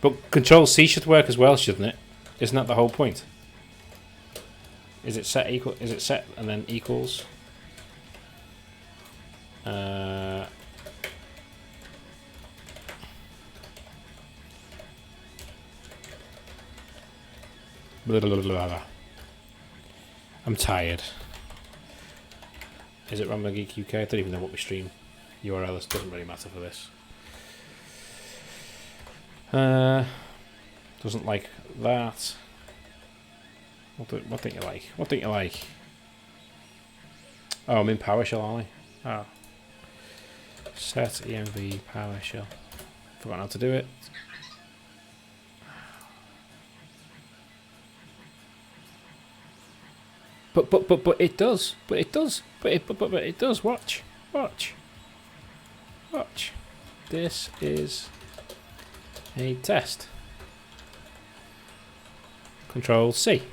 But Control C should work as well, shouldn't it? Isn't that the whole point? Is it set equal? Is it set and then equals? Blah, blah, blah, blah. I'm tired. Is it Rambling Geek UK? I don't even know what we stream URL is. Doesn't really matter for this. Doesn't like that. What don't you like? What don't you like? Oh, I'm in PowerShell, aren't I? Oh. Set env PowerShell. Forgot how to do it. But it does. But it does. But it does. Watch. This is a test. Control C.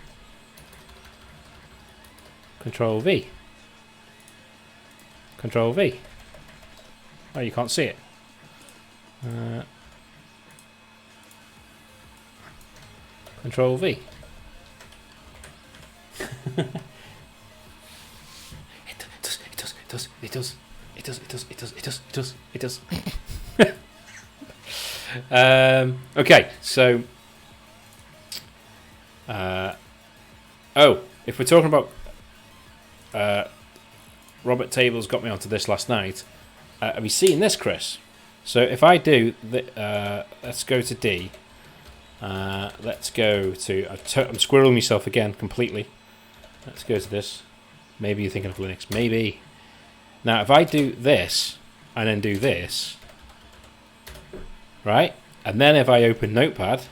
Control V. Control V. Oh, you can't see it. Control V. It does. Okay, so if we're talking about Robert Tables got me onto this last night. Have you seen this, Chris? So if I do let's go to D. Let's go to I'm squirreling myself again completely. Let's go to this. Maybe you're thinking of Linux. Maybe. Now, if I do this and then do this, right? And then if I open Notepad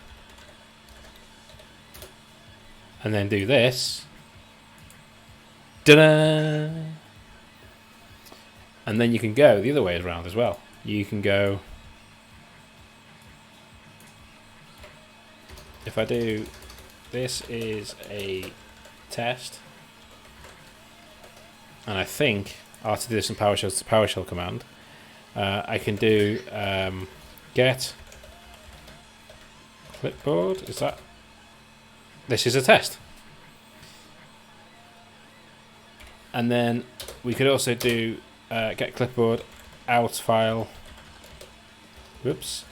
and then do this, ta-da! And then you can go the other way around as well. You can go, if I do, this is a test, and I think after this in PowerShell, it's the PowerShell command. I can do get clipboard. Is that? This is a test. And then we could also do get clipboard out file. Whoops.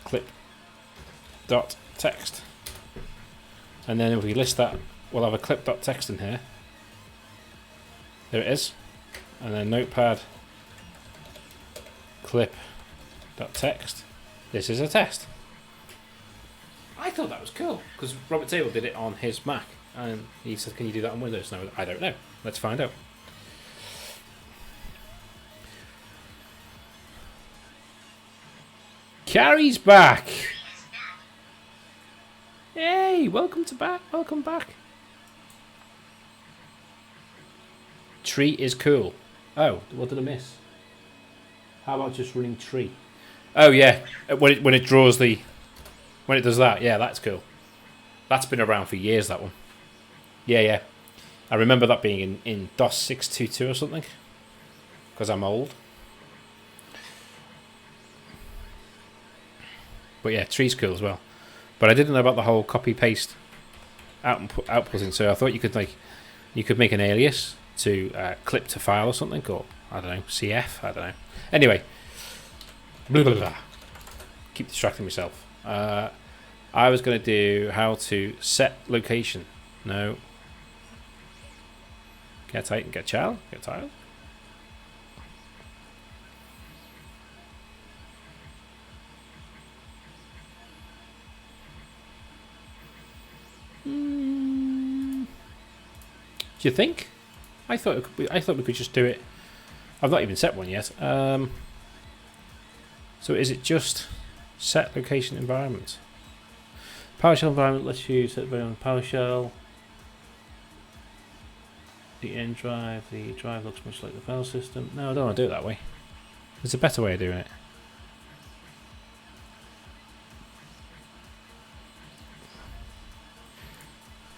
Clip dot text. And then if we list that, we'll have a clip dot text in here. There it is. And then Notepad clip dot text. This is a test. I thought that was cool because Robert Table did it on his Mac, and he said, "Can you do that on Windows?" No, I don't know. Let's find out. Carrie's back. Hey, welcome back. Welcome back. Tree is cool. Oh, what did I miss? How about just running tree? Oh yeah, when it draws the, when it does that, yeah, that's cool. That's been around for years, that one. Yeah. I remember that being in DOS 622 or something, because I'm old. But yeah, tree's cool as well. But I didn't know about the whole copy paste outputting. So I thought you could make an alias to clip to file or something, or I don't know, CF. I don't know. Anyway, blah, blah, blah. Keep distracting myself. I was going to do how to set location. No. Get tight, get child, get child. Do you think? I thought we could just do it. I've not even set one yet. So is it just set location environment? PowerShell environment lets you set it on PowerShell. The end drive. The drive looks much like the file system. No, I don't want to do it that way. There's a better way of doing it.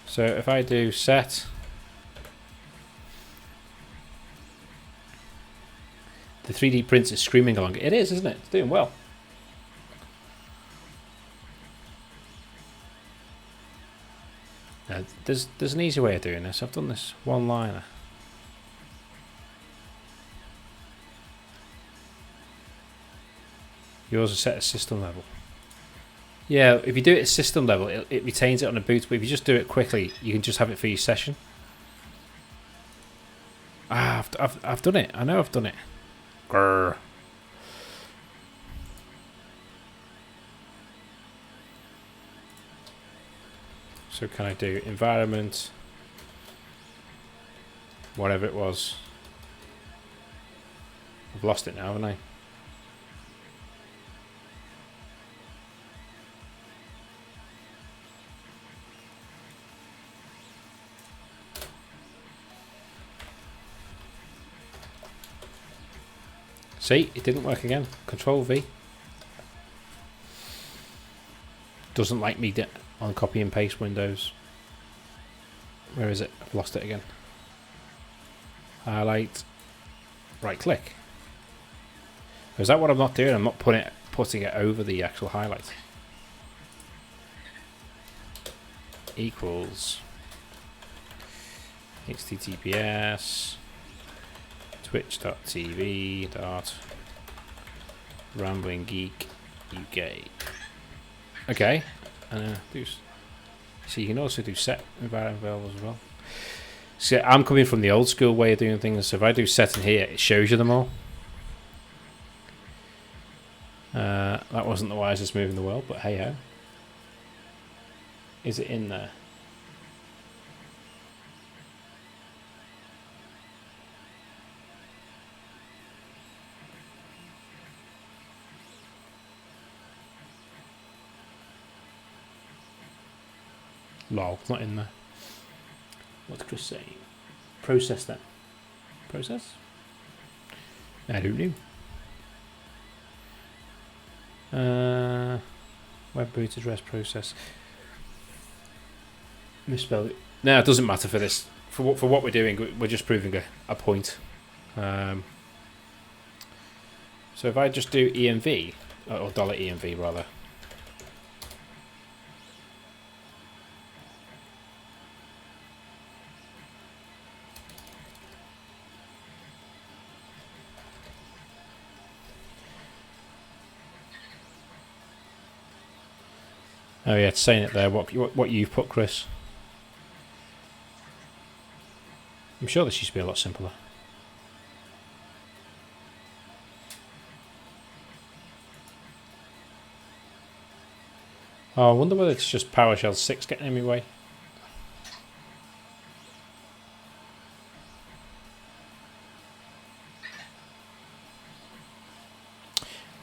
So if I do set, the 3D prints is screaming along. It is, isn't it? It's doing well. Now, there's an easy way of doing this. I've done this one-liner. Yours is set at system level. Yeah, if you do it at system level, it retains it on a boot, but if you just do it quickly, you can just have it for your session. I've done it. I know I've done it. Grr. So can I do environment, whatever it was? I've lost it now, haven't I? See, it didn't work again. Control V. Doesn't like me on copy and paste windows. Where is it? I've lost it again. Highlight. Right click. Is that what I'm not doing? I'm not putting it over the actual highlight. Equals https twitch.tv Rambling Geek UK. Okay. So you can also do set environment variables as well. So I'm coming from the old school way of doing things. So if I do set in here, it shows you them all. That wasn't the wisest move in the world, but hey ho. Is it in there? Lol, it's not in there. What's Chris saying? Process then. Process? I don't know. Web boot address process. Misspelled it. No, it doesn't matter for this. For what we're doing, we're just proving a point. So if I just do EMV, or $EMV rather. Oh yeah, it's saying it there. What you've put, Chris. I'm sure this used to be a lot simpler. Oh, I wonder whether it's just PowerShell 6 getting in my way.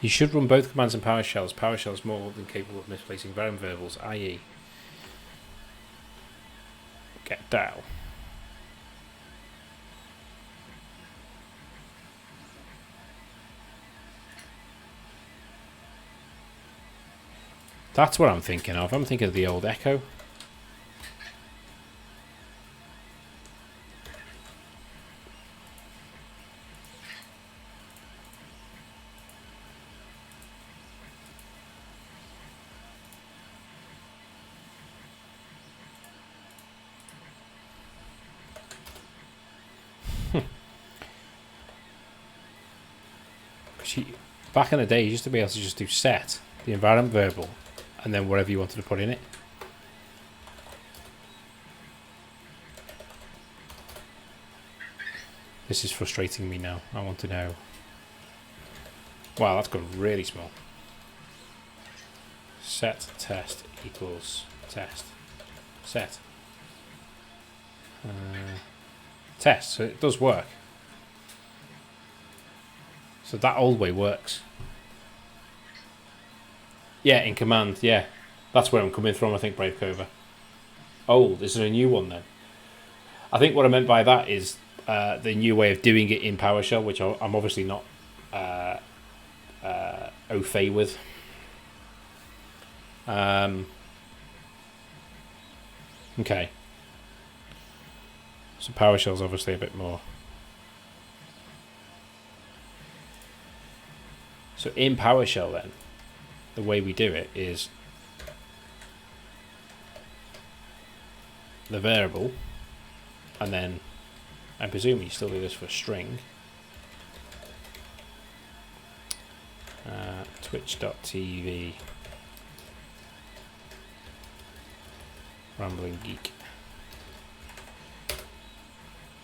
You should run both commands in PowerShell. PowerShell is more than capable of misplacing variant variables, i.e. get DAO. That's what I'm thinking of. I'm thinking of the old Echo. Back in the day, you used to be able to just do set, the environment variable, and then whatever you wanted to put in it. This is frustrating me now. I want to know. Wow, that's gone really small. Set test equals test. Set. Test, so it does work. So that old way works. Yeah, in command, yeah. That's where I'm coming from, I think, Brave Cova. Old, is there a new one then? I think what I meant by that is the new way of doing it in PowerShell, which I'm obviously not au fait with. Okay. So PowerShell's obviously a bit more. So in PowerShell then, the way we do it is the variable, and then I presume you still do this for a string. Twitch.tv Rambling Geek.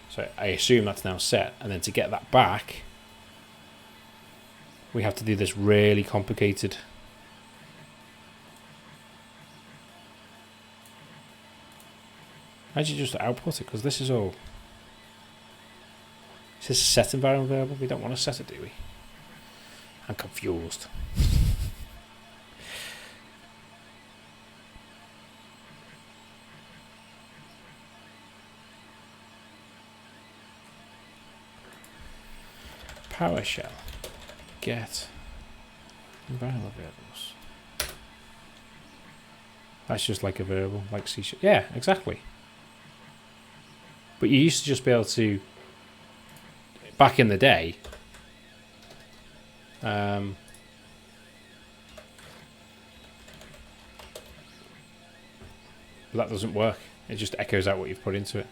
So I assume that's now set, and then to get that back, we have to do this really complicated. How'd you just output it? Because this is all. Is this a set environment variable? We don't want to set it, do we? I'm confused. PowerShell. get environmental variables. That's just like a variable, like C#. Yeah, exactly. But you used to just be able to, back in the day, but that doesn't work. It just echoes out what you've put into it.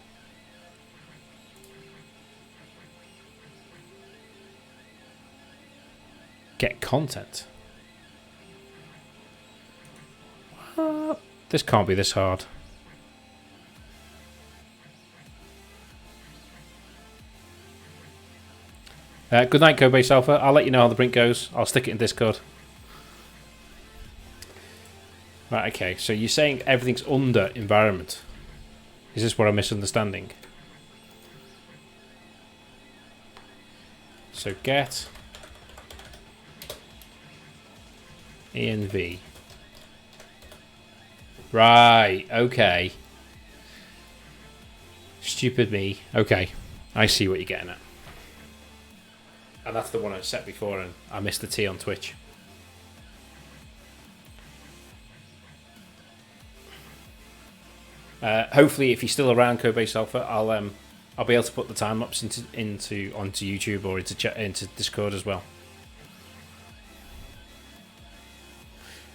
Get content. What? This can't be this hard. Good night, Codebase Alpha. I'll let you know how the Brink goes. I'll stick it in Discord. Right, okay. So you're saying everything's under environment. Is this what I'm misunderstanding? So get env. Right, okay. Stupid me. Okay, I see what you're getting at. And that's the one I set before, and I missed the T on Twitch. Hopefully, if you're still around, Codebase Alpha, I'll be able to put the time lapse onto YouTube or into Discord as well.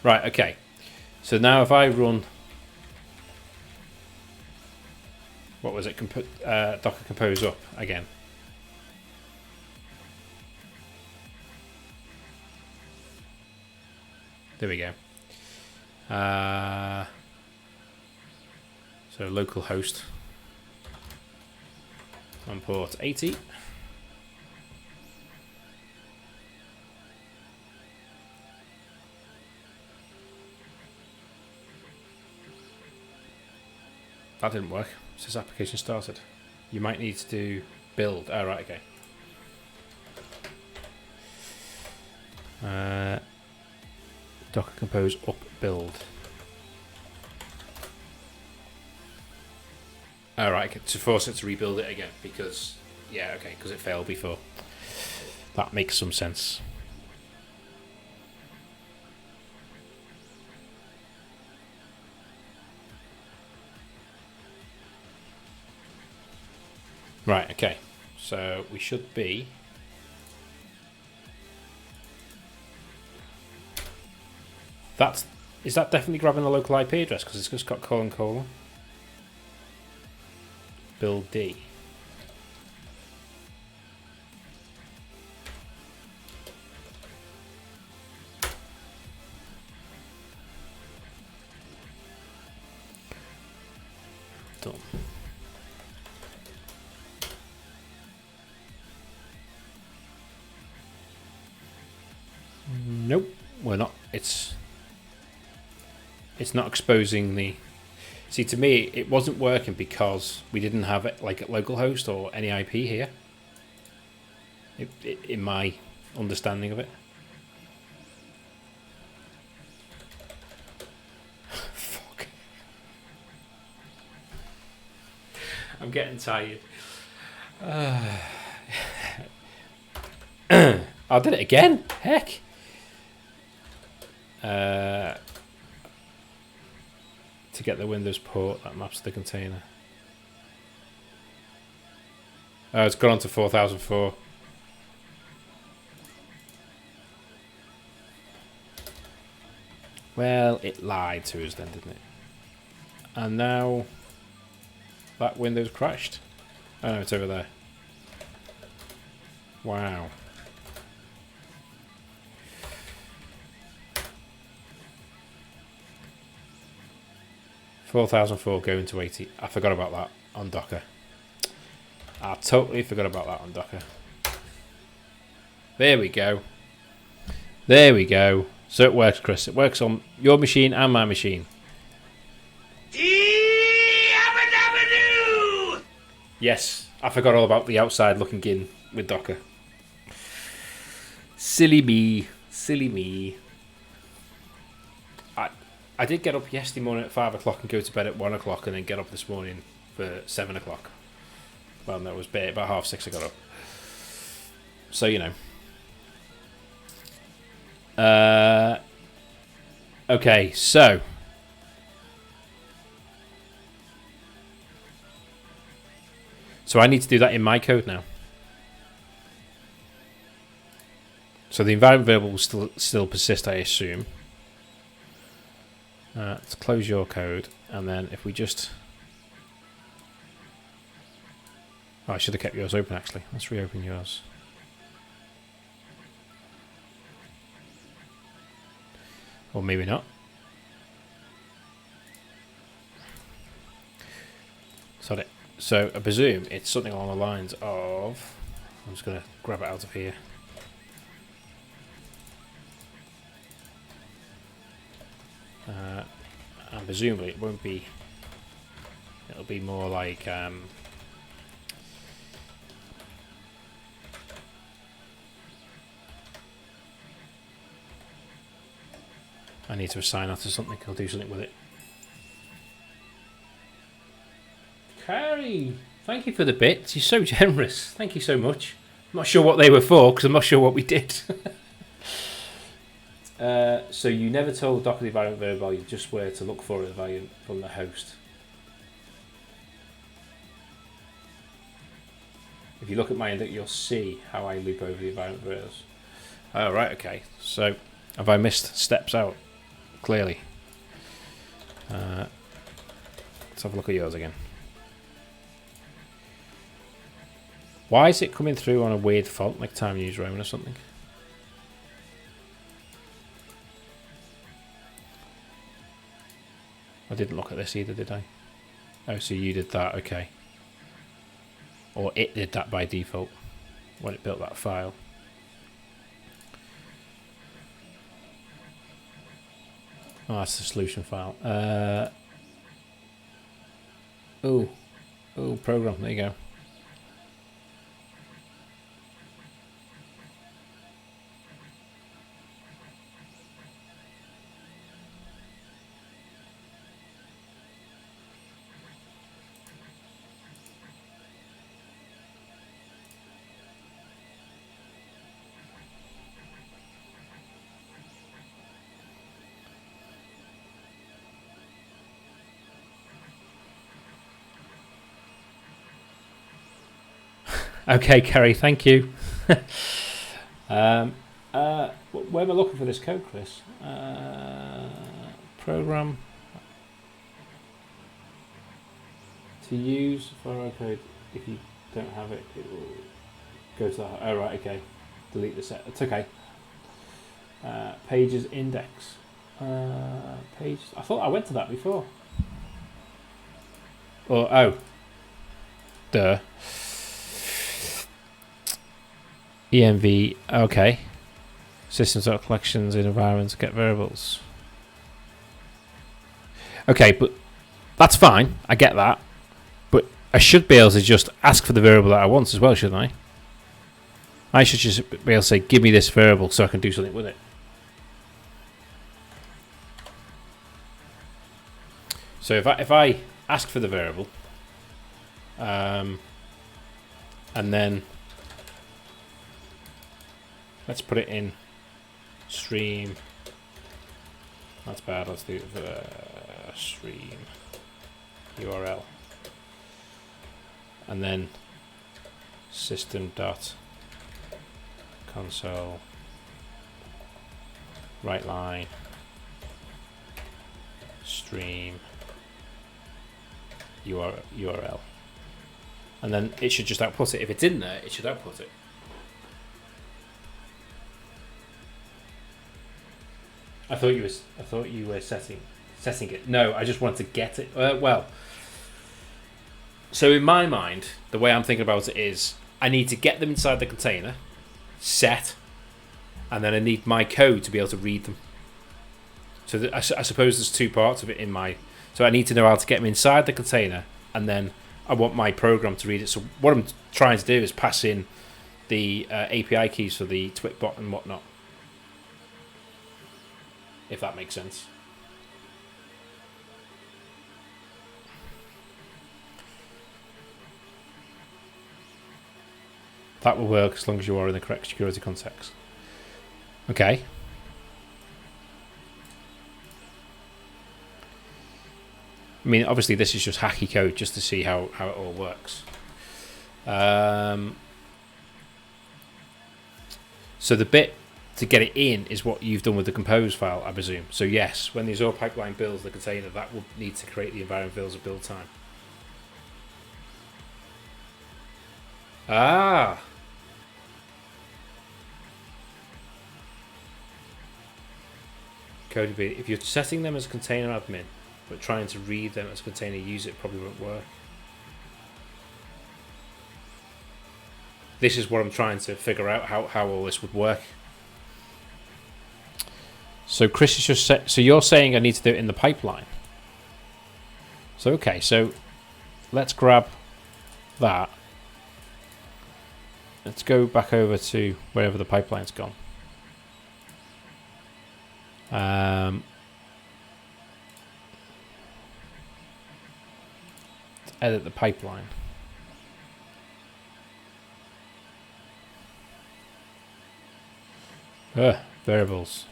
Right. Okay. So now, if I run, what was it? Docker Compose up again. There we go. So localhost on port 80. That didn't work. It says application started. You might need to do build. Oh, right, okay. Docker Compose up build. Alright, okay, to force it to rebuild it again because, yeah, okay, because it failed before. That makes some sense. Right, okay, so we should be. Is that definitely grabbing a local IP address because it's just got ::. Build D. Done. Nope, we're not. It's not exposing the. See, to me, it wasn't working because we didn't have it like a localhost or any IP here. In my understanding of it. Fuck. I'm getting tired. I did it again. Heck. To get the Windows port that maps the container. Oh, it's gone on to 4004. Well, it lied to us then, didn't it? And now that Windows crashed. Oh no, it's over there. Wow. $4,004 going to 80. I forgot about that on Docker. I totally forgot about that on Docker. There we go. There we go. So it works, Chris. It works on your machine and my machine. Yes, I forgot all about the outside looking in with Docker. Silly me. Silly me. I did get up yesterday morning at 5 o'clock and go to bed at 1 o'clock and then get up this morning for 7 o'clock. Well, no, it was about 6:30 I got up. So, you know. Okay, so I need to do that in my code now. So the environment variable will still persist, I assume. Let's close your code, and then if we just... Oh, I should have kept yours open, actually. Let's reopen yours. Or maybe not. Sorry. So I presume it's something along the lines of... I'm just going to grab it out of here. And presumably it won't be... It'll be more like... I need to assign that to something. I'll do something with it. Carrie, thank you for the bits. You're so generous. Thank you so much. I'm not sure what they were for because I'm not sure what we did. So you never told Docker the environment variable value, just where to look for the value from the host. If you look at my index, you'll see how I loop over the environment variables. Oh, right, okay. So have I missed steps out? Clearly. Let's have a look at yours again. Why is it coming through on a weird font, like Time News Roman or something? I didn't look at this either, did I? Oh, so you did that, okay. Or it did that by default when it built that file. Oh, that's the solution file. Oh, program, there you go. Okay, Kerry, thank you. Where am I looking for this code, Chris? Program to use for our code. If you don't have it, it will go to that. Oh, right, okay. Delete the set. It's okay. Pages index. Pages. I thought I went to that before. Oh. Duh. env, okay. Systems.collections in environments get variables. Okay, but that's fine. I get that. But I should be able to just ask for the variable that I want as well, shouldn't I? I should just be able to say, give me this variable so I can do something with it. So if I ask for the variable, and then let's put it in stream. That's bad. Let's do the stream URL, and then system.console right line stream URL, and then it should just output it. If it's in there, it should output it. I thought you were setting it. No, I just wanted to get it. Well, so in my mind, the way I'm thinking about it is I need to get them inside the container, set, and then I need my code to be able to read them. So I suppose there's two parts of it in my. So I need to know how to get them inside the container, and then I want my program to read it. So what I'm trying to do is pass in the API keys for the Twitbot and whatnot. If that makes sense. That will work as long as you are in the correct security context. Okay. I mean, obviously this is just hacky code just to see how it all works. So the bit to get it in is what you've done with the compose file, I presume. So yes, when the Azure pipeline builds the container, that will need to create the environment variables of build time. Ah. Code B. If you're setting them as a container admin, but trying to read them as a container user, it probably won't work. This is what I'm trying to figure out, how all this would work. So Chris is just so you're saying I need to do it in the pipeline. So okay, so let's grab that. Let's go back over to wherever the pipeline's gone. Let's edit the pipeline. Variables.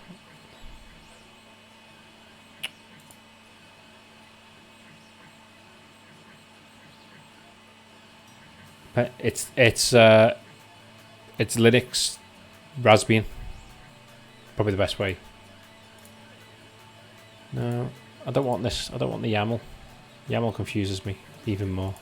It's Linux Raspbian. Probably the best way. No, I don't want this. I don't want the YAML. YAML confuses me even more.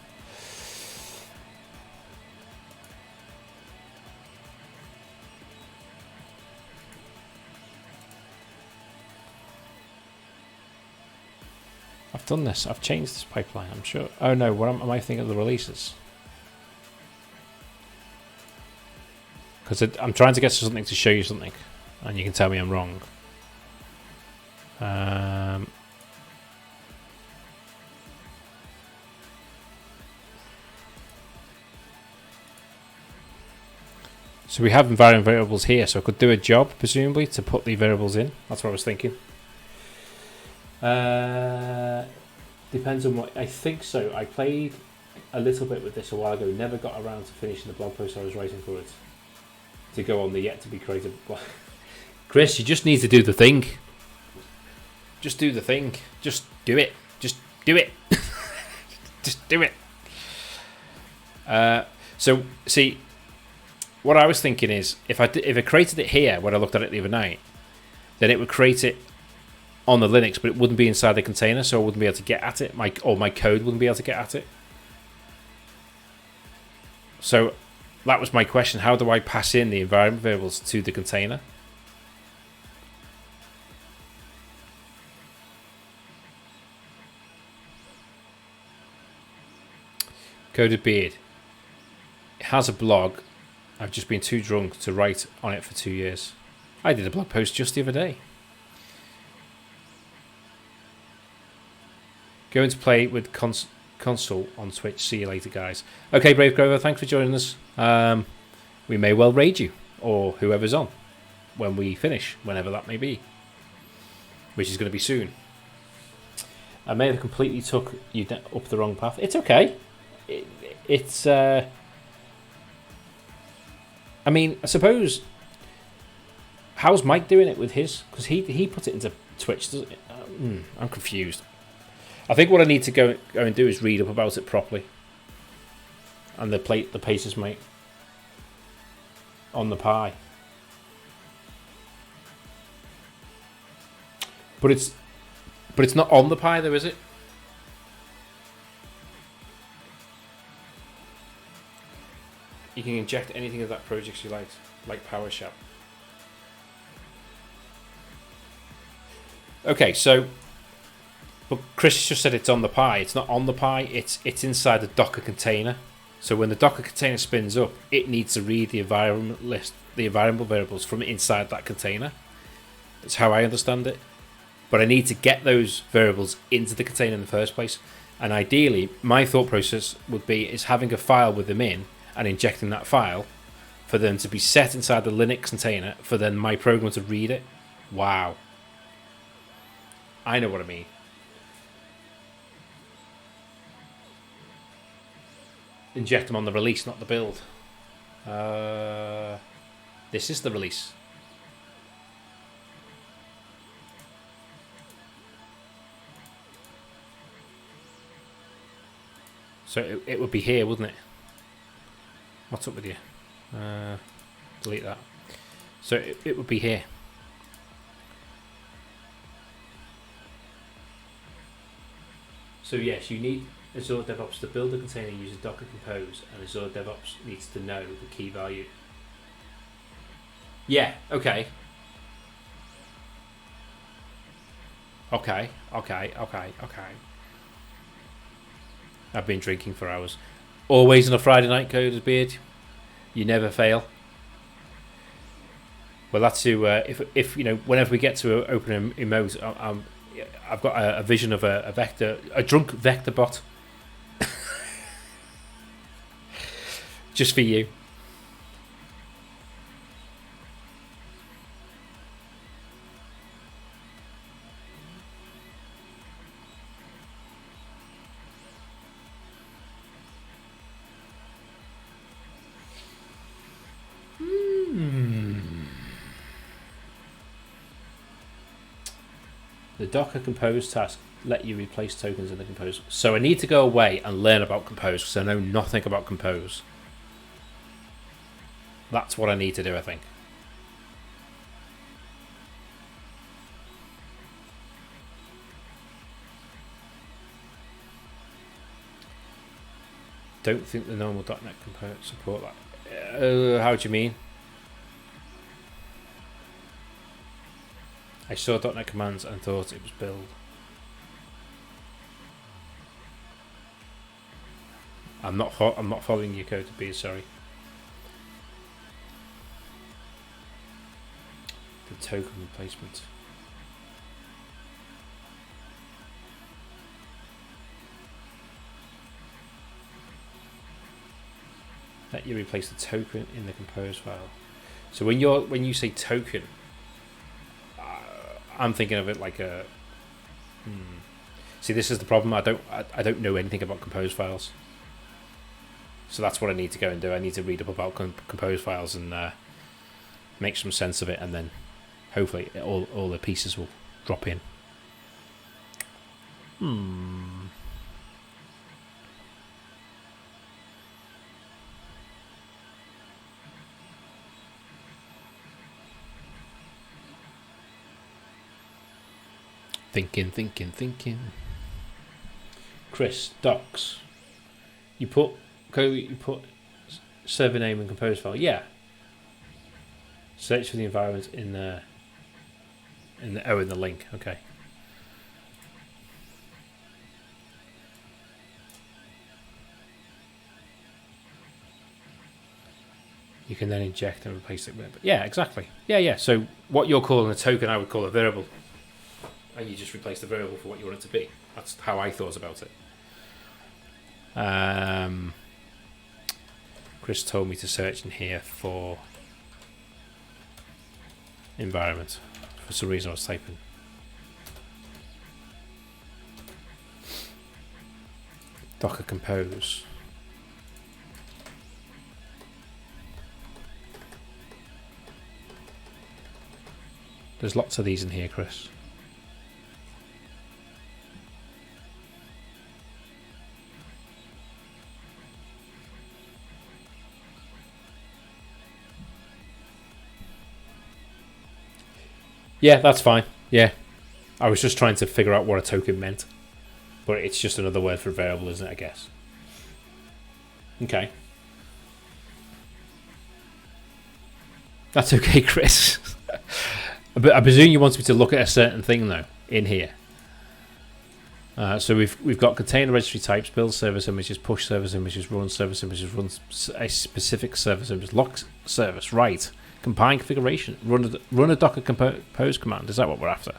I've done this. I've changed this pipeline. I'm sure. Oh no, what am I thinking of the releases? Because I'm trying to get to something to show you something, and you can tell me I'm wrong. So we have environment variables here, so I could do a job, presumably, to put the variables in. That's what I was thinking. Depends on what... I think so. I played a little bit with this a while ago. Never got around to finishing the blog post I was writing for it. To go on the yet-to-be-created... Chris, you just need to do the thing. Just do the thing. Just do it. Just do it. Just do it. So, see... What I was thinking is, if I created it here when I looked at it the other night, then it would create it on the Linux, but it wouldn't be inside the container, so I wouldn't be able to get at it. My code wouldn't be able to get at it. So that was my question: how do I pass in the environment variables to the container? Coded Beard. It has a blog. I've just been too drunk to write on it for 2 years. I did a blog post just the other day. Going to play with console on Twitch. See you later, guys. Okay, Brave Grover, thanks for joining us. We may well raid you, or whoever's on, when we finish, whenever that may be. Which is going to be soon. I may have completely took you up the wrong path. It's okay. It's... I mean, I suppose... How's Mike doing it with his? Because he put it into Twitch. I'm confused. I think what I need to go and do is read up about it properly. And the Pacers mate. On the Pi. But it's not on the Pi though, is it? You can inject anything of that project you like PowerShell. Okay, so, but Chris just said it's on the Pi. It's not on the Pi. It's inside the Docker container. So when the Docker container spins up, it needs to read the environment list, the environment variables from inside that container. That's how I understand it. But I need to get those variables into the container in the first place. And ideally, my thought process would be is having a file with them in and injecting that file for them to be set inside the Linux container for then my program to read it. Wow. I know what I mean. Inject them on the release, not the build. This is the release. So it would be here, wouldn't it? What's up with you? Delete that. So it would be here. So yes, you need Azure DevOps to build a container using Docker Compose, and Azure DevOps needs to know the key value. Yeah, okay. Okay. I've been drinking for hours. Always on a Friday night, Coders Beard. You never fail. Well, that's to if you know, whenever we get to open emotes, I've got a vision of a drunk vector bot, just for you. The Docker Compose task let you replace tokens in the Compose. So I need to go away and learn about Compose because I know nothing about Compose. That's what I need to do, I think. Don't think the normal .NET Compose support that. How do you mean? I saw .NET commands and thought it was build. I'm not following your code to be sorry. The token replacement. Let you replace the token in the compose file. So when you say token, I'm thinking of it like a. See, this is the problem. I don't know anything about compose files. So that's what I need to go and do. I need to read up about compose files and make some sense of it, and then hopefully all the pieces will drop in. Thinking. Chris, docs. You put server name and compose file. Yeah. Search for the environment in the link. Okay. You can then inject and replace it with. Yeah, exactly. Yeah. So what you're calling a token, I would call a variable. And you just replace the variable for what you want it to be. That's how I thought about it. Chris told me to search in here for environment. For some reason I was typing. Docker Compose. There's lots of these in here, Chris. Yeah, that's fine. Yeah. I was just trying to figure out what a token meant. But it's just another word for variable, isn't it, I guess? Okay. That's okay, Chris. But I presume you want me to look at a certain thing, though, in here. So we've got container registry types, build service images, push service images, run service images, run a specific service image, lock service, right. Combine configuration, run a Docker Compose command. Is that what we're after?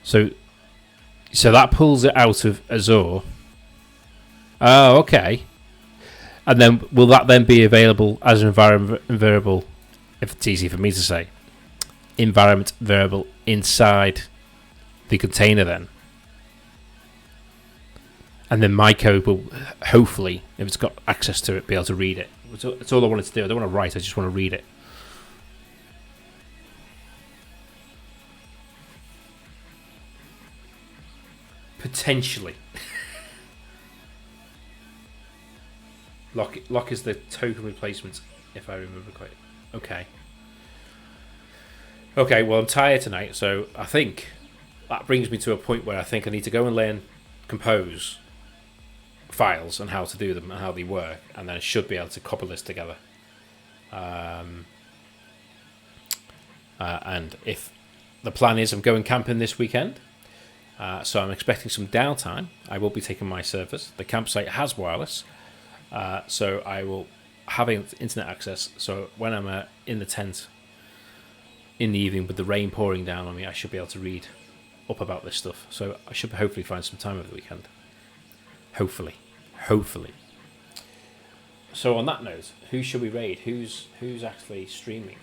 So that pulls it out of Azure. Oh, okay. And then will that then be available as an environment variable, if it's easy for me to say, environment variable inside the container then? And then my code will hopefully, if it's got access to it, be able to read it. It's all I wanted to do. I don't want to write, I just want to read it. Potentially. Lock is the token replacement, if I remember quite. Okay. Okay, well, I'm tired tonight, so I think that brings me to a point where I think I need to go and learn Compose files and how to do them and how they work, and then I should be able to cobble this together. And if the plan is I'm going camping this weekend, so I'm expecting some downtime. I will be taking my Surface. The campsite has wireless, so I will have internet access. So when I'm in the tent in the evening with the rain pouring down on me, I should be able to read up about this stuff. So I should hopefully find some time over the weekend. Hopefully. So on that note, who should we raid? Who's actually streaming?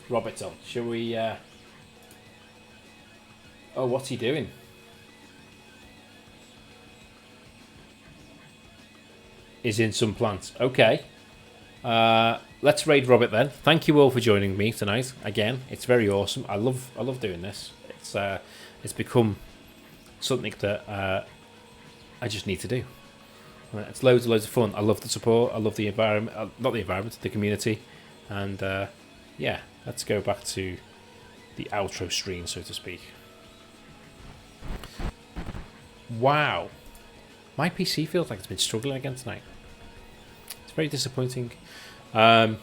Robert's on. Shall we? Oh, what's he doing? Is in some plants. Okay. Let's raid Robert then. Thank you all for joining me tonight. Again, it's very awesome. I love doing this. It's become something that I just need to do. It's loads and loads of fun. I love the support. I love the environment. Not the environment, the community. And yeah, let's go back to the outro stream, so to speak. Wow. My PC feels like it's been struggling again tonight. It's very disappointing. Don't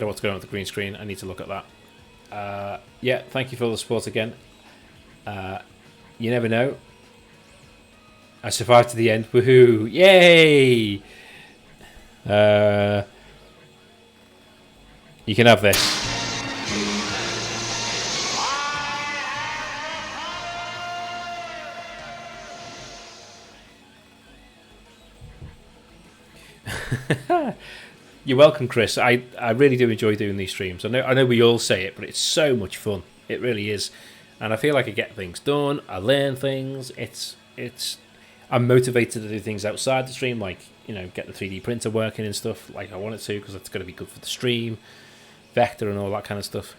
know what's going on with the green screen. I need to look at that. Yeah, thank you for all the support again. You never know. I survived to the end. Woohoo! Yay! You can have this. You're welcome, Chris. I really do enjoy doing these streams. I know we all say it, but it's so much fun. It really is, and I feel like I get things done. I learn things. I'm motivated to do things outside the stream, like get the 3D printer working and stuff like I want it to, because it's going to be good for the stream, vector and all that kind of stuff.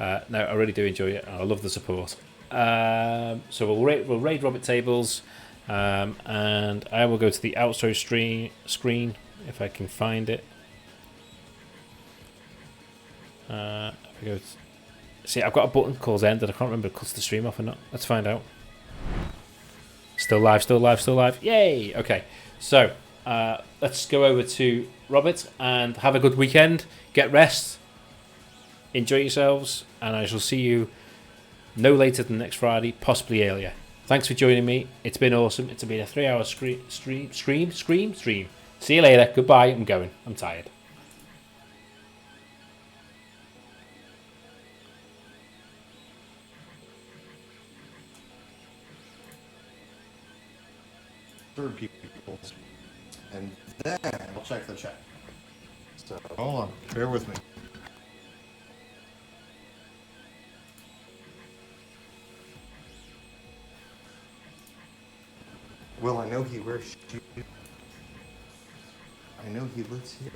No, I really do enjoy it. And I love the support. So we'll raid Robert Tables, and I will go to the outro screen if I can find it. See, I've got a button called end that I can't remember if it cuts the stream off or not. Let's find out. Still live. Yay! Okay, so let's go over to Robert and have a good weekend. Get rest. Enjoy yourselves, and I shall see you no later than next Friday, possibly earlier. Thanks for joining me. It's been awesome. It's been a 3-hour stream. See you later. Goodbye. I'm going. I'm tired. People, and then I'll check the chat. So hold on, bear with me. Well, I know he wears shoes. I know he lives here.